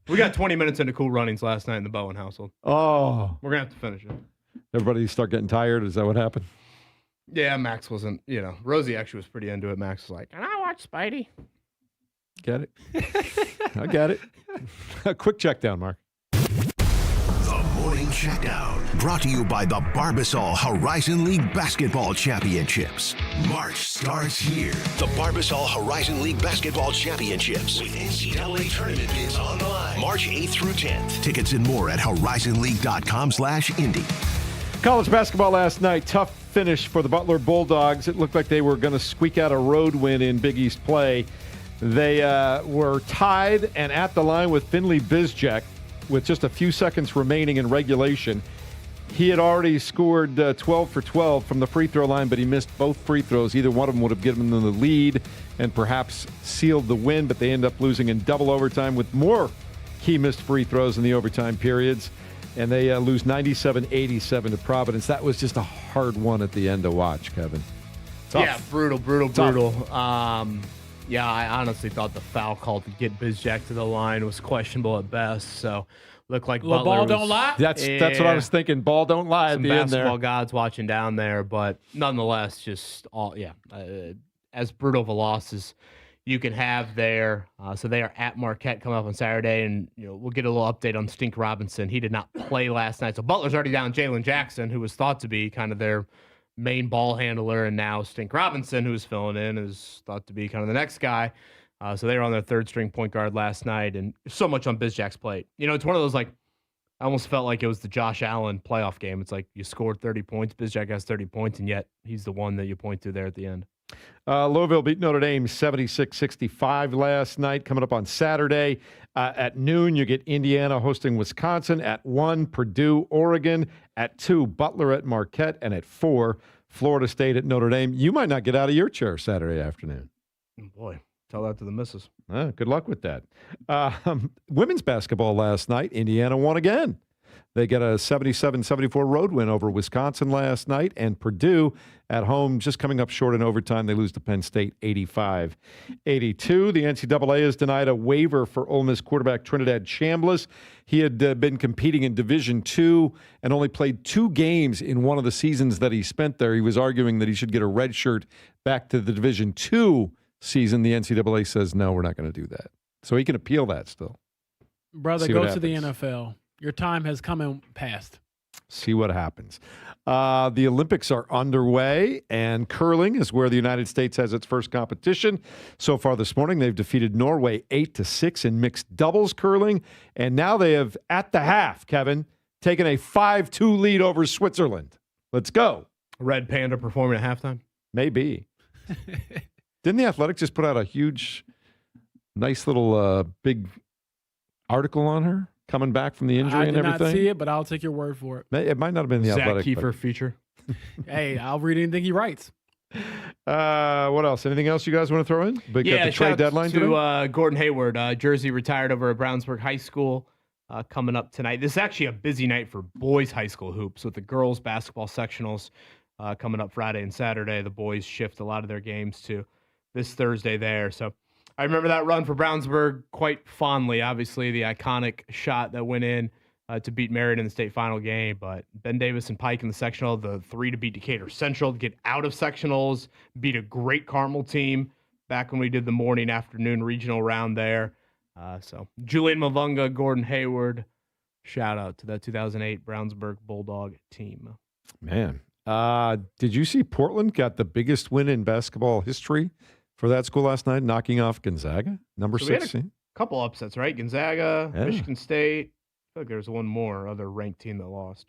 We got 20 minutes into Cool Runnings last night in the Bowen household. Oh, We're gonna have to finish it. everybody start getting tired. Is that what happened? Yeah, Max wasn't. Rosie actually was pretty into it. Max was like, "Can I watch Spidey?" Get it? I get it. A quick check down, Mark. The Morning Checkdown, brought to you by the Barbasol Horizon League Basketball Championships. March starts here. The Barbasol Horizon League Basketball Championships with NCAA tournament bids on the line. March 8th through 10th. Tickets and more at horizonleague.com/Indy. College basketball last night. Tough finish for the Butler Bulldogs. It looked like they were going to squeak out a road win in Big East play. They were tied and at the line with Finley Bizjack with just a few seconds remaining in regulation. He had already scored 12 for 12 from the free throw line, but he missed both free throws. Either one of them would have given them the lead and perhaps sealed the win, but they end up losing in double overtime with more key missed free throws in the overtime periods. And they lose 97-87 to Providence. That was just a hard one at the end to watch, Kevin. Tough. Yeah, brutal. Tough. Yeah, I honestly thought the foul call to get Bizjack to the line was questionable at best. So, looked like Little Butler ball was, don't lie? That's what I was thinking. Ball don't lie at Some the end basketball there. gods watching down there, but nonetheless, just as brutal of a loss as you can have there. So they are at Marquette coming up on Saturday, and we'll get a little update on Stink Robinson. He did not play last night, so Butler's already down Jalen Jackson, who was thought to be kind of their main ball handler, and now Stink Robinson, who's filling in, is thought to be kind of the next guy. So they were on their third string point guard last night, and so much on Bizjack's plate. It's one of those, like, I almost felt like it was the Josh Allen playoff game. It's like you scored 30 points, Bizjack has 30 points, and yet he's the one that you point to there at the end. Louisville beat Notre Dame 76-65 last night. Coming up on Saturday at noon, you get Indiana hosting Wisconsin. At 1, Purdue, Oregon. At 2, Butler at Marquette. And at 4, Florida State at Notre Dame. You might not get out of your chair Saturday afternoon. Boy, tell that to the missus. Good luck with that. Women's basketball last night, Indiana won again. They got a 77-74 road win over Wisconsin last night, and Purdue at home just coming up short in overtime. They lose to Penn State 85-82. The NCAA has denied a waiver for Ole Miss quarterback Trinidad Chambliss. He had been competing in Division II and only played 2 games in one of the seasons that he spent there. He was arguing that he should get a red shirt back to the Division II season. The NCAA says, no, we're not going to do that. So he can appeal that still. Brother, go to the NFL. Your time has come and passed. See what happens. The Olympics are underway, and curling is where the United States has its first competition. So far this morning, they've defeated Norway 8-6 in mixed doubles curling, and now they have, at the half, Kevin, taken a 5-2 lead over Switzerland. Let's go. Red Panda performing at halftime? Maybe. Didn't the Athletic just put out a huge, nice little big article on her? Coming back from the injury and everything? I did not see it, but I'll take your word for it. It might not have been the Zach Athletic. Kiefer feature. Hey, I'll read anything he writes. What else? Anything else you guys want to throw in? Got the trade deadline to Gordon Hayward. Jersey retired over at Brownsburg High School coming up tonight. This is actually a busy night for boys high school hoops with the girls basketball sectionals coming up Friday and Saturday. The boys shift a lot of their games to this Thursday there. So I remember that run for Brownsburg quite fondly. Obviously, the iconic shot that went in to beat Marion in the state final game. But Ben Davis and Pike in the sectional, the 3 to beat Decatur Central, to get out of sectionals, beat a great Carmel team back when we did the morning, afternoon regional round there. So Julian Mavunga, Gordon Hayward, shout out to that 2008 Brownsburg Bulldog team. Man, did you see Portland got the biggest win in basketball history for that school last night, knocking off Gonzaga, number 16? Couple upsets, right? Gonzaga, Yeah. Michigan State. I feel like there's one more other ranked team that lost.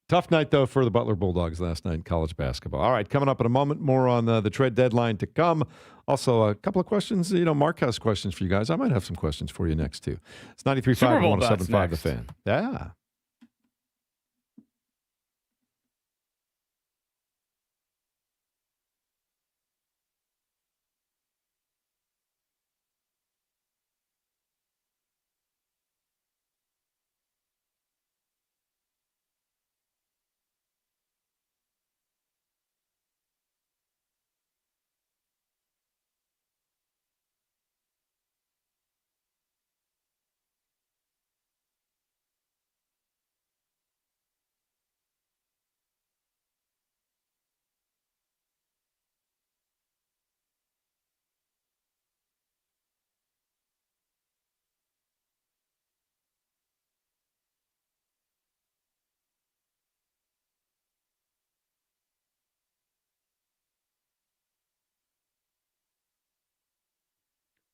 Tough night, though, for the Butler Bulldogs last night in college basketball. All right, coming up in a moment, more on the trade deadline to come. Also, a couple of questions. Mark has questions for you guys. I might have some questions for you next, too. It's 93.5 and 107.5 The Fan. Yeah.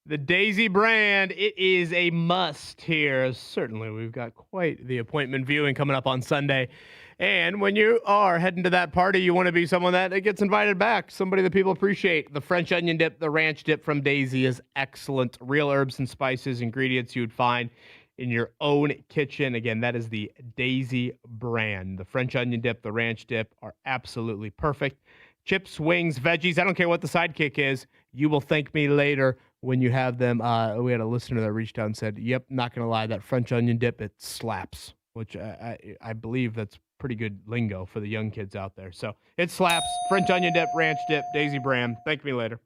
The Daisy brand, it is a must here. Certainly, we've got quite the appointment viewing coming up on Sunday. And when you are heading to that party, you want to be someone that gets invited back, somebody that people appreciate. The French onion dip, the ranch dip from Daisy is excellent. Real herbs and spices, ingredients you would find in your own kitchen. Again, that is the Daisy brand. The French onion dip, the ranch dip are absolutely perfect. Chips, wings, veggies, I don't care what the sidekick is. You will thank me later when you have them. We had a listener that reached out and said, yep, not going to lie, that French onion dip, it slaps, which I believe that's pretty good lingo for the young kids out there. So it slaps. French onion dip, ranch dip, Daisy brand. Thank me later.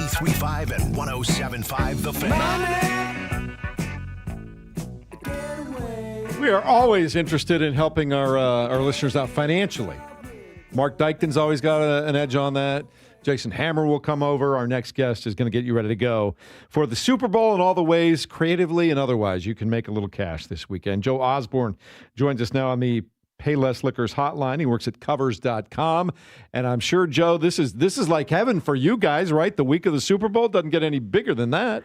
93.5 and 107.5 The Fan. We are always interested in helping our listeners out financially. Mark Dykton's always got an edge on that. Jason Hammer will come over. Our next guest is going to get you ready to go for the Super Bowl and all the ways, creatively and otherwise, you can make a little cash this weekend. Joe Osborne joins us now on the Payless Liquors hotline. He works at Covers.com. And I'm sure, Joe, this is like heaven for you guys, right? The week of the Super Bowl doesn't get any bigger than that.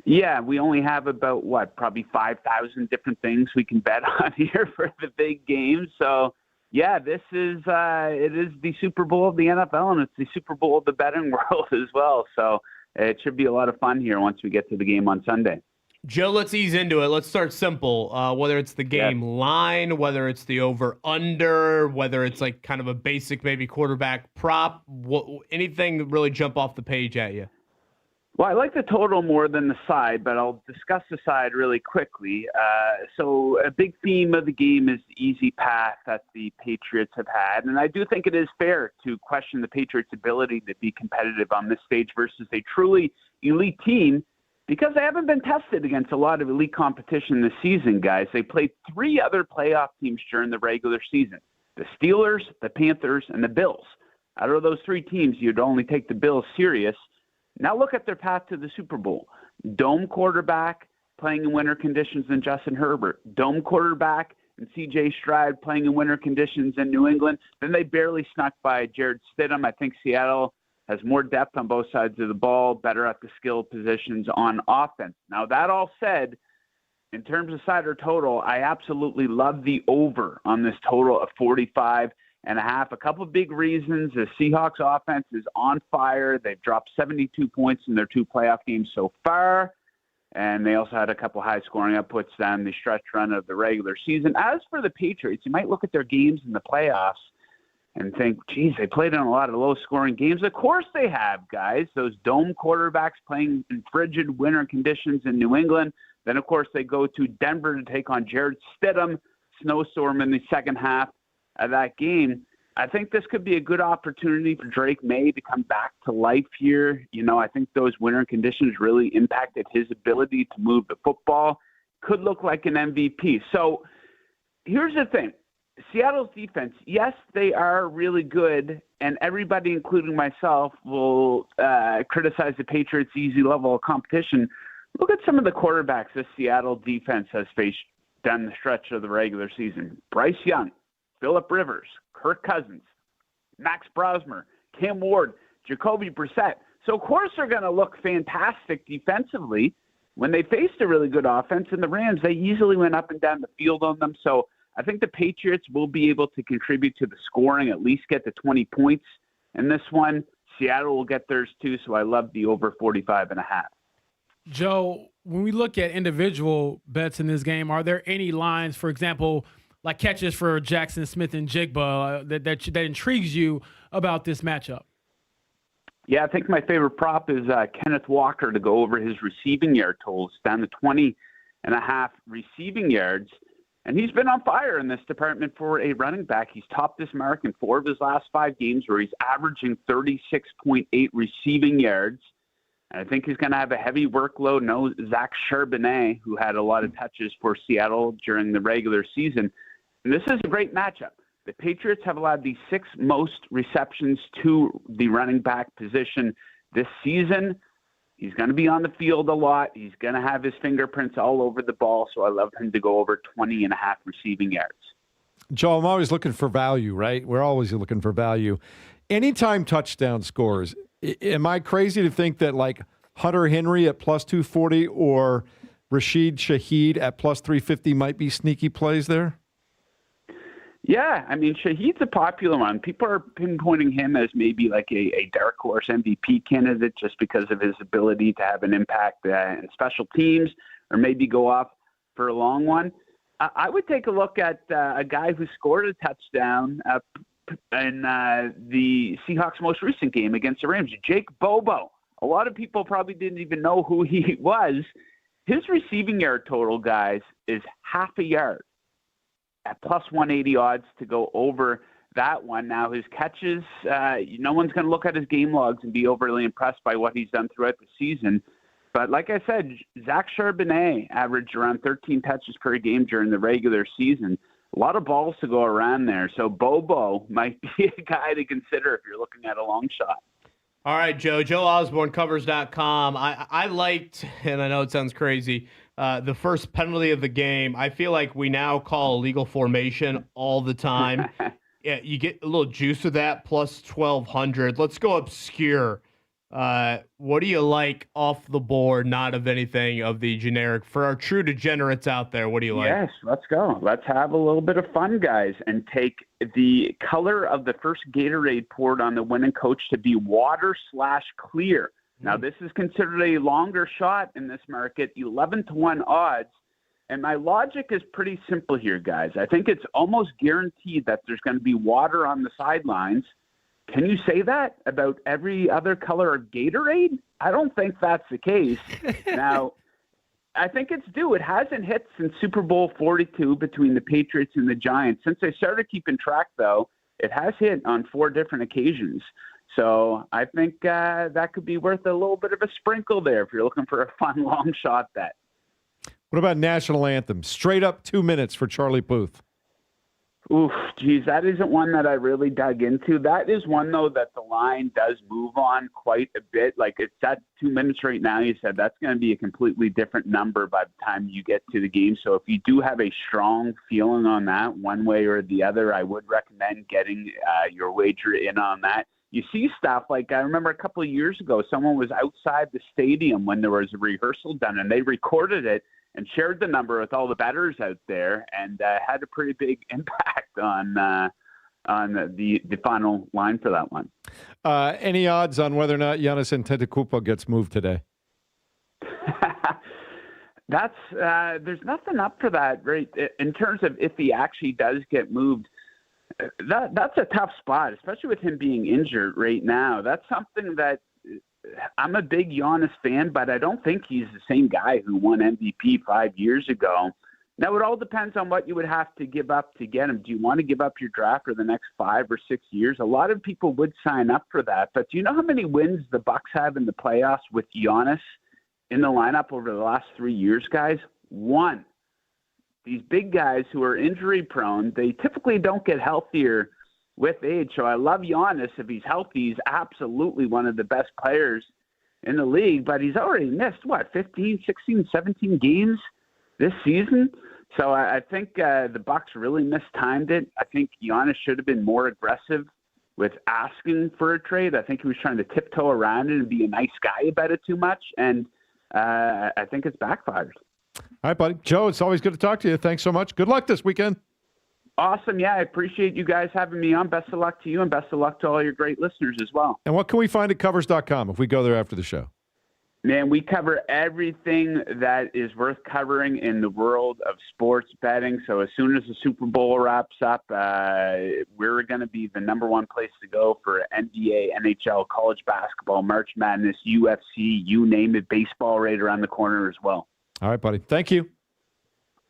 Yeah, we only have about, probably 5,000 different things we can bet on here for the big game. So, yeah, this is it is the Super Bowl of the NFL, and it's the Super Bowl of the betting world as well. So it should be a lot of fun here once we get to the game on Sunday. Joe, let's ease into it. Let's start simple. Whether it's the game line, whether it's the over-under, whether it's like kind of a basic maybe quarterback prop, anything really jump off the page at you? Well, I like the total more than the side, but I'll discuss the side really quickly. So a big theme of the game is the easy path that the Patriots have had. And I do think it is fair to question the Patriots' ability to be competitive on this stage versus a truly elite team because they haven't been tested against a lot of elite competition this season, guys. They played 3 other playoff teams during the regular season, the Steelers, the Panthers, and the Bills. Out of those 3 teams, you'd only take the Bills serious. Now look at their path to the Super Bowl. Dome quarterback playing in winter conditions in Justin Herbert. Dome quarterback and C.J. Stroud playing in winter conditions in New England. Then they barely snuck by Jared Stidham. I think Seattle has more depth on both sides of the ball, better at the skill positions on offense. Now that all said, in terms of side or total, I absolutely love the over on this total of 45.5. A couple of big reasons. The Seahawks offense is on fire. They've dropped 72 points in their 2 playoff games so far. And they also had a couple high-scoring outputs down the stretch run of the regular season. As for the Patriots, you might look at their games in the playoffs and think, geez, they played in a lot of low-scoring games. Of course they have, guys. Those dome quarterbacks playing in frigid winter conditions in New England. Then, of course, they go to Denver to take on Jared Stidham, snowstorm in the second half of that game. I think this could be a good opportunity for Drake May to come back to life here. You know, I think those winter conditions really impacted his ability to move the football. Could look like an MVP. So here's the thing. Seattle's defense, yes, they are really good, and everybody, including myself, will criticize the Patriots' easy level of competition. Look at some of the quarterbacks this Seattle defense has faced down the stretch of the regular season. Bryce Young, Phillip Rivers, Kirk Cousins, Max Brosmer, Cam Ward, Jacoby Brissett. So, of course, they're going to look fantastic defensively. When they faced a really good offense in the Rams, they easily went up and down the field on them. So I think the Patriots will be able to contribute to the scoring, at least get to 20 points in this one. Seattle will get theirs too, so I love the over 45.5. Joe, when we look at individual bets in this game, are there any lines, for example, like catches for Jackson Smith and Jigba that intrigues you about this matchup? Yeah, I think my favorite prop is Kenneth Walker to go over his receiving yard totals down to 20.5 receiving yards. And he's been on fire in this department for a running back. He's topped this mark in 4 of his last 5 games where he's averaging 36.8 receiving yards. And I think he's going to have a heavy workload. No Zach Charbonnet, who had a lot of touches for Seattle during the regular season. And this is a great matchup. The Patriots have allowed the 6th most receptions to the running back position this season. He's going to be on the field a lot. He's going to have his fingerprints all over the ball, so I love him to go over 20.5 receiving yards. Joe, I'm always looking for value, right? We're always looking for value. Anytime touchdown scores, am I crazy to think that like Hunter Henry at plus 240 or Rashid Shaheed at plus 350 might be sneaky plays there? Yeah, I mean, Shaheed's a popular one. People are pinpointing him as maybe like a dark horse MVP candidate just because of his ability to have an impact in special teams or maybe go off for a long one. I would take a look at a guy who scored a touchdown in the Seahawks' most recent game against the Rams, Jake Bobo. A lot of people probably didn't even know who he was. His receiving yard total, guys, is half a yard at plus 180 odds to go over that one. Now, his catches, no one's going to look at his game logs and be overly impressed by what he's done throughout the season. But like I said, Zach Charbonnet averaged around 13 touches per game during the regular season. A lot of balls to go around there. So Bobo might be a guy to consider if you're looking at a long shot. All right, Joe. Joe Osborne, Covers.com. I liked, and I know it sounds crazy, the first penalty of the game. I feel like we now call illegal formation all the time. Yeah, you get a little juice of that, plus 1,200. Let's go obscure. What do you like off the board, not of anything of the generic? For our true degenerates out there, what do you like? Yes, let's go. Let's have a little bit of fun, guys, and take the color of the first Gatorade poured on the winning coach to be water/clear. Now, this is considered a longer shot in this market, 11-1 odds. And my logic is pretty simple here, guys. I think it's almost guaranteed that there's going to be water on the sidelines. Can you say that about every other color of Gatorade? I don't think that's the case. Now, I think it's due. It hasn't hit since Super Bowl 42 between the Patriots and the Giants. Since I started keeping track, though, it has hit on 4 different occasions. So I think that could be worth a little bit of a sprinkle there if you're looking for a fun long shot bet. What about national anthem? Straight up 2 minutes for Charlie Puth. Oof, geez, that isn't one that I really dug into. That is one, though, that the line does move on quite a bit. Like, it's at 2 minutes right now. You said that's going to be a completely different number by the time you get to the game. So if you do have a strong feeling on that one way or the other, I would recommend getting your wager in on that. You see stuff like, I remember a couple of years ago, someone was outside the stadium when there was a rehearsal done, and they recorded it and shared the number with all the bettors out there, and had a pretty big impact on the final line for that one. Any odds on whether or not Giannis Antetokounmpo gets moved today? That's there's nothing up for that, right? In terms of if he actually does get moved, that's a tough spot, especially with him being injured right now. That's something that I'm a big Giannis fan, but I don't think he's the same guy who won MVP 5 years ago. Now, it all depends on what you would have to give up to get him. Do you want to give up your draft for the next 5 or 6 years? A lot of people would sign up for that. But do you know how many wins the Bucks have in the playoffs with Giannis in the lineup over the last 3 years, guys? 1. These big guys who are injury prone, they typically don't get healthier with age. So I love Giannis. If he's healthy, he's absolutely one of the best players in the league, but he's already missed 15, 16, 17 games this season. So I think the Bucks really mistimed it. I think Giannis should have been more aggressive with asking for a trade. I think he was trying to tiptoe around it and be a nice guy about it too much, and I think it's backfired. All right, buddy. Joe, it's always good to talk to you. Thanks so much. Good luck this weekend. Awesome. Yeah, I appreciate you guys having me on. Best of luck to you, and best of luck to all your great listeners as well. And what can we find at Covers.com if we go there after the show? Man, we cover everything that is worth covering in the world of sports betting. So as soon as the Super Bowl wraps up, we're going to be the number one place to go for NBA, NHL, college basketball, March Madness, UFC, you name it, baseball right around the corner as well. All right, buddy. Thank you.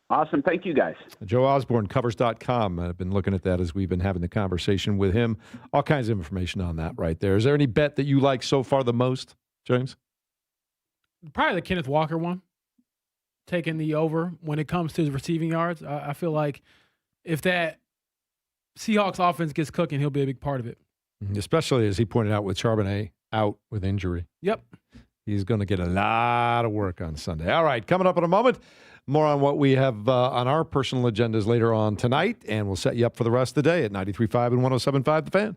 Awesome. Thank you, guys. Joe Osborne, Covers.com. I've been looking at that as we've been having the conversation with him. All kinds of information on that right there. Is there any bet that you like so far the most, James? Probably the Kenneth Walker one, taking the over when it comes to his receiving yards. I feel like if that Seahawks offense gets cooking, he'll be a big part of it. Especially, as he pointed out, with Charbonnet out with injury. Yep. He's going to get a lot of work on Sunday. All right, coming up in a moment, more on what we have on our personal agendas later on tonight, and we'll set you up for the rest of the day at 93.5 and 107.5 The Fan.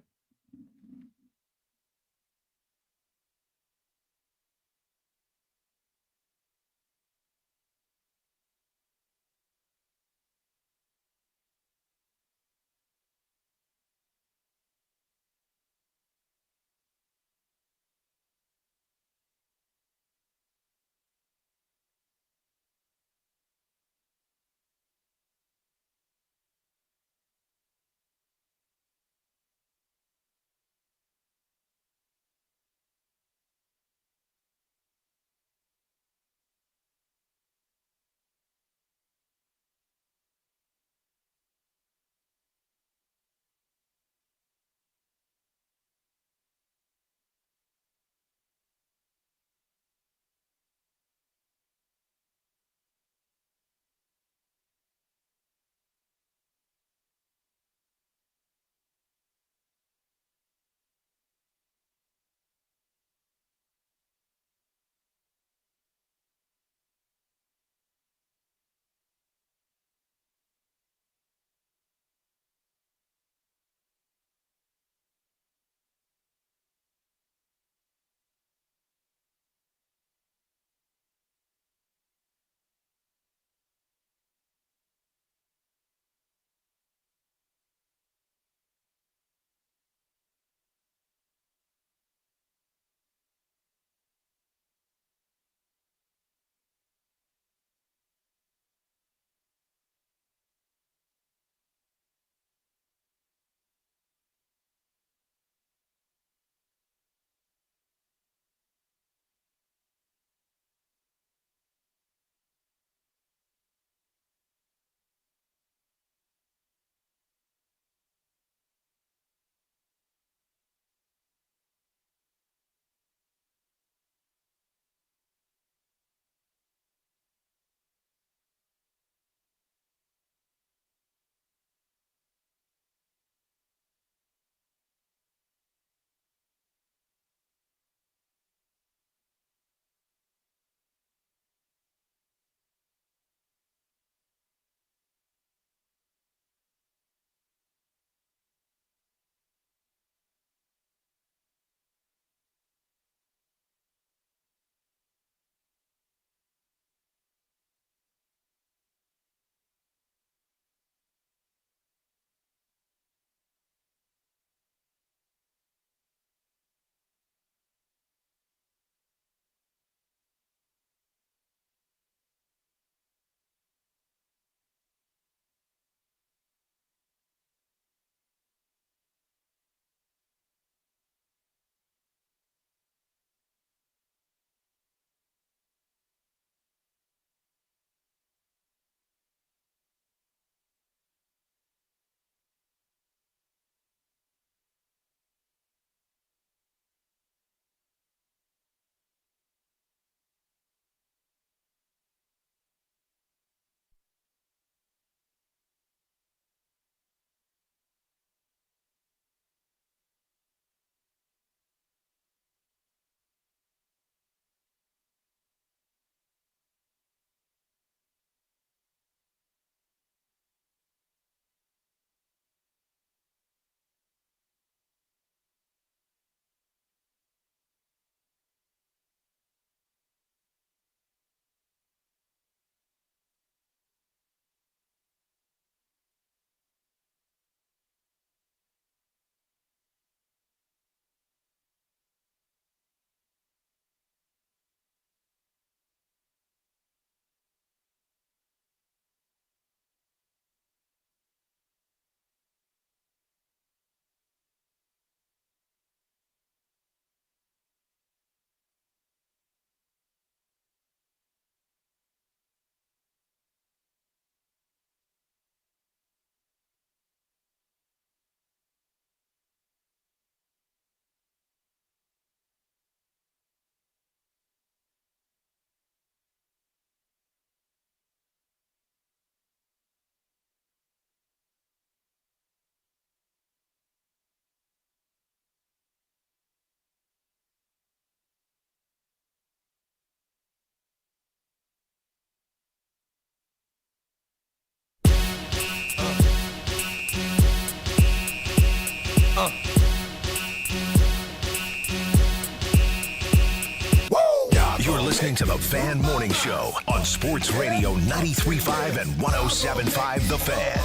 listening to the Fan Morning Show on Sports Radio 93.5 and 107.5 The Fan.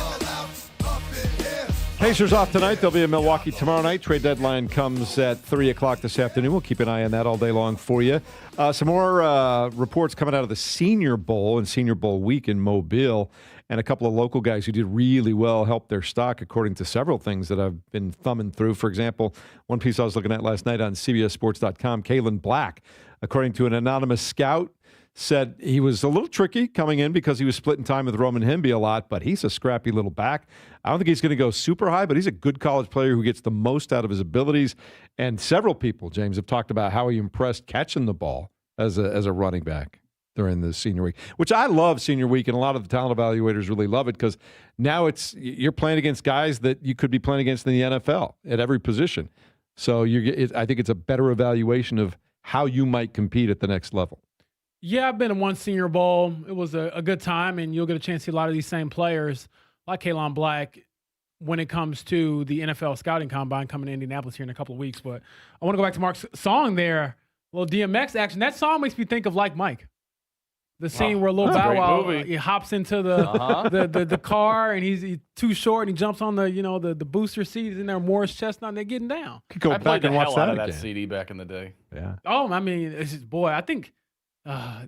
Pacers off tonight. They'll be in Milwaukee tomorrow night. Trade deadline comes at 3 o'clock this afternoon. We'll keep an eye on that all day long for you. Some more reports coming out of the Senior Bowl and Senior Bowl week in Mobile. And a couple of local guys who did really well helped their stock, according to several things that I've been thumbing through. For example, one piece I was looking at last night on CBSSports.com, Kalen Black, according to an anonymous scout, said he was a little tricky coming in because he was splitting time with Roman Hemby a lot, but he's a scrappy little back. I don't think he's going to go super high, but he's a good college player who gets the most out of his abilities. And several people, James, have talked about how he impressed catching the ball as a running back during the senior week, which I love senior week, and a lot of the talent evaluators really love it because now you're playing against guys that you could be playing against in the NFL at every position. So I think it's a better evaluation of how you might compete at the next level. Yeah, I've been in one Senior Bowl. It was a good time, and you'll get a chance to see a lot of these same players like Kalen Black when it comes to the NFL Scouting Combine coming to Indianapolis here in a couple of weeks. But I want to go back to Mark's song there, a little DMX action. That song makes me think of Like Mike. The scene where Lil Bow Wow he hops into the car and he's too short and he jumps on the booster seat. He's in there, Morris Chestnut, and they're getting down. Could go back and watch that CD back in the day. Yeah. Oh, I mean, it's just, boy, I think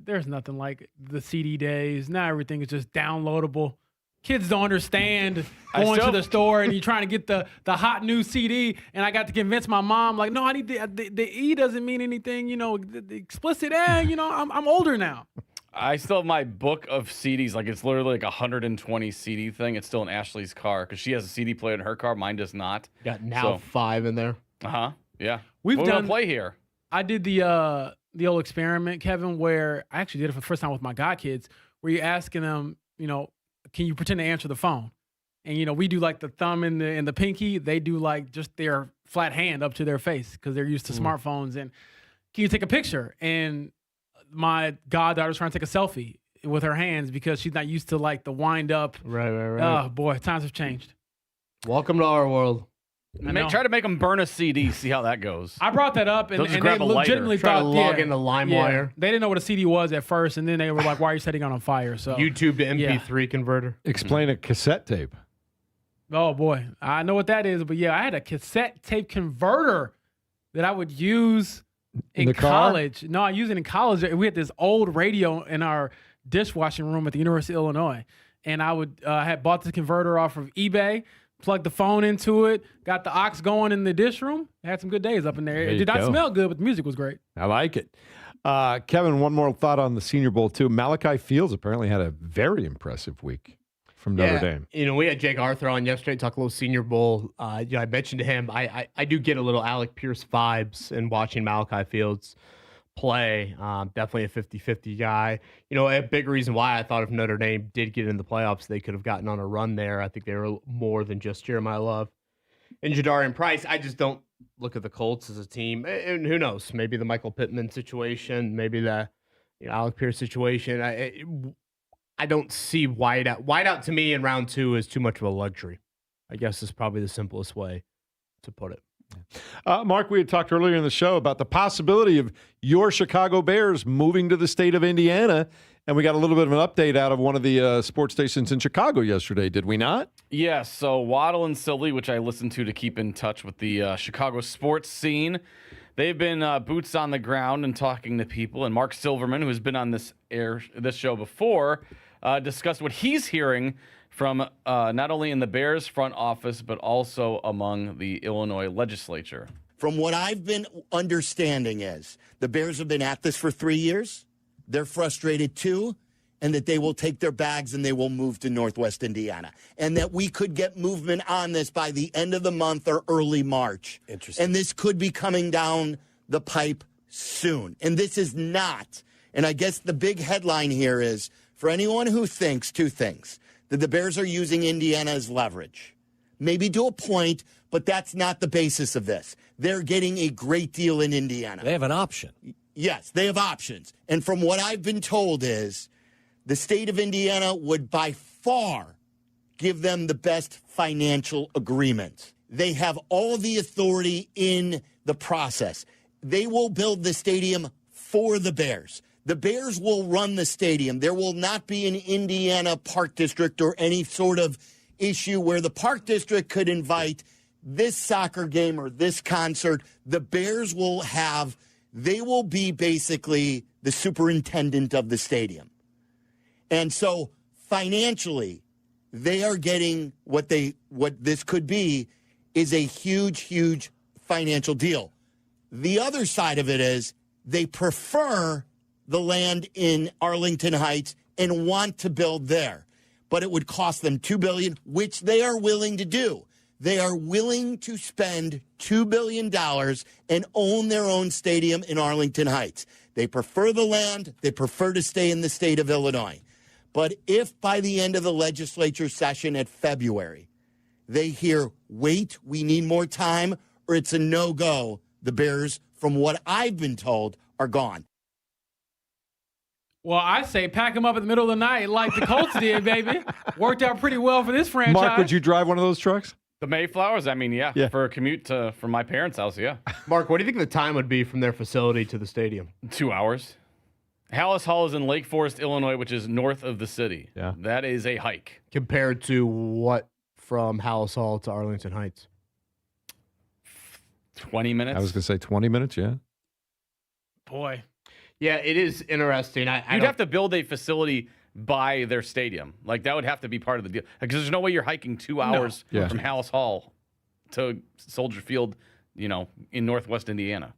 there's nothing like the CD days. Now everything is just downloadable. Kids don't understand going to the store and you're trying to get the hot new CD. And I got to convince my mom, like, no, I need the E doesn't mean anything. The explicit. I'm older now. I still have my book of CDs. Like, it's literally like a 120 CD thing. It's still in Ashley's car because she has a CD player in her car. Mine does not. Got now 5 in there. Yeah. We've done play here. I did the old experiment, Kevin, where I actually did it for the first time with my godkids, where you're asking them, can you pretend to answer the phone? And we do like the thumb and the pinky. They do like just their flat hand up to their face because they're used to smartphones. And can you take a picture? And my goddaughter's trying to take a selfie with her hands because she's not used to like the wind up. Right. Oh boy, times have changed. Welcome to our world. Try to make them burn a CD, see how that goes. I brought that up, and they legitimately try thought to log into LimeWire. They didn't know what a CD was at first, and then they were like, "Why are you setting it on fire?" So YouTube to MP3 converter. Explain a cassette tape. Oh boy, I know what that is, but yeah, I had a cassette tape converter that I would use in college. No, I used it in college. We had this old radio in our dishwashing room at the University of Illinois, and I had bought the converter off of eBay. Plugged the phone into it, got the aux going in the dish room. Had some good days up in there. It did not smell good, but the music was great. I like it. Kevin, one more thought on the Senior Bowl, too. Malachi Fields apparently had a very impressive week from Notre Dame. We had Jake Arthur on yesterday, talk a little Senior Bowl. I mentioned to him, I do get a little Alec Pierce vibes in watching Malachi Fields play. Definitely a 50-50 guy. A big reason why I thought if Notre Dame did get in the playoffs, they could have gotten on a run there. I think they were more than just Jeremiah Love and Jadarian Price. I just don't look at the Colts as a team. And who knows? Maybe the Michael Pittman situation, maybe the Alec Pierce situation. I don't see wideout. Wideout to me in round 2 is too much of a luxury, I guess is probably the simplest way to put it. Mark, we had talked earlier in the show about the possibility of your Chicago Bears moving to the state of Indiana, and we got a little bit of an update out of one of the sports stations in Chicago yesterday, did we not? Yes, so Waddle and Silly, which I listen to keep in touch with the Chicago sports scene, they've been boots on the ground and talking to people, and Mark Silverman, who's been on this show before, discussed what he's hearing from not only in the Bears front office, but also among the Illinois legislature. From what I've been understanding is the Bears have been at this for 3 years. They're frustrated too, and that they will take their bags and they will move to Northwest Indiana. And that we could get movement on this by the end of the month or early March. Interesting. And this could be coming down the pipe soon. And this is not, and I guess the big headline here is, for anyone who thinks two things, that the Bears are using Indiana as leverage. Maybe to a point, but that's not the basis of this. They're getting a great deal in Indiana. They have an option. Yes, they have options. And from what I've been told is the state of Indiana would by far give them the best financial agreement. They have all the authority in the process. They will build the stadium for the Bears. The Bears will run the stadium. There will not be an Indiana Park District or any sort of issue where the Park District could invite this soccer game or this concert. The Bears will be basically the superintendent of the stadium. And so financially, they are getting what this could be is a huge, huge financial deal. The other side of it is they prefer the land in Arlington Heights and want to build there. But it would cost them $2 billion, which they are willing to do. They are willing to spend $2 billion and own their own stadium in Arlington Heights. They prefer the land. They prefer to stay in the state of Illinois. But if by the end of the legislature session at February, they hear, wait, we need more time, or it's a no-go, the Bears, from what I've been told, are gone. Well, I say pack them up in the middle of the night like the Colts did, baby. Worked out pretty well for this franchise. Mark, would you drive one of those trucks? The Mayflowers? I mean, yeah. For a commute from my parents' house, yeah. Mark, what do you think the time would be from their facility to the stadium? 2 hours. Hallis Hall is in Lake Forest, Illinois, which is north of the city. Yeah. That is a hike. Compared to what from Hallis Hall to Arlington Heights? 20 minutes. I was going to say 20 minutes, yeah. Boy. Yeah, it is interesting. You'd have to build a facility by their stadium. Like, that would have to be part of the deal. Because there's no way you're hiking 2 hours from Hallis Hall to Soldier Field, in northwest Indiana.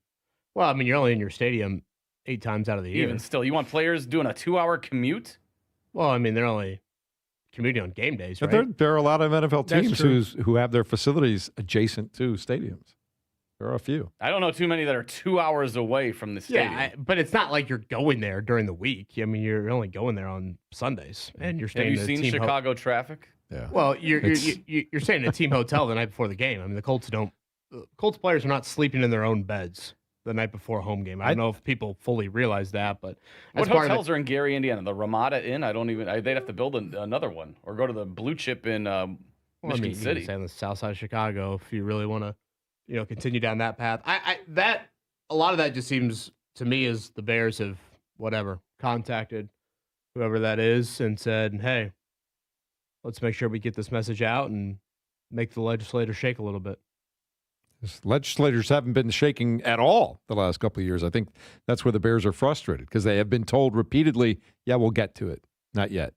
Well, I mean, you're only in your stadium 8 times out of the year. Even still, you want players doing a 2-hour commute? Well, I mean, they're only commuting on game days, right? But there are a lot of NFL teams who have their facilities adjacent to stadiums. There are a few. I don't know too many that are 2 hours away from the stadium. Yeah, but it's not like you're going there during the week. I mean, you're only going there on Sundays, and you're staying. Have you seen Chicago traffic? Yeah. Well, you're staying in a team hotel the night before the game. I mean, the Colts players are not sleeping in their own beds the night before a home game. I don't know if people fully realize that, but what hotels are in Gary, Indiana? The Ramada Inn? They'd have to build another one, or go to the Blue Chip in Michigan City. You can stay on the south side of Chicago if you really want to. Continue down that path. A lot of that just seems to me as the Bears have contacted whoever that is and said, hey, let's make sure we get this message out and make the legislators shake a little bit. Legislators haven't been shaking at all the last couple of years. I think that's where the Bears are frustrated because they have been told repeatedly, yeah, we'll get to it. Not yet.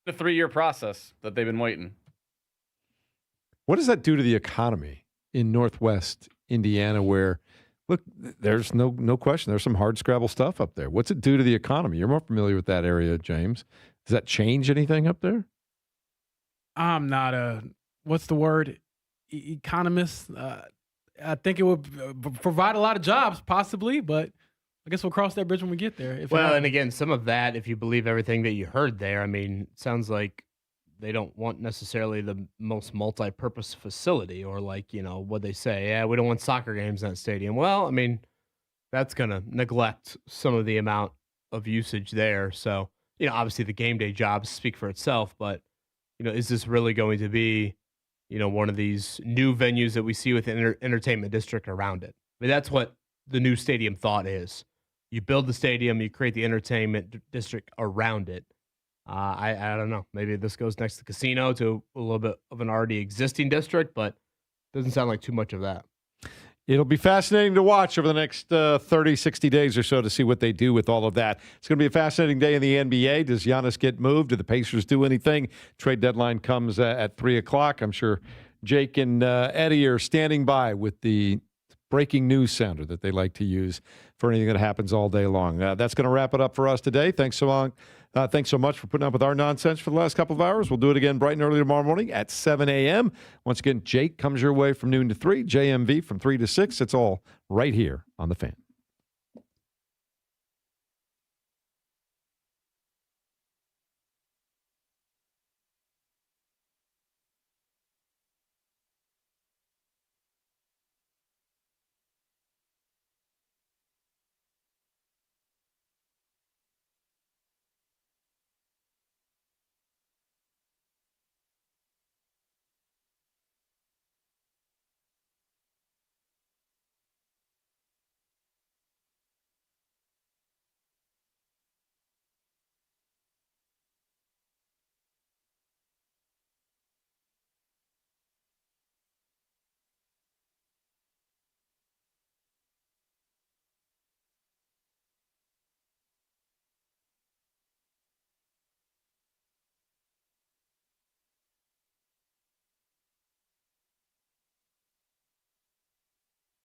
The 3-year process that they've been waiting. What does that do to the economy in Northwest Indiana where, look, there's no question, there's some hard scrabble stuff up there. What's it do to the economy? You're more familiar with that area, James. Does that change anything up there? I'm not what's the word, economist. I think it would provide a lot of jobs, possibly, but I guess we'll cross that bridge when we get there. And again, some of that, if you believe everything that you heard there, I mean, it sounds like they don't want necessarily the most multi-purpose facility or what they say. Yeah, we don't want soccer games in that stadium. Well, I mean, that's going to neglect some of the amount of usage there. So, obviously the game day jobs speak for itself, but, is this really going to be, one of these new venues that we see with an entertainment district around it? I mean, that's what the new stadium thought is. You build the stadium, you create the entertainment district around it. I don't know. Maybe this goes next to the casino to a little bit of an already existing district, but doesn't sound like too much of that. It'll be fascinating to watch over the next 30, 60 days or so to see what they do with all of that. It's going to be a fascinating day in the NBA. Does Giannis get moved? Do the Pacers do anything? Trade deadline comes at 3 o'clock. I'm sure Jake and Eddie are standing by with the breaking news sounder that they like to use for anything that happens all day long. That's going to wrap it up for us today. Thanks so much for putting up with our nonsense for the last couple of hours. We'll do it again bright and early tomorrow morning at 7 a.m. Once again, Jake comes your way from noon to 3, JMV from 3 to 6. It's all right here on The Fan.